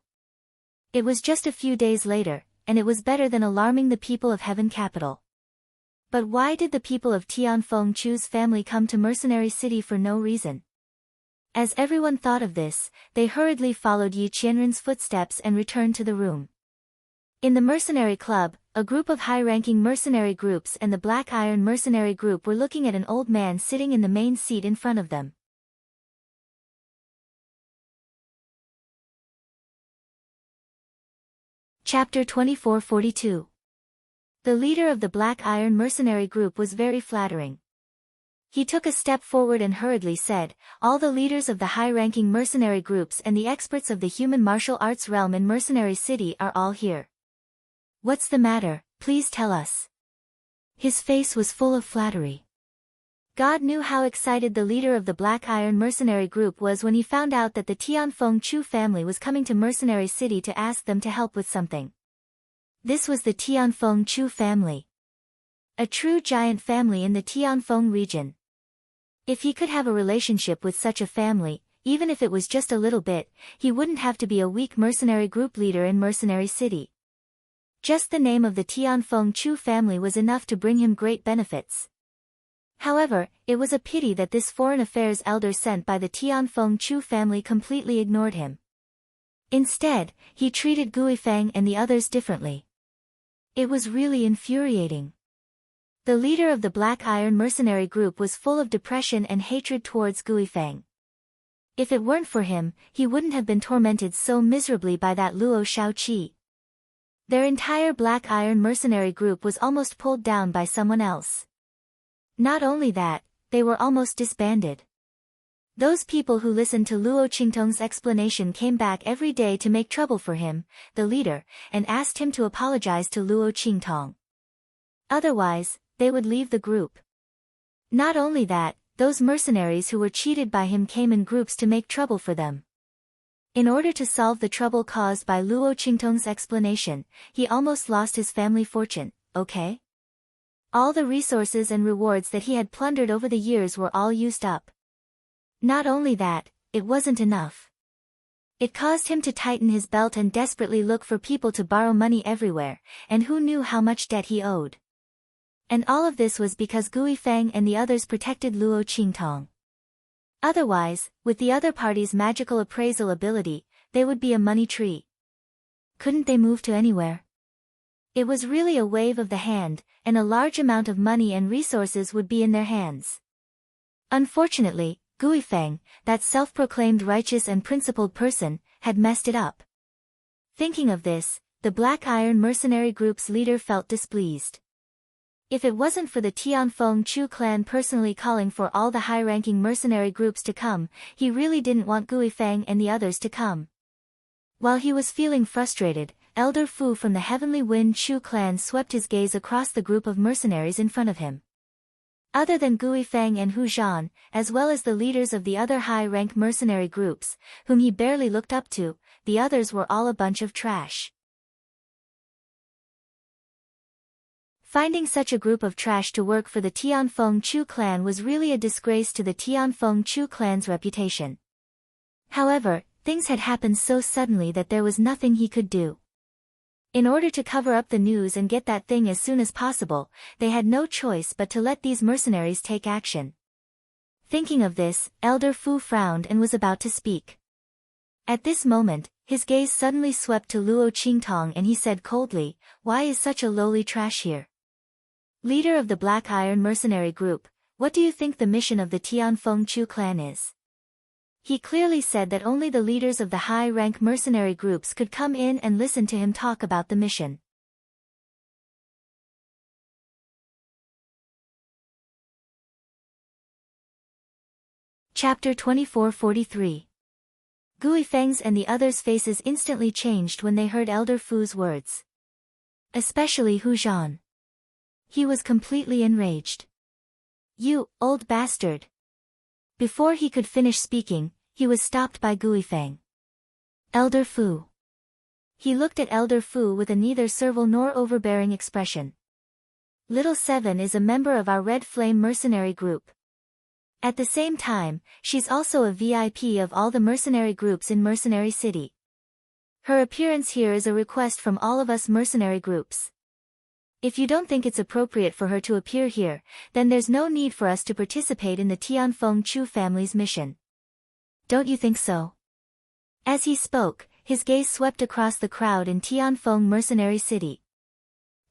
It was just a few days later, and it was better than alarming the people of Heaven Capital. But why did the people of Tianfeng Chu's family come to Mercenary City for no reason? As everyone thought of this, they hurriedly followed Yi Qianren's footsteps and returned to the room. In the mercenary club, a group of high-ranking mercenary groups and the Black Iron mercenary group were looking at an old man sitting in the main seat in front of them. Chapter 2442. The leader of the Black Iron mercenary group was very flattering. He took a step forward and hurriedly said, "All the leaders of the high-ranking mercenary groups and the experts of the human martial arts realm in Mercenary City are all here. What's the matter, please tell us." His face was full of flattery. God knew how excited the leader of the Black Iron mercenary group was when he found out that the Tianfeng Chu family was coming to Mercenary City to ask them to help with something. This was the Tianfeng Chu family. A true giant family in the Tianfeng region. If he could have a relationship with such a family, even if it was just a little bit, he wouldn't have to be a weak mercenary group leader in Mercenary City. Just the name of the Tianfeng Chu family was enough to bring him great benefits. However, it was a pity that this foreign affairs elder sent by the Tianfeng Chu family completely ignored him. Instead, he treated Guifang and the others differently. It was really infuriating. The leader of the Black Iron mercenary group was full of depression and hatred towards Guifang. If it weren't for him, he wouldn't have been tormented so miserably by that Luo Shaoqi. Their entire Black Iron mercenary group was almost pulled down by someone else. Not only that, they were almost disbanded. Those people who listened to Luo Qingtong's explanation came back every day to make trouble for him, the leader, and asked him to apologize to Luo Qingtong. Otherwise, they would leave the group. Not only that, those mercenaries who were cheated by him came in groups to make trouble for them. In order to solve the trouble caused by Luo Qingtong's explanation, he almost lost his family fortune, okay? All the resources and rewards that he had plundered over the years were all used up. Not only that, it wasn't enough. It caused him to tighten his belt and desperately look for people to borrow money everywhere, and who knew how much debt he owed. And all of this was because Guifang and the others protected Luo Qingtong. Otherwise, with the other party's magical appraisal ability, they would be a money tree. Couldn't they move to anywhere? It was really a wave of the hand, and a large amount of money and resources would be in their hands. Unfortunately, Guifang, that self-proclaimed righteous and principled person, had messed it up. Thinking of this, the Black Iron mercenary group's leader felt displeased. If it wasn't for the Tianfeng Chu clan personally calling for all the high-ranking mercenary groups to come, he really didn't want Guifang and the others to come. While he was feeling frustrated, Elder Fu from the Heavenly Wind Chu clan swept his gaze across the group of mercenaries in front of him. Other than Guifang and Hu Zhan, as well as the leaders of the other high-rank mercenary groups, whom he barely looked up to, the others were all a bunch of trash. Finding such a group of trash to work for the Tianfeng Chu clan was really a disgrace to the Tianfeng Chu clan's reputation. However, things had happened so suddenly that there was nothing he could do. In order to cover up the news and get that thing as soon as possible, they had no choice but to let these mercenaries take action. Thinking of this, Elder Fu frowned and was about to speak. At this moment, his gaze suddenly swept to Luo Qingtong and he said coldly, "Why is such a lowly trash here?" Leader of the Black Iron mercenary group, what do you think the mission of the Tianfeng Chu clan is? He clearly said that only the leaders of the high-rank mercenary groups could come in and listen to him talk about the mission. Chapter 2443. Guifeng's and the others' faces instantly changed when they heard Elder Fu's words. Especially Hu Zhan. He was completely enraged. "You, old bastard!" Before he could finish speaking, he was stopped by Guifeng. "Elder Fu." He looked at Elder Fu with a neither servile nor overbearing expression. "Little Seven is a member of our Red Flame mercenary group. At the same time, she's also a VIP of all the mercenary groups in Mercenary City. Her appearance here is a request from all of us mercenary groups. If you don't think it's appropriate for her to appear here, then there's no need for us to participate in the Tianfeng Chu family's mission. Don't you think so?" As he spoke, his gaze swept across the crowd in Tianfeng Mercenary City.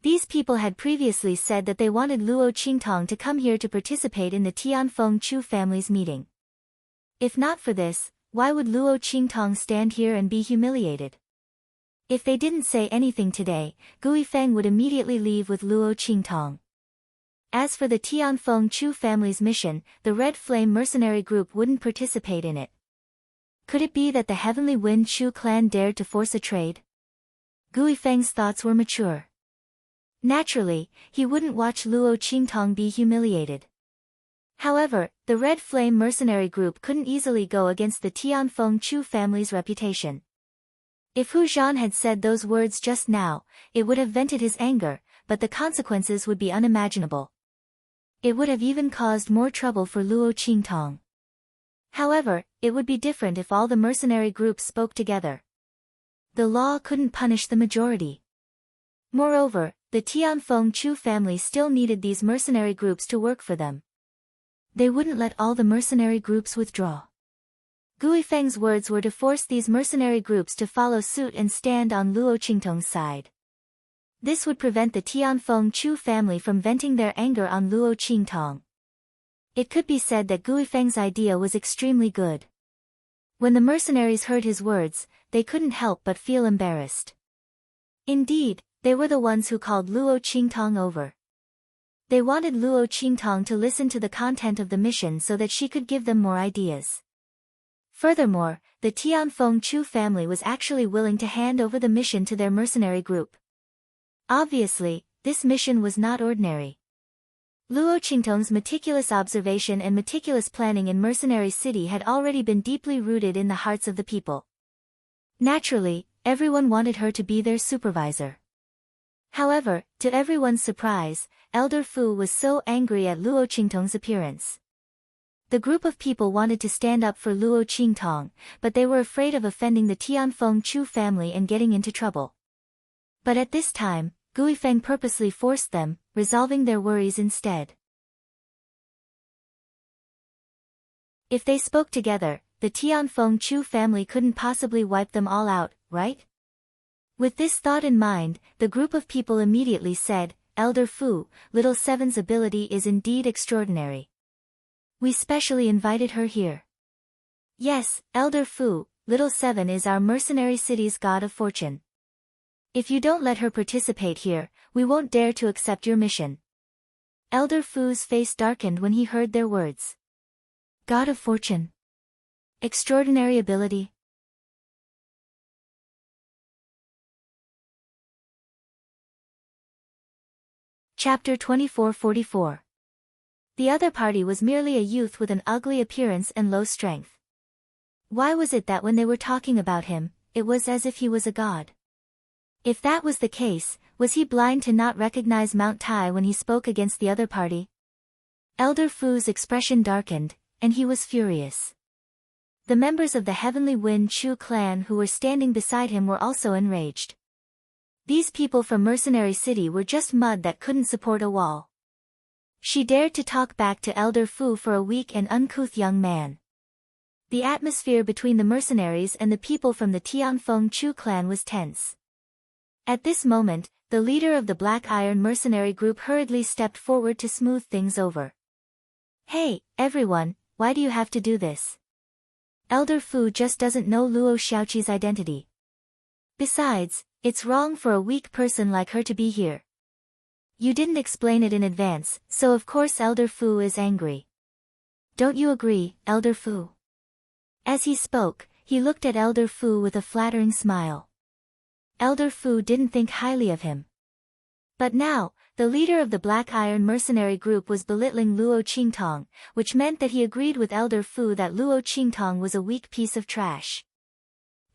These people had previously said that they wanted Luo Qingtong to come here to participate in the Tianfeng Chu family's meeting. If not for this, why would Luo Qingtong stand here and be humiliated? If they didn't say anything today, Guifeng would immediately leave with Luo Qingtong. As for the Tianfeng Chu family's mission, the Red Flame mercenary group wouldn't participate in it. Could it be that the Heavenly Wind Chu clan dared to force a trade? Guifeng's thoughts were mature. Naturally, he wouldn't watch Luo Qingtong be humiliated. However, the Red Flame mercenary group couldn't easily go against the Tianfeng Chu family's reputation. If Hu Zhan had said those words just now, it would have vented his anger, but the consequences would be unimaginable. It would have even caused more trouble for Luo Qingtong. However, it would be different if all the mercenary groups spoke together. The law couldn't punish the majority. Moreover, the Tianfeng Chu family still needed these mercenary groups to work for them. They wouldn't let all the mercenary groups withdraw. Guifeng's words were to force these mercenary groups to follow suit and stand on Luo Qingtong's side. This would prevent the Tianfeng Chu family from venting their anger on Luo Qingtong. It could be said that Guifeng's idea was extremely good. When the mercenaries heard his words, they couldn't help but feel embarrassed. Indeed, they were the ones who called Luo Qingtong over. They wanted Luo Qingtong to listen to the content of the mission so that she could give them more ideas. Furthermore, the Tianfeng Chu family was actually willing to hand over the mission to their mercenary group. Obviously, this mission was not ordinary. Luo Qingtong's meticulous observation and meticulous planning in Mercenary City had already been deeply rooted in the hearts of the people. Naturally, everyone wanted her to be their supervisor. However, to everyone's surprise, Elder Fu was so angry at Luo Qingtong's appearance. The group of people wanted to stand up for Luo Qingtong, but they were afraid of offending the Tianfeng Chu family and getting into trouble. But at this time, Guifeng purposely forced them, resolving their worries instead. If they spoke together, the Tianfeng Chu family couldn't possibly wipe them all out, right? With this thought in mind, the group of people immediately said, "Elder Fu, Little Seven's ability is indeed extraordinary. We specially invited her here." "Yes, Elder Fu, Little Seven is our Mercenary City's god of fortune. If you don't let her participate here, we won't dare to accept your mission." Elder Fu's face darkened when he heard their words. God of fortune. Extraordinary ability. Chapter 2444. The other party was merely a youth with an ugly appearance and low strength. Why was it that when they were talking about him, it was as if he was a god? If that was the case, Was he blind to not recognize Mount Tai when he spoke against the other party? Elder Fu's expression darkened, and he was furious. The members of the Heavenly Wind Chu clan who were standing beside him were also enraged. These people from Mercenary City were just mud that couldn't support a wall. She dared to talk back to Elder Fu for a weak and uncouth young man. The atmosphere between the mercenaries and the people from the Tianfeng Chu clan was tense. At this moment, the leader of the Black Iron mercenary group hurriedly stepped forward to smooth things over. "Hey, everyone, why do you have to do this? Elder Fu just doesn't know Luo Xiaoqi's identity. Besides, it's wrong for a weak person like her to be here. You didn't explain it in advance, so of course Elder Fu is angry. Don't you agree, Elder Fu?" As he spoke, he looked at Elder Fu with a flattering smile. Elder Fu didn't think highly of him. But now, the leader of the Black Iron mercenary group was belittling Luo Qingtong, which meant that he agreed with Elder Fu that Luo Qingtong was a weak piece of trash.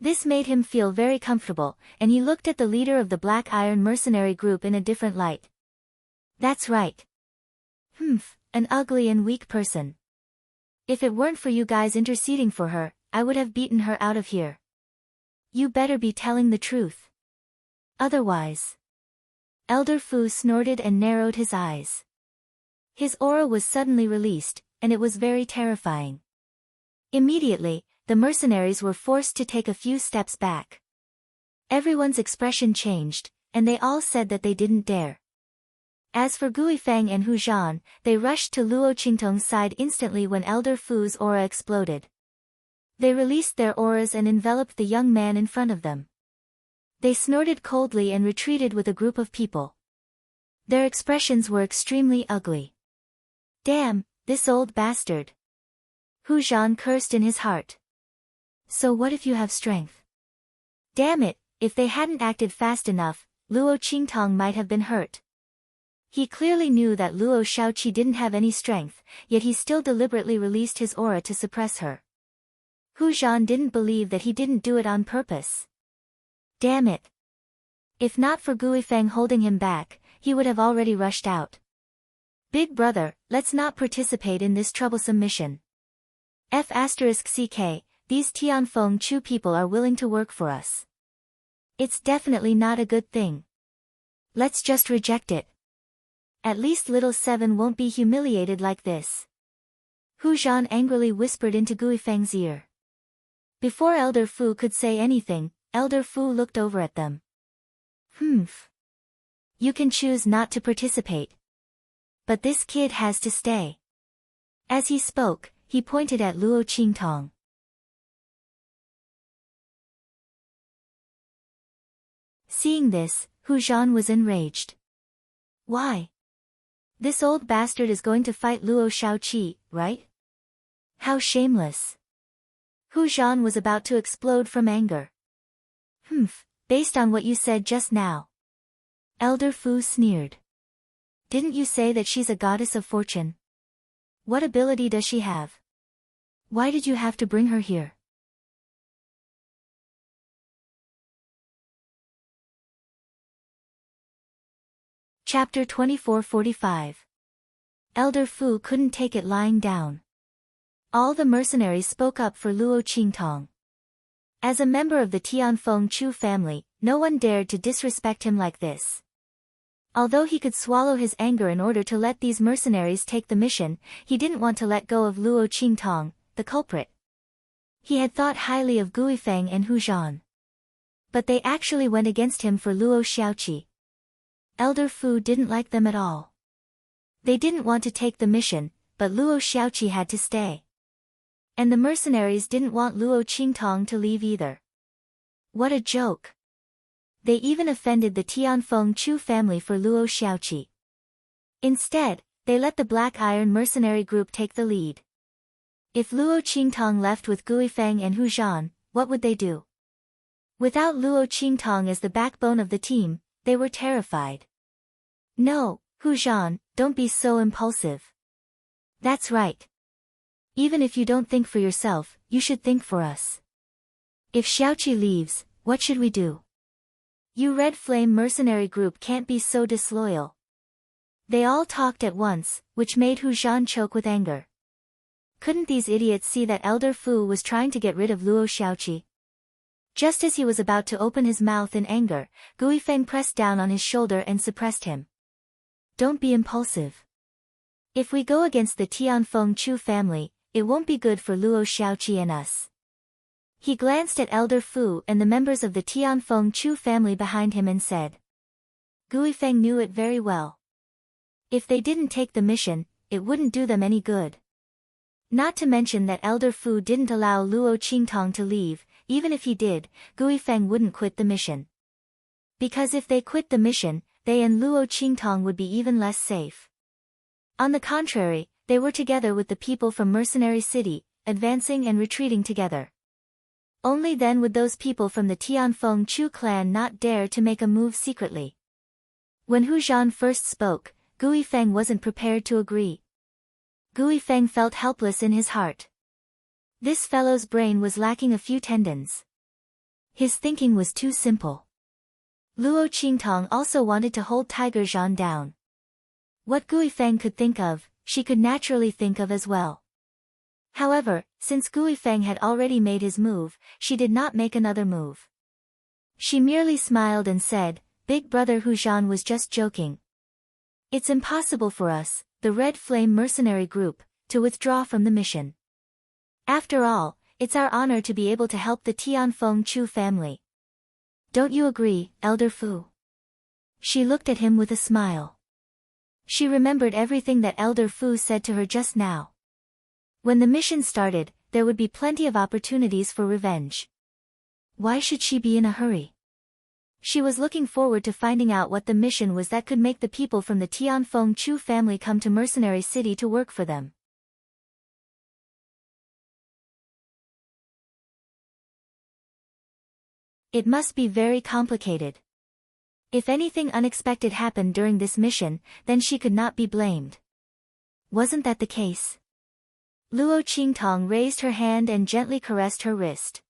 This made him feel very comfortable, and he looked at the leader of the Black Iron mercenary group in a different light. That's right. An ugly and weak person. If it weren't for you guys interceding for her, I would have beaten her out of here. You better be telling the truth. Otherwise. Elder Fu snorted and narrowed his eyes. His aura was suddenly released, and it was very terrifying. Immediately, the mercenaries were forced to take a few steps back. Everyone's expression changed, and they all said that they didn't dare. As for Guifeng and Hu Zhan, they rushed to Luo Qingtong's side instantly when Elder Fu's aura exploded. They released their auras and enveloped the young man in front of them. They snorted coldly and retreated with a group of people. Their expressions were extremely ugly. Damn, this old bastard. Hu Zhan cursed in his heart. So what if you have strength? Damn it, if they hadn't acted fast enough, Luo Qingtong might have been hurt. He clearly knew that Luo Xiaoqi didn't have any strength, yet he still deliberately released his aura to suppress her. Hu Zhan didn't believe that he didn't do it on purpose. Damn it. If not for Guifeng holding him back, he would have already rushed out. Big brother, let's not participate in this troublesome mission. *CK, these Tianfeng Chu people are willing to work for us. It's definitely not a good thing. Let's just reject it. At least little Seven won't be humiliated like this. Hu Zhan angrily whispered into Guifeng's ear. Before Elder Fu could say anything, Elder Fu looked over at them. You can choose not to participate. But this kid has to stay. As he spoke, he pointed at Luo Qingtong. Seeing this, Hu Zhan was enraged. Why? This old bastard is going to fight Luo Xiaoqi, right? How shameless. Hu Zhan was about to explode from anger. Based on what you said just now. Elder Fu sneered. Didn't you say that she's a goddess of fortune? What ability does she have? Why did you have to bring her here? Chapter 2445. Elder Fu couldn't take it lying down. All the mercenaries spoke up for Luo Qingtong. As a member of the Tianfeng Chu family, no one dared to disrespect him like this. Although he could swallow his anger in order to let these mercenaries take the mission, he didn't want to let go of Luo Qingtong, the culprit. He had thought highly of Guifeng and Hu Zhan. But they actually went against him for Luo Xiaoqi. Elder Fu didn't like them at all. They didn't want to take the mission, but Luo Xiaoqi had to stay. And the mercenaries didn't want Luo Qingtong to leave either. What a joke. They even offended the Tianfeng Chu family for Luo Xiaoqi. Instead, they let the Black Iron mercenary group take the lead. If Luo Qingtong left with Guifeng and Hu Zhan, what would they do? Without Luo Qingtong as the backbone of the team, they were terrified. No, Hu Zhan, don't be so impulsive. That's right. Even if you don't think for yourself, you should think for us. If Xiaoqi leaves, what should we do? You Red Flame mercenary group can't be so disloyal. They all talked at once, which made Hu Zhan choke with anger. Couldn't these idiots see that Elder Fu was trying to get rid of Luo Xiaoqi? Just as he was about to open his mouth in anger, Guifeng pressed down on his shoulder and suppressed him. Don't be impulsive. If we go against the Tianfeng Chu family, it won't be good for Luo Xiaoqi and us. He glanced at Elder Fu and the members of the Tianfeng Chu family behind him and said. Guifeng knew it very well. If they didn't take the mission, it wouldn't do them any good. Not to mention that Elder Fu didn't allow Luo Qingtong to leave. Even if he did, Guifeng wouldn't quit the mission. Because if they quit the mission, they and Luo Qingtong would be even less safe. On the contrary, they were together with the people from Mercenary City, advancing and retreating together. Only then would those people from the Tianfeng Chu clan not dare to make a move secretly. When Hu Zhan first spoke, Guifeng wasn't prepared to agree. Guifeng felt helpless in his heart. This fellow's brain was lacking a few tendons. His thinking was too simple. Luo Qingtong also wanted to hold Tiger Zhan down. What Guifeng could think of, she could naturally think of as well. However, since Guifeng had already made his move, she did not make another move. She merely smiled and said, Big brother Hu Zhan was just joking. It's impossible for us, the Red Flame mercenary group, to withdraw from the mission. After all, it's our honor to be able to help the Tianfeng Chu family. Don't you agree, Elder Fu? She looked at him with a smile. She remembered everything that Elder Fu said to her just now. When the mission started, there would be plenty of opportunities for revenge. Why should she be in a hurry? She was looking forward to finding out what the mission was that could make the people from the Tianfeng Chu family come to Mercenary City to work for them. It must be very complicated. If anything unexpected happened during this mission, then she could not be blamed. Wasn't that the case? Luo Qingtong raised her hand and gently caressed her wrist.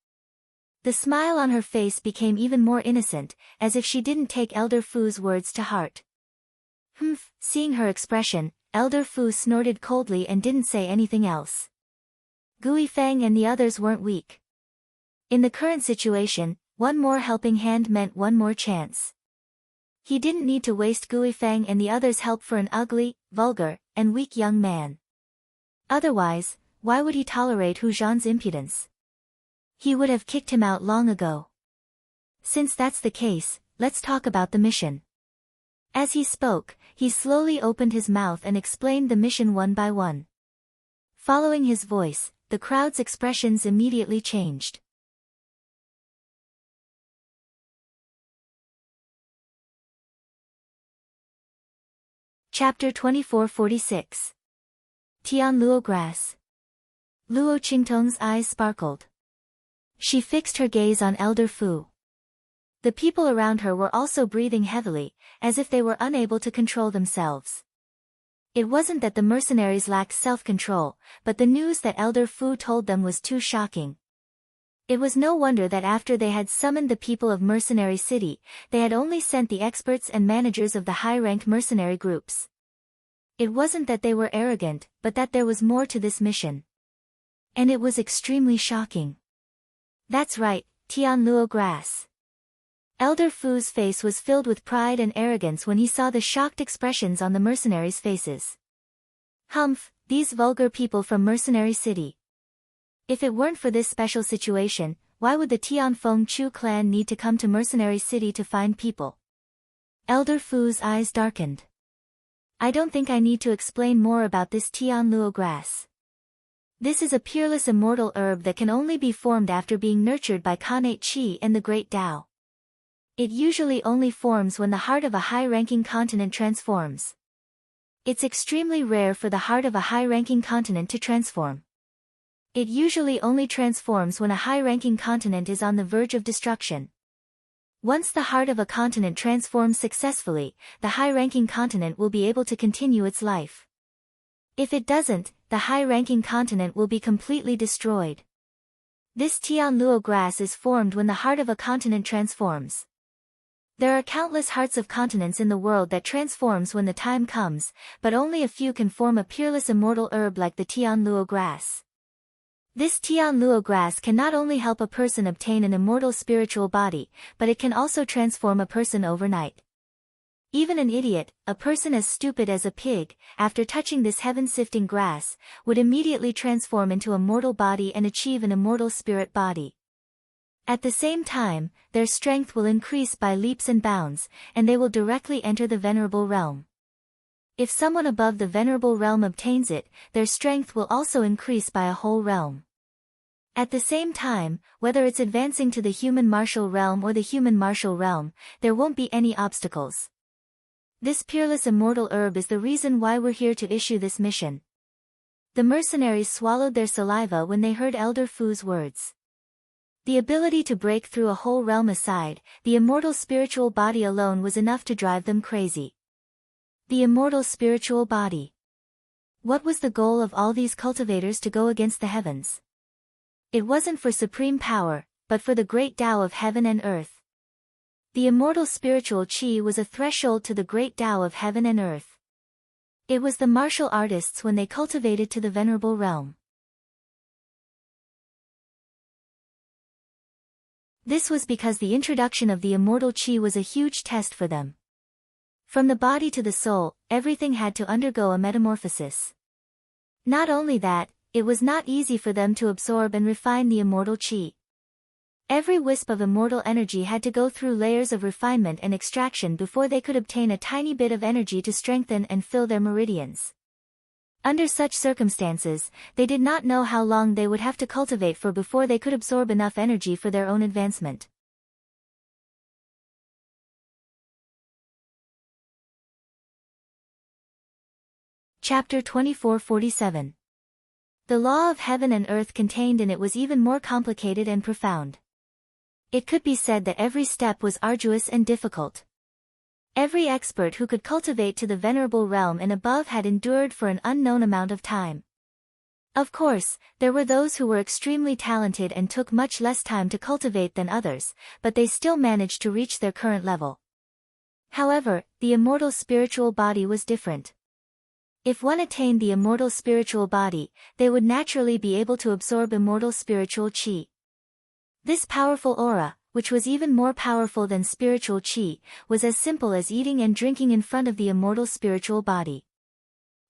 The smile on her face became even more innocent, as if she didn't take Elder Fu's words to heart. Humph, seeing her expression, Elder Fu snorted coldly and didn't say anything else. Guifeng and the others weren't weak. In the current situation, one more helping hand meant one more chance. He didn't need to waste Guifeng and the others' help for an ugly, vulgar, and weak young man. Otherwise, why would he tolerate Hu Zhan's impudence? He would have kicked him out long ago. Since that's the case, let's talk about the mission. As he spoke, he slowly opened his mouth and explained the mission one by one. Following his voice, the crowd's expressions immediately changed. Chapter 2446. Tian Luo Grass. Luo Qingtong's eyes sparkled. She fixed her gaze on Elder Fu. The people around her were also breathing heavily, as if they were unable to control themselves. It wasn't that the mercenaries lacked self-control, but the news that Elder Fu told them was too shocking. It was no wonder that after they had summoned the people of Mercenary City, they had only sent the experts and managers of the high-ranked mercenary groups. It wasn't that they were arrogant, but that there was more to this mission. And it was extremely shocking. That's right, Tian Luo Grass. Elder Fu's face was filled with pride and arrogance when he saw the shocked expressions on the mercenaries' faces. Humph, these vulgar people from Mercenary City. If it weren't for this special situation, why would the Tianfeng Chu clan need to come to Mercenary City to find people? Elder Fu's eyes darkened. I don't think I need to explain more about this Tian Luo grass. This is a peerless immortal herb that can only be formed after being nurtured by Khanate Qi and the Great Tao. It usually only forms when the heart of a high-ranking continent transforms. It's extremely rare for the heart of a high-ranking continent to transform. It usually only transforms when a high-ranking continent is on the verge of destruction. Once the heart of a continent transforms successfully, the high-ranking continent will be able to continue its life. If it doesn't, the high-ranking continent will be completely destroyed. This Tian Luo grass is formed when the heart of a continent transforms. There are countless hearts of continents in the world that transforms when the time comes, but only a few can form a peerless immortal herb like the Tian Luo grass. This Tian Luo grass can not only help a person obtain an immortal spiritual body, but it can also transform a person overnight. Even an idiot, a person as stupid as a pig, after touching this heaven-sifting grass, would immediately transform into a mortal body and achieve an immortal spirit body. At the same time, their strength will increase by leaps and bounds, and they will directly enter the venerable realm. If someone above the venerable realm obtains it, their strength will also increase by a whole realm. At the same time, whether it's advancing to the human martial realm or the human martial realm, there won't be any obstacles. This peerless immortal herb is the reason why we're here to issue this mission. The mercenaries swallowed their saliva when they heard Elder Fu's words. The ability to break through a whole realm aside, the immortal spiritual body alone was enough to drive them crazy. The immortal spiritual body. What was the goal of all these cultivators to go against the heavens? It wasn't for supreme power, but for the great Tao of heaven and earth. The immortal spiritual chi was a threshold to the great Tao of heaven and earth. It was the martial artists when they cultivated to the venerable realm. This was because the introduction of the immortal chi was a huge test for them. From the body to the soul, everything had to undergo a metamorphosis. Not only that, it was not easy for them to absorb and refine the immortal chi. Every wisp of immortal energy had to go through layers of refinement and extraction before they could obtain a tiny bit of energy to strengthen and fill their meridians. Under such circumstances, they did not know how long they would have to cultivate for before they could absorb enough energy for their own advancement. Chapter 2447. The law of heaven and earth contained in it was even more complicated and profound. It could be said that every step was arduous and difficult. Every expert who could cultivate to the venerable realm and above had endured for an unknown amount of time. Of course, there were those who were extremely talented and took much less time to cultivate than others, but they still managed to reach their current level. However, the immortal spiritual body was different. If one attained the immortal spiritual body, they would naturally be able to absorb immortal spiritual chi. This powerful aura, which was even more powerful than spiritual chi, was as simple as eating and drinking in front of the immortal spiritual body.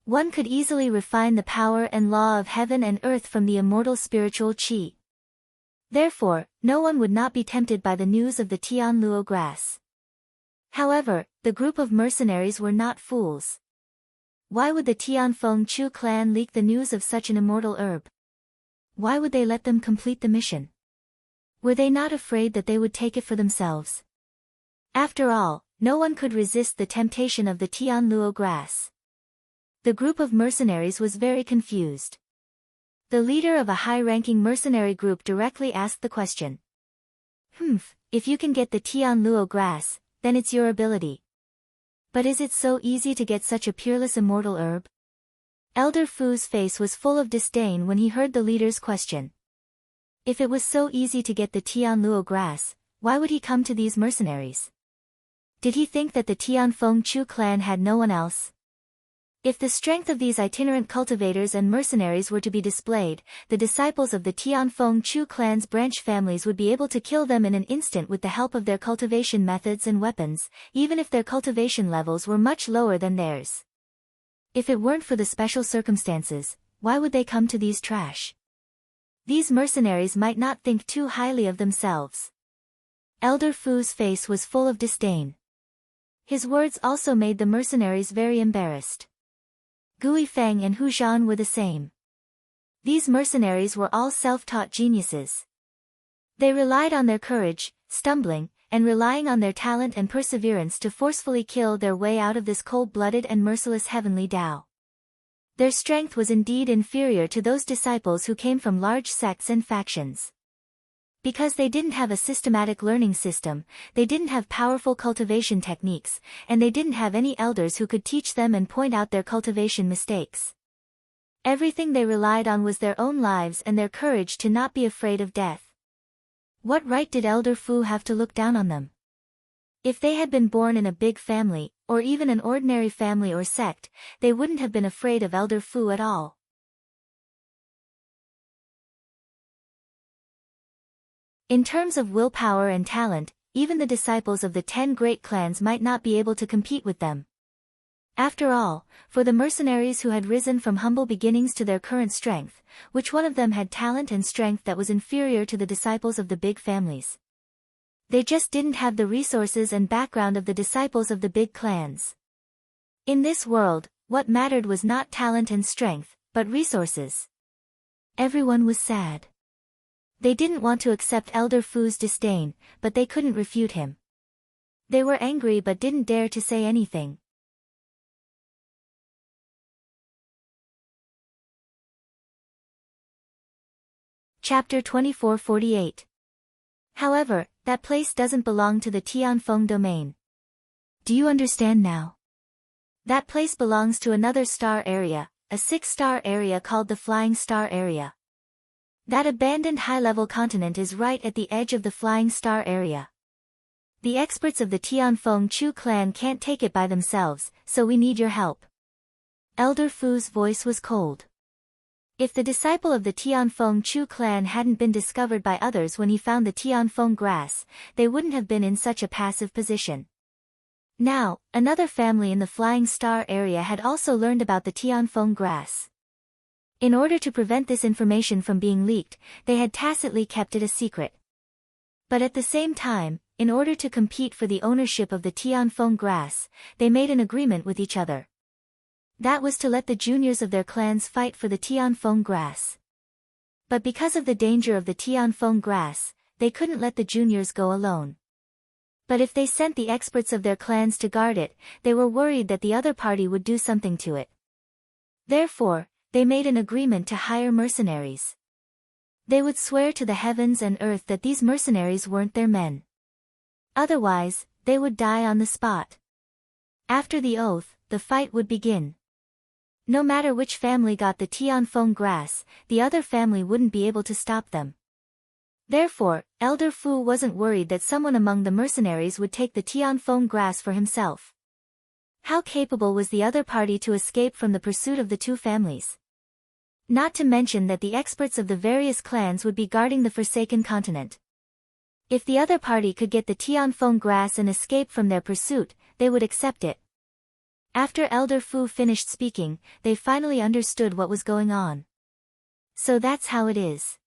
One could easily refine the power and law of heaven and earth from the immortal spiritual chi. Therefore, no one would not be tempted by the news of the Tian Luo grass. However, the group of mercenaries were not fools. Why would the Tianfeng Chu clan leak the news of such an immortal herb? Why would they let them complete the mission? Were they not afraid that they would take it for themselves? After all, no one could resist the temptation of the Tian Luo grass. The group of mercenaries was very confused. The leader of a high-ranking mercenary group directly asked the question. If you can get the Tian Luo grass, then it's your ability. But is it so easy to get such a peerless immortal herb? Elder Fu's face was full of disdain when he heard the leader's question. If it was so easy to get the Tian Luo grass, why would he come to these mercenaries? Did he think that the Tianfeng Chu clan had no one else? If the strength of these itinerant cultivators and mercenaries were to be displayed, the disciples of the Tianfeng Chu clan's branch families would be able to kill them in an instant with the help of their cultivation methods and weapons, even if their cultivation levels were much lower than theirs. If it weren't for the special circumstances, why would they come to these trash? These mercenaries might not think too highly of themselves. Elder Fu's face was full of disdain. His words also made the mercenaries very embarrassed. Gui Feng and Hu Zhan were the same. These mercenaries were all self-taught geniuses. They relied on their courage, stumbling, and relying on their talent and perseverance to forcefully kill their way out of this cold-blooded and merciless heavenly Tao. Their strength was indeed inferior to those disciples who came from large sects and factions. Because they didn't have a systematic learning system, they didn't have powerful cultivation techniques, and they didn't have any elders who could teach them and point out their cultivation mistakes. Everything they relied on was their own lives and their courage to not be afraid of death. What right did Elder Fu have to look down on them? If they had been born in a big family, or even an ordinary family or sect, they wouldn't have been afraid of Elder Fu at all. In terms of willpower and talent, even the disciples of the 10 great clans might not be able to compete with them. After all, for the mercenaries who had risen from humble beginnings to their current strength, which one of them had talent and strength that was inferior to the disciples of the big families? They just didn't have the resources and background of the disciples of the big clans. In this world, what mattered was not talent and strength, but resources. Everyone was sad. They didn't want to accept Elder Fu's disdain, but they couldn't refute him. They were angry but didn't dare to say anything. Chapter 2448. However, that place doesn't belong to the Tianfeng domain. Do you understand now? That place belongs to another star area, a 6-star area called the Flying Star Area. That abandoned high-level continent is right at the edge of the Flying Star Area. The experts of the Tianfeng Chu clan can't take it by themselves, so we need your help. Elder Fu's voice was cold. If the disciple of the Tianfeng Chu clan hadn't been discovered by others when he found the Tianfeng grass, they wouldn't have been in such a passive position. Now, another family in the Flying Star area had also learned about the Tianfeng grass. In order to prevent this information from being leaked, they had tacitly kept it a secret. But at the same time, in order to compete for the ownership of the Tianfeng grass, they made an agreement with each other. That was to let the juniors of their clans fight for the Tianfeng grass. But because of the danger of the Tianfeng grass, they couldn't let the juniors go alone. But if they sent the experts of their clans to guard it, they were worried that the other party would do something to it. Therefore, they made an agreement to hire mercenaries. They would swear to the heavens and earth that these mercenaries weren't their men. Otherwise, they would die on the spot. After the oath, the fight would begin. No matter which family got the Tianfeng grass, the other family wouldn't be able to stop them. Therefore, Elder Fu wasn't worried that someone among the mercenaries would take the Tianfeng grass for himself. How capable was the other party to escape from the pursuit of the two families? Not to mention that the experts of the various clans would be guarding the Forsaken Continent. If the other party could get the Tianfeng grass and escape from their pursuit, they would accept it. After Elder Fu finished speaking, they finally understood what was going on. So that's how it is.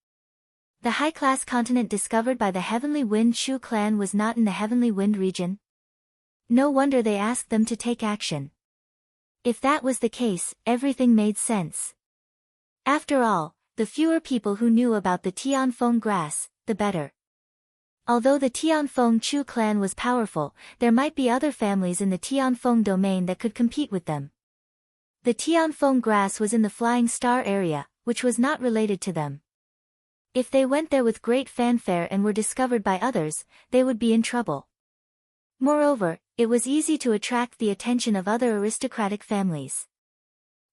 The high-class continent discovered by the Heavenly Wind Shu clan was not in the Heavenly Wind region. No wonder they asked them to take action. If that was the case, everything made sense. After all, the fewer people who knew about the Tianfeng grass, the better. Although the Tianfeng Chu clan was powerful, there might be other families in the Tianfeng domain that could compete with them. The Tianfeng grass was in the Flying Star area, which was not related to them. If they went there with great fanfare and were discovered by others, they would be in trouble. Moreover, it was easy to attract the attention of other aristocratic families.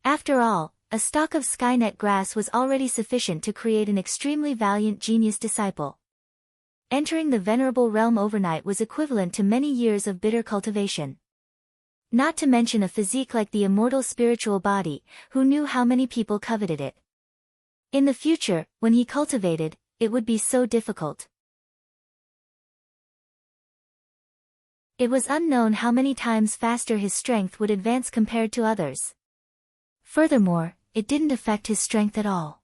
After all, a stalk of Skynet grass was already sufficient to create an extremely valiant genius disciple. Entering the venerable realm overnight was equivalent to many years of bitter cultivation. Not to mention a physique like the immortal spiritual body, who knew how many people coveted it. In the future, when he cultivated, it would be so difficult. It was unknown how many times faster his strength would advance compared to others. Furthermore, it didn't affect his strength at all.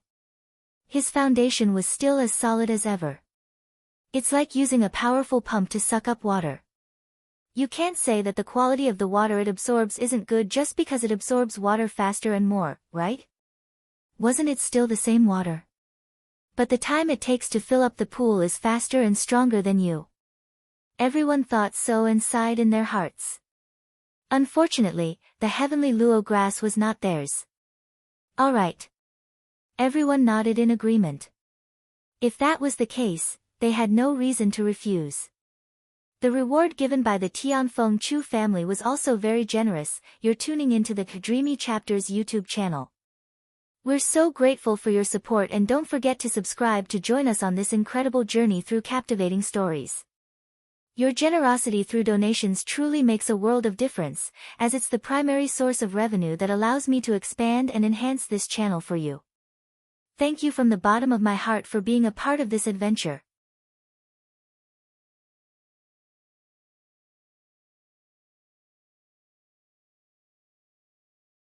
His foundation was still as solid as ever. It's like using a powerful pump to suck up water. You can't say that the quality of the water it absorbs isn't good just because it absorbs water faster and more, right? Wasn't it still the same water? But the time it takes to fill up the pool is faster and stronger than you. Everyone thought so and sighed in their hearts. Unfortunately, the heavenly luo grass was not theirs. All right. Everyone nodded in agreement. If that was the case, they had no reason to refuse. The reward given by the Tianfeng Chu family was also very generous. You're tuning into the Dreamy Chapters YouTube channel. We're so grateful for your support, and don't forget to subscribe to join us on this incredible journey through captivating stories. Your generosity through donations truly makes a world of difference, as it's the primary source of revenue that allows me to expand and enhance this channel for you. Thank you from the bottom of my heart for being a part of this adventure.